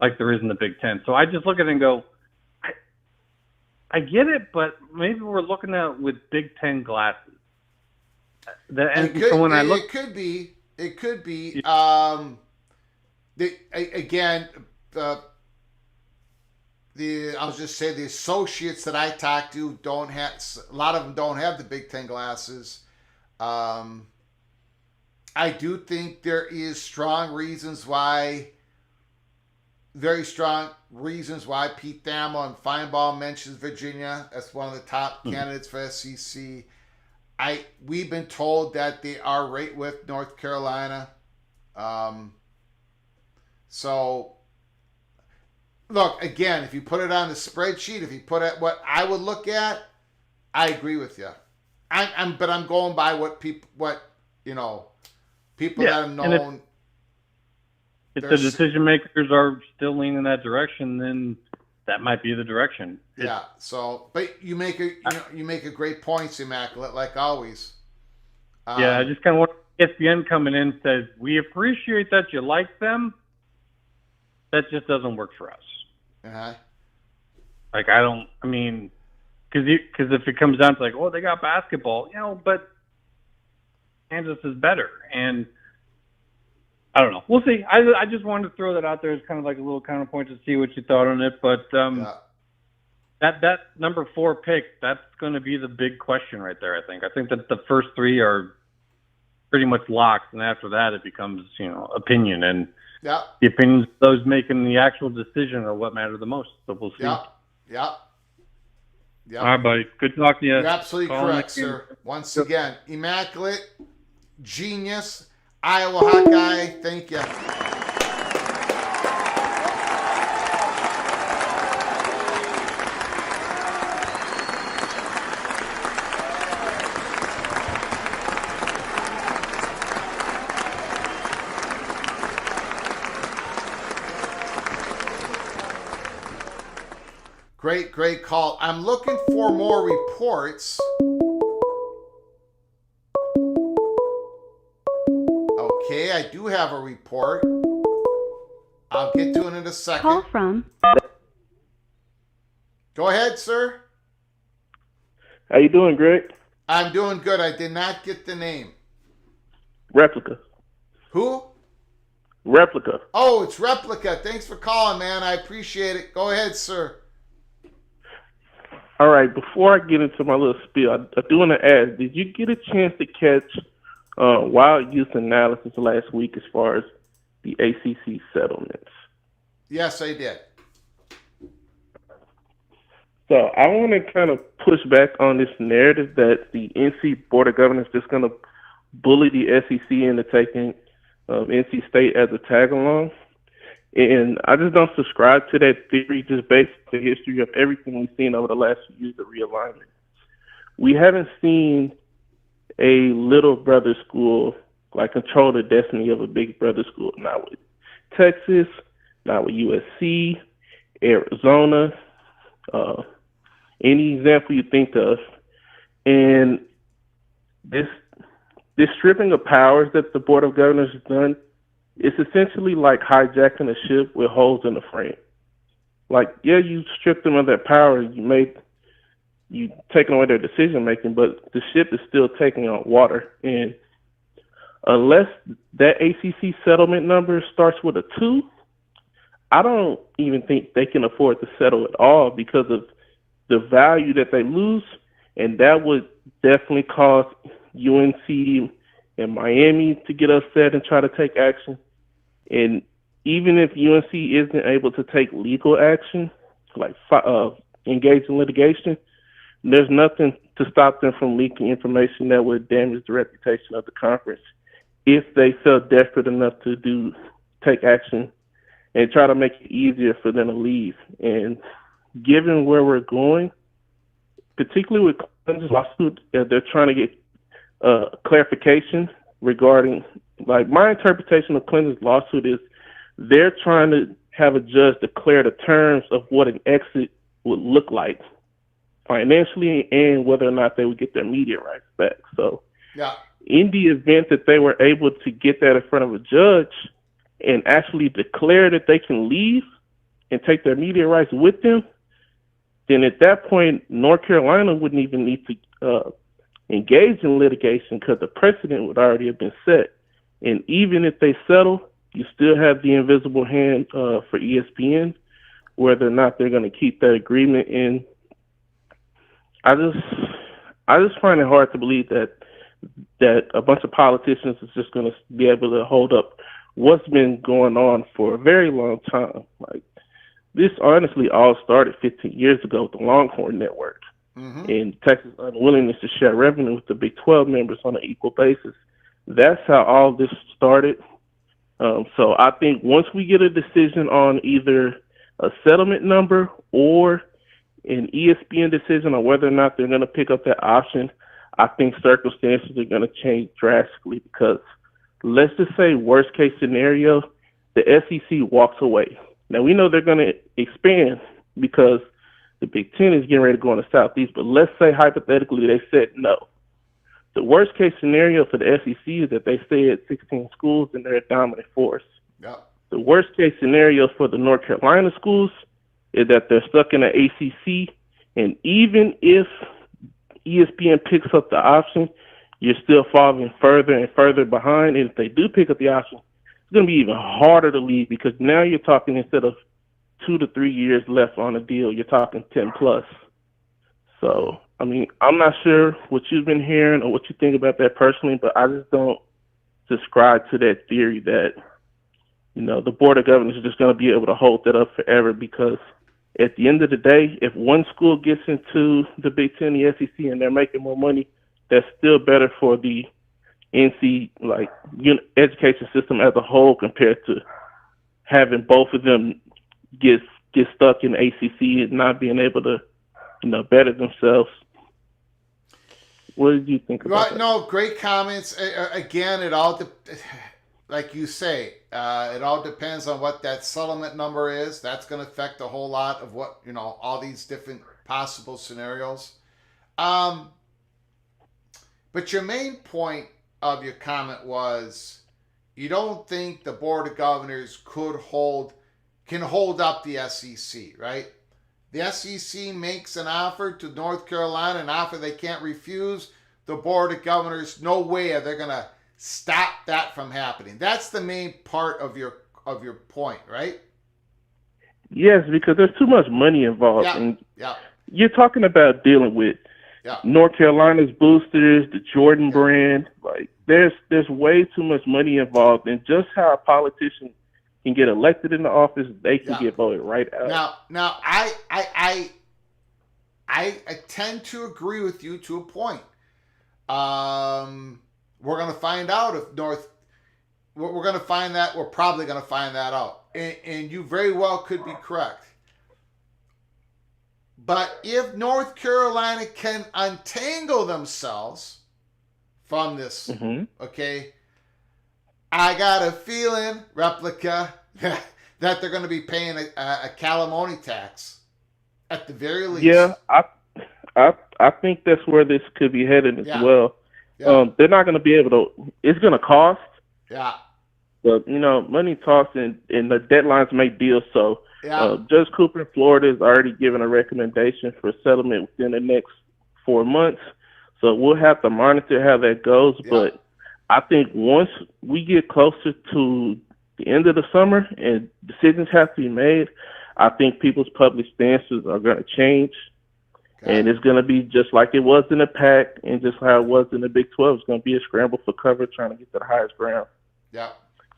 like there is in the Big Ten. So I just look at it and go, I get it, but maybe we're looking at it with Big Ten glasses. It could be. I'll just say the associates that I talk to a lot of them don't have the Big Ten glasses. I do think there is very strong reasons why Pete Thamel and Feinbaum mentions Virginia as one of the top candidates for SEC. We've been told that they are right with North Carolina. So, look, again, if you put it on the spreadsheet, if you put it what I would look at, I agree with you. But I'm going by what people that have known. If the decision makers are still leaning that direction, then that might be the direction. Yeah. So, but you make a great point, Immaculate, like always. I just kind of want ESPN coming in and says, we appreciate that you like them. That just doesn't work for us. Uh-huh. Like, because if it comes down to like, oh, they got basketball, but Kansas is better. And I don't know. We'll see. I just wanted to throw that out there as kind of like a little counterpoint to see what you thought on it. But that number 4 pick, that's going to be the big question right there, I think. I think that the first 3 are pretty much locked, and after that it becomes, opinion. And the opinions of those making the actual decision are what matter the most. So we'll see. Yeah. All right, buddy. Good talking to you. You're absolutely correct, sir. Once again, Immaculate, genius, Iowa Hawkeye. Thank you. Great call. I'm looking for more reports. Okay, I do have a report. I'll get to it in a second. Call from. Go ahead, sir. How you doing, Greg? I'm doing good. I did not get the name. Replica. Who? Replica. Oh, it's Replica. Thanks for calling, man. I appreciate it. Go ahead, sir. All right, before I get into my little spiel, I do want to ask, did you get a chance to catch Wild Youth analysis last week as far as the ACC settlements? Yes, I did. So I want to kind of push back on this narrative that the NC Board of Governors is just going to bully the SEC into taking NC State as a tag-along. And I just don't subscribe to that theory just based on the history of everything we've seen over the last few years of realignment. We haven't seen a little brother school control the destiny of a big brother school, not with Texas, not with USC, Arizona, any example you think of. And this stripping of powers that the Board of Governors has done, it's essentially like hijacking a ship with holes in the frame. You stripped them of that power, you taking away their decision making, but the ship is still taking on water. And unless that ACC settlement number starts with a 2, I don't even think they can afford to settle at all because of the value that they lose, and that would definitely cause UNC and Miami to get upset and try to take action. And even if UNC isn't able to take legal action, engage in litigation, there's nothing to stop them from leaking information that would damage the reputation of the conference if they felt desperate enough to take action and try to make it easier for them to leave. And given where we're going, particularly with Clemson's lawsuit, they're trying to get clarification regarding, my interpretation of Clemson's lawsuit is they're trying to have a judge declare the terms of what an exit would look like financially and whether or not they would get their media rights back. So in the event that they were able to get that in front of a judge and actually declare that they can leave and take their media rights with them, then at that point, North Carolina wouldn't even need to engage in litigation because the precedent would already have been set. And even if they settle, you still have the invisible hand for ESPN, whether or not they're going to keep that agreement in. I just find it hard to believe that a bunch of politicians is just going to be able to hold up what's been going on for a very long time. This honestly all started 15 years ago with the Longhorn Network and Texas' unwillingness to share revenue with the Big 12 members on an equal basis. That's how all this started. So I think once we get a decision on either a settlement number or an ESPN decision on whether or not they're going to pick up that option, I think circumstances are going to change drastically because let's just say worst case scenario, the SEC walks away. Now we know they're going to expand because the Big Ten is getting ready to go in the Southeast, but let's say hypothetically they said no. The worst case scenario for the SEC is that they stay at 16 schools and they're a dominant force. Yep. The worst case scenario for the North Carolina schools is that they're stuck in the ACC, and even if ESPN picks up the option, you're still falling further and further behind. And if they do pick up the option, it's going to be even harder to leave because now you're talking instead of 2 to 3 years left on the deal, you're talking 10 plus. So, I mean, I'm not sure what you've been hearing or what you think about that personally, but I just don't subscribe to that theory that, you know, the Board of Governors is just going to be able to hold that up forever because at the end of the day, if one school gets into the Big Ten, the SEC, and they're making more money, that's still better for the NC education system as a whole compared to having both of them get stuck in the ACC and not being able to, you know, better themselves. What did you think about that? No, great comments. Again, it all like you say, it all depends on what that settlement number is. That's going to affect a whole lot of what, you know, all these different possible scenarios. But your main point of your comment was you don't think the Board of Governors can hold up the SEC, right? The SEC makes an offer to North Carolina, an offer they can't refuse. The Board of Governors, no way are they going to stop that from happening. That's the main part of your point, right? Yes, because there's too much money involved. Yeah. And Yeah. you're talking about dealing with North Carolina's boosters, the Jordan brand. Like there's way too much money involved, and just how a politician can get elected in the office, they can get voted right out. Now, I tend to agree with you to a point. We're going to find out if we're going to find that. We're probably going to find that out, and you very well could be correct. But if North Carolina can untangle themselves from this, okay, I got a feeling, Replica, that they're going to be paying a calamity tax at the very least. Yeah, I think that's where this could be headed as well. Yeah. They're not going to be able to. It's going to cost. Yeah. But you know, money talks, and the deadlines make deals. So Judge Cooper in Florida has already given a recommendation for settlement within the next 4 months. So we'll have to monitor how that goes. Yeah. But I think once we get closer to the end of the summer and decisions have to be made, I think people's public stances are going to change. Okay. And it's going to be just like it was in the Pac and just how it was in the Big 12. It's going to be a scramble for cover trying to get to the highest ground. Yeah.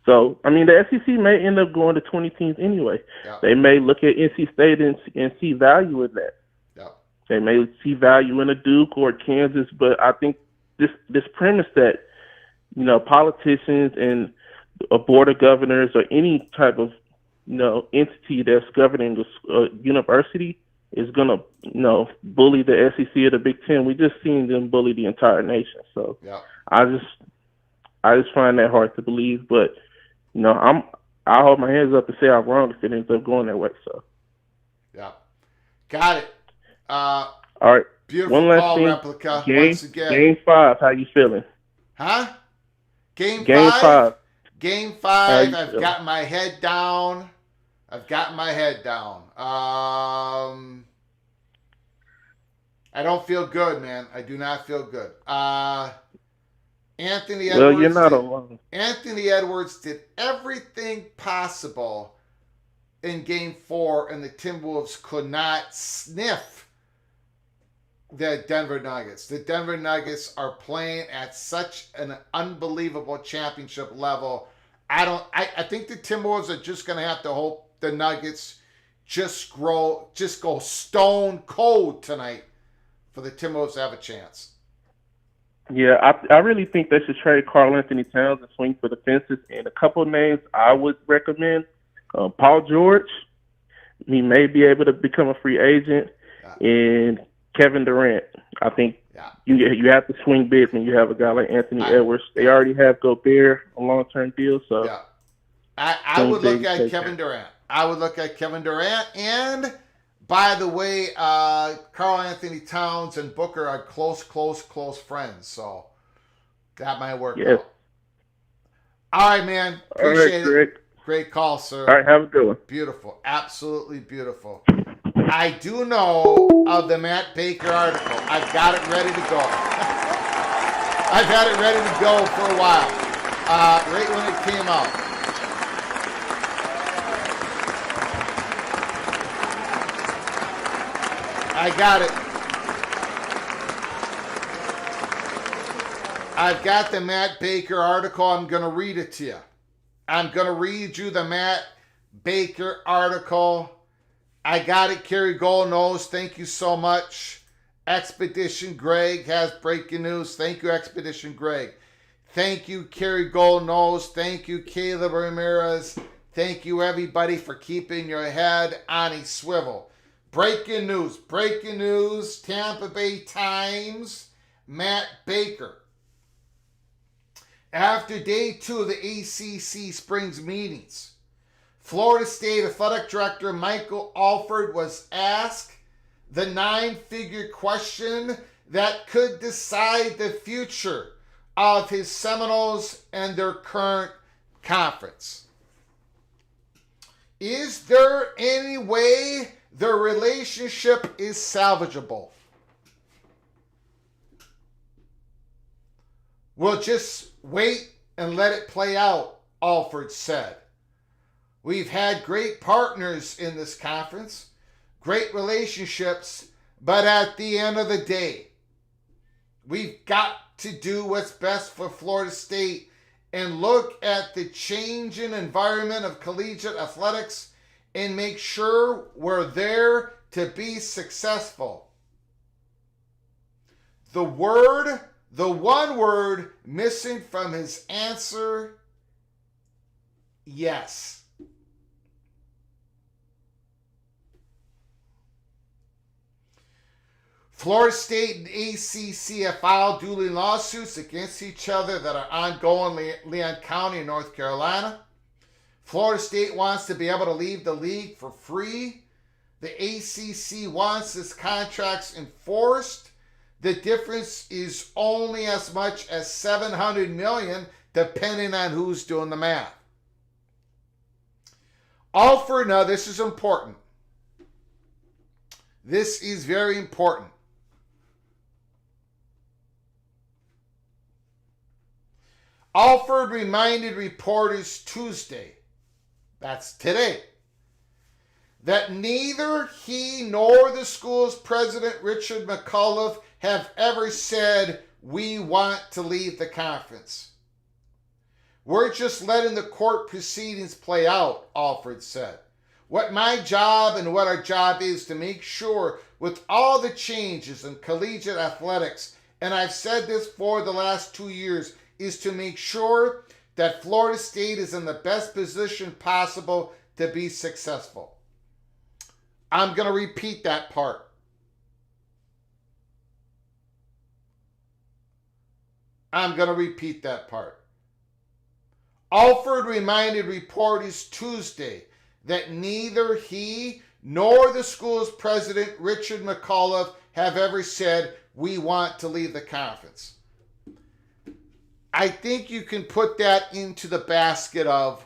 So, I mean, the SEC may end up going to 20 teams anyway. Yeah. They may look at NC State and see value in that. Yeah. They may see value in a Duke or Kansas, but I think this premise that, you know, politicians and a board of governors or any type of, you know, entity that's governing a university is going to, you know, bully the SEC or the Big Ten. We just seen them bully the entire nation. So I just find that hard to believe. But, you know, I'll hold my hands up and say I'm wrong if it ends up going that way. So got it. All right. Beautiful one last call, thing. Replica. Once again. Game 5, how you feeling? Huh? Game 5? Game 5, I've got my head down. I don't feel good, man. I do not feel good. Anthony Edwards. Well, you're not alone. Anthony Edwards did everything possible in Game 4, and the Timberwolves could not sniff the Denver Nuggets. The Denver Nuggets are playing at such an unbelievable championship level. I think the Timberwolves are just going to have to hope the Nuggets just go stone cold tonight for the Timberwolves to have a chance. Yeah, I really think they should trade Karl Anthony Towns and swing for the fences. And a couple of names I would recommend, Paul George. He may be able to become a free agent. And Kevin Durant. I think you have to swing big when you have a guy like Anthony Edwards. They already have Gobert on long-term deals, so I would look at Kevin Durant. I would look at Kevin Durant, and by the way, Karl Anthony Towns and Booker are close friends, so that might work out. All right, man. Appreciate it. Great call, sir. All right, have a good one. Beautiful. Absolutely beautiful. I do know of the Matt Baker article. I've got it ready to go. I've had it ready to go for a while, right when it came out. I got it. I've got the Matt Baker article. I'm going to read it to you. I'm going to read you the Matt Baker article. I got it. Kerry Gold knows. Thank you so much. Expedition Greg has breaking news. Thank you, Expedition Greg. Thank you, Kerry Gold knows. Thank you, Caleb Ramirez. Thank you, everybody, for keeping your head on a swivel. Breaking news. Breaking news. Tampa Bay Times. Matt Baker. After day 2 of the ACC Springs meetings, Florida State Athletic Director Michael Alford was asked the 9-figure question that could decide the future of his Seminoles and their current conference. Is there any way the relationship is salvageable? We'll just wait and let it play out, Alford said. We've had great partners in this conference, great relationships, but at the end of the day, we've got to do what's best for Florida State and look at the changing environment of collegiate athletics and make sure we're there to be successful. The one word missing from his answer, yes. Florida State and ACC have filed dueling lawsuits against each other that are ongoing in Leon County in North Carolina. Florida State wants to be able to leave the league for free. The ACC wants its contracts enforced. The difference is only as much as $700 million, depending on who's doing the math. Alford, now this is important. This is very important. Alford reminded reporters Tuesday, that's today, that neither he nor the school's president, Richard McCullough, have ever said, we want to leave the conference. We're just letting the court proceedings play out, Alford said. What my job and what our job is to make sure with all the changes in collegiate athletics, and I've said this for the last 2 years, is to make sure that Florida State is in the best position possible to be successful. I'm going to repeat that part. Alford reminded reporters Tuesday that neither he nor the school's president, Richard McCullough, have ever said, we want to leave the conference. I think you can put that into the basket of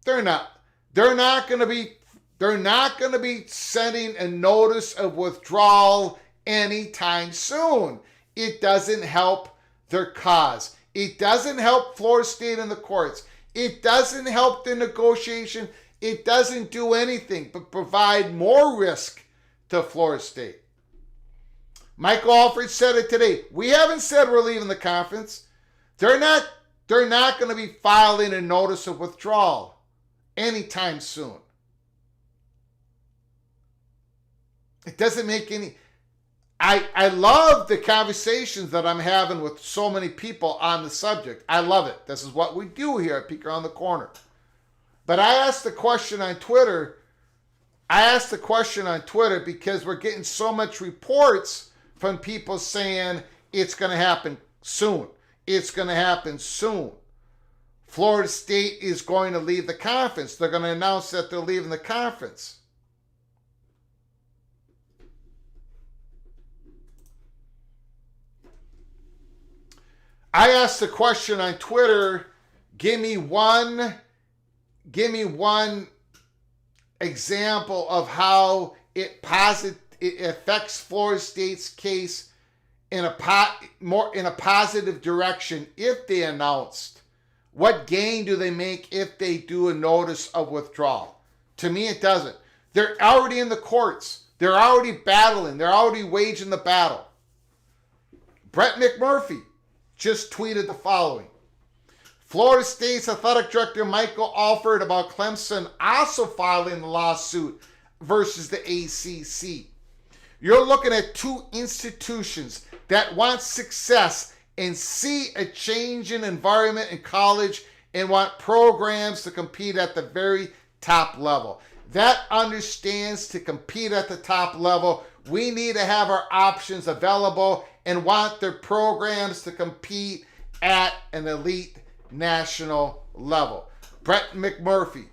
they're not going to be sending a notice of withdrawal anytime soon. It doesn't help their cause. It doesn't help Florida State in the courts. It doesn't help the negotiation. It doesn't do anything but provide more risk to Florida State. Michael Alford said it today. We haven't said we're leaving the conference. They're not going to be filing a notice of withdrawal anytime soon. It doesn't make any... I love the conversations that I'm having with so many people on the subject. I love it. This is what we do here at Peek Around the Corner. But I asked the question on Twitter, I asked the question on Twitter because we're getting so much reports from people saying it's going to happen soon. It's going to happen soon. Florida State is going to leave the conference. They're going to announce that they're leaving the conference. I asked the question on Twitter, give me one example of how it affects Florida State's case in a positive direction if they announced. What gain do they make if they do a notice of withdrawal? To me, it doesn't. They're already in the courts. They're already battling. They're already waging the battle. Brett McMurphy just tweeted the following. Florida State's athletic director Michael Alford about Clemson also filing the lawsuit versus the ACC. You're looking at two institutions that want success and see a change in environment in college and want programs to compete at the very top level. That understands to compete at the top level, we need to have our options available and want their programs to compete at an elite national level. Brett McMurphy,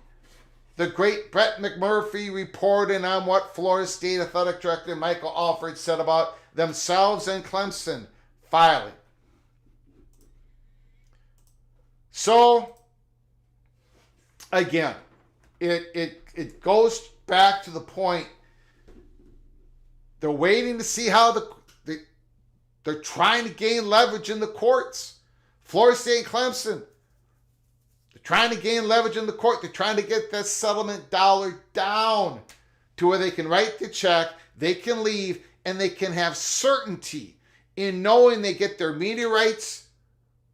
the great Brett McMurphy, reporting on what Florida State athletic director Michael Alford said about themselves and Clemson filing. So, again, it goes back to the point. They're waiting to see how they're trying to gain leverage in the courts. Florida State and Clemson, they're trying to gain leverage in the court. They're trying to get that settlement dollar down to where they can write the check, they can leave, and they can have certainty in knowing they get their media rights,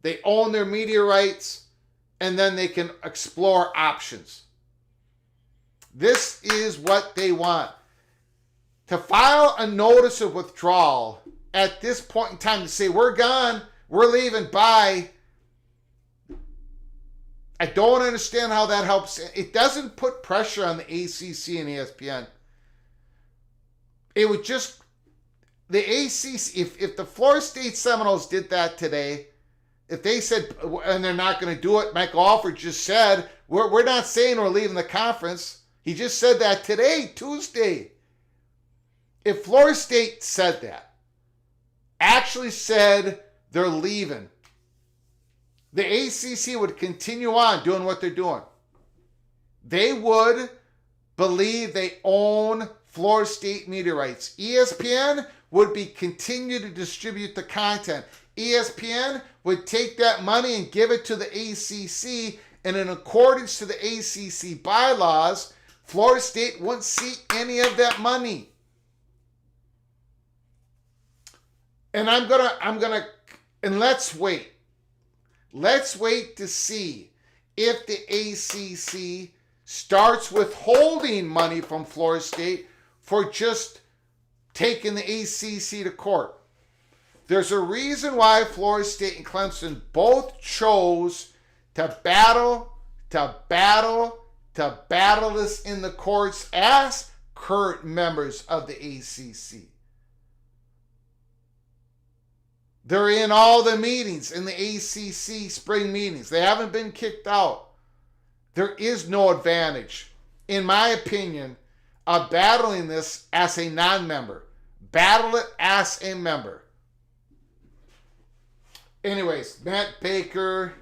they own their media rights, and then they can explore options. This is what they want. To file a notice of withdrawal at this point in time, to say, we're gone, we're leaving, bye. I don't understand how that helps. It doesn't put pressure on the ACC and ESPN. It would just, the ACC, if the Florida State Seminoles did that today, if they said, and they're not going to do it, Michael Alford just said, we're not saying we're leaving the conference. He just said that today, Tuesday. If Florida State said that, actually said they're leaving, the ACC would continue on doing what they're doing. They would believe they own Florida State media rights. ESPN would be continue to distribute the content. ESPN would take that money and give it to the ACC, and in accordance to the ACC bylaws, Florida State wouldn't see any of that money. And and let's wait. Let's wait to see if the ACC starts withholding money from Florida State for just taking the ACC to court. There's a reason why Florida State and Clemson both chose to battle this in the courts as current members of the ACC. They're in all the meetings, in the ACC spring meetings. They haven't been kicked out. There is no advantage, in my opinion, of battling this as a non-member. Battle it as a member. Anyways, Matt Baker,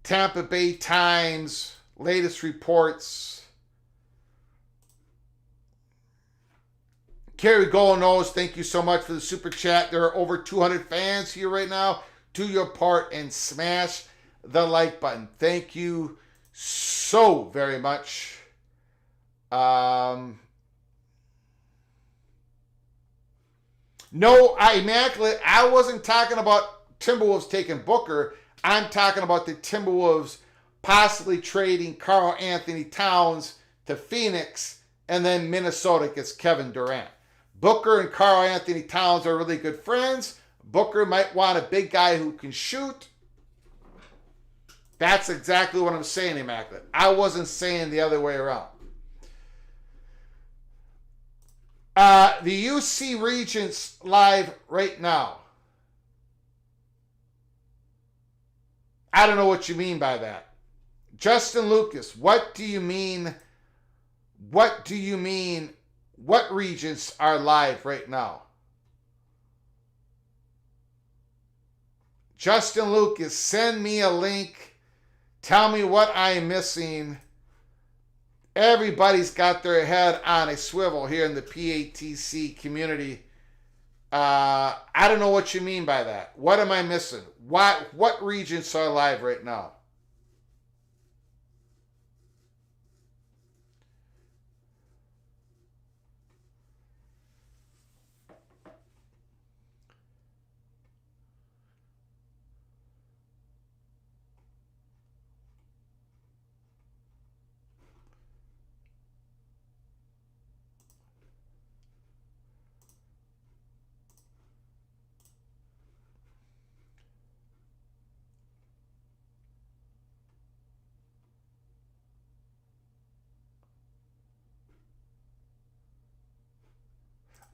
Tampa Bay Times, latest reports. Kerry Golonos, thank you so much for the super chat. There are over 200 fans here right now. Do your part and smash the like button. Thank you so very much. No, Immaculate, I wasn't talking about Timberwolves taking Booker. I'm talking about the Timberwolves possibly trading Karl Anthony Towns to Phoenix, and then Minnesota gets Kevin Durant. Booker and Karl Anthony Towns are really good friends. Booker might want a big guy who can shoot. That's exactly what I'm saying, Immaculate. I wasn't saying the other way around. The UC Regents live right now. I don't know what you mean by that. Justin Lucas, what do you mean? What do you mean? What Regents are live right now? Justin Lucas, send me a link. Tell me what I am missing. Everybody's got their head on a swivel here in the PATC community. I don't know what you mean by that. What am I missing? What Regents are live right now?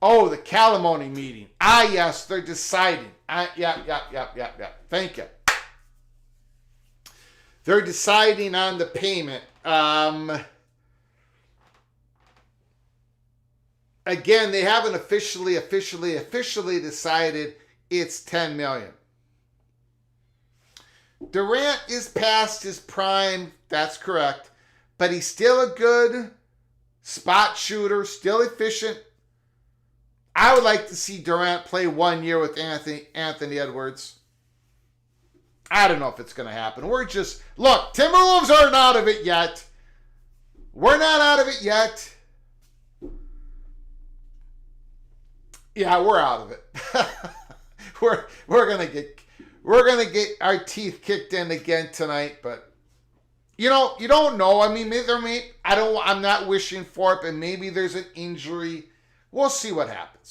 Oh, the Calamoni meeting. Ah, yes, they're deciding. Yeah. Thank you. They're deciding on the payment. Again, they haven't officially decided it's $10 million. Durant is past his prime. That's correct. But he's still a good spot shooter, still efficient. I would like to see Durant play 1 year with Anthony Edwards. I don't know if it's going to happen. Look, Timberwolves aren't out of it yet. We're not out of it yet. Yeah, we're out of it. we're gonna get our teeth kicked in again tonight, but you don't know. I mean, I'm not wishing for it, but maybe there's an injury. We'll see what happens.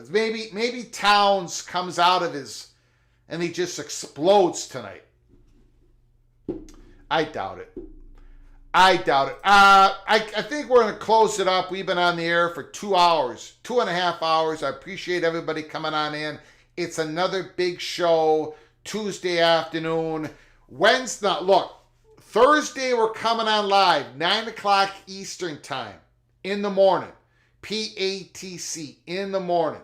Maybe Towns comes out of his and he just explodes tonight. I doubt it. I think we're going to close it up. We've been on the air for 2 hours, 2.5 hours. I appreciate everybody coming on in. It's another big show, Tuesday afternoon. Thursday we're coming on live, 9 o'clock Eastern time in the morning. PATC in the morning.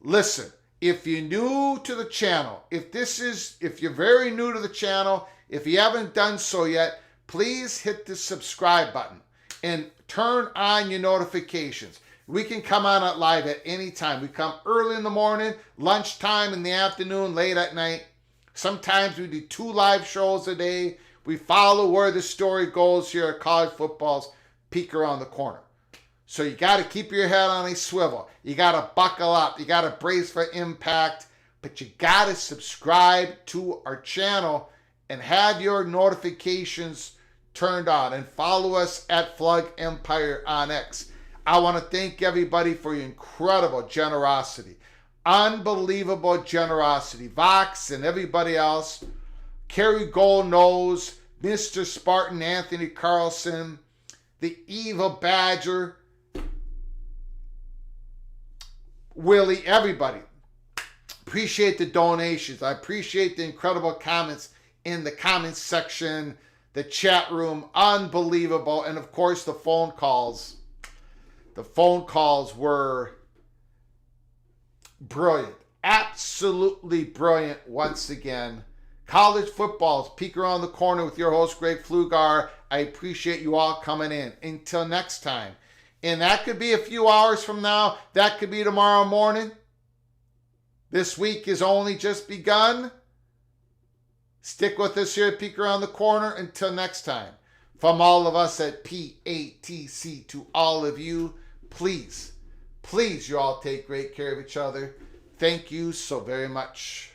Listen, if you're new to the channel, if you're very new to the channel, if you haven't done so yet, please hit the subscribe button and turn on your notifications. We can come on at live at any time. We come early in the morning, lunchtime, in the afternoon, late at night. Sometimes we do 2 live shows a day. We follow where the story goes here at College Football's Peek Around the Corner. So you got to keep your head on a swivel. You got to buckle up. You got to brace for impact. But you got to subscribe to our channel and have your notifications turned on, and follow us at Flug Empire on X. I want to thank everybody for your incredible generosity. Unbelievable generosity. Vox and everybody else. Kerry Gold Nose, Mr. Spartan Anthony Carlson, the Evil Badger, Willie, everybody. Appreciate the donations. I appreciate the incredible comments in the comments section, the chat room, unbelievable. And of course, the phone calls. The phone calls were brilliant. Absolutely brilliant once again. College Football's Peek Around the Corner with your host, Greg Flugar. I appreciate you all coming in. Until next time. And that could be a few hours from now. That could be tomorrow morning. This week is only just begun. Stick with us here at Peek Around the Corner. Until next time. From all of us at PATC to all of you, please you all take great care of each other. Thank you so very much.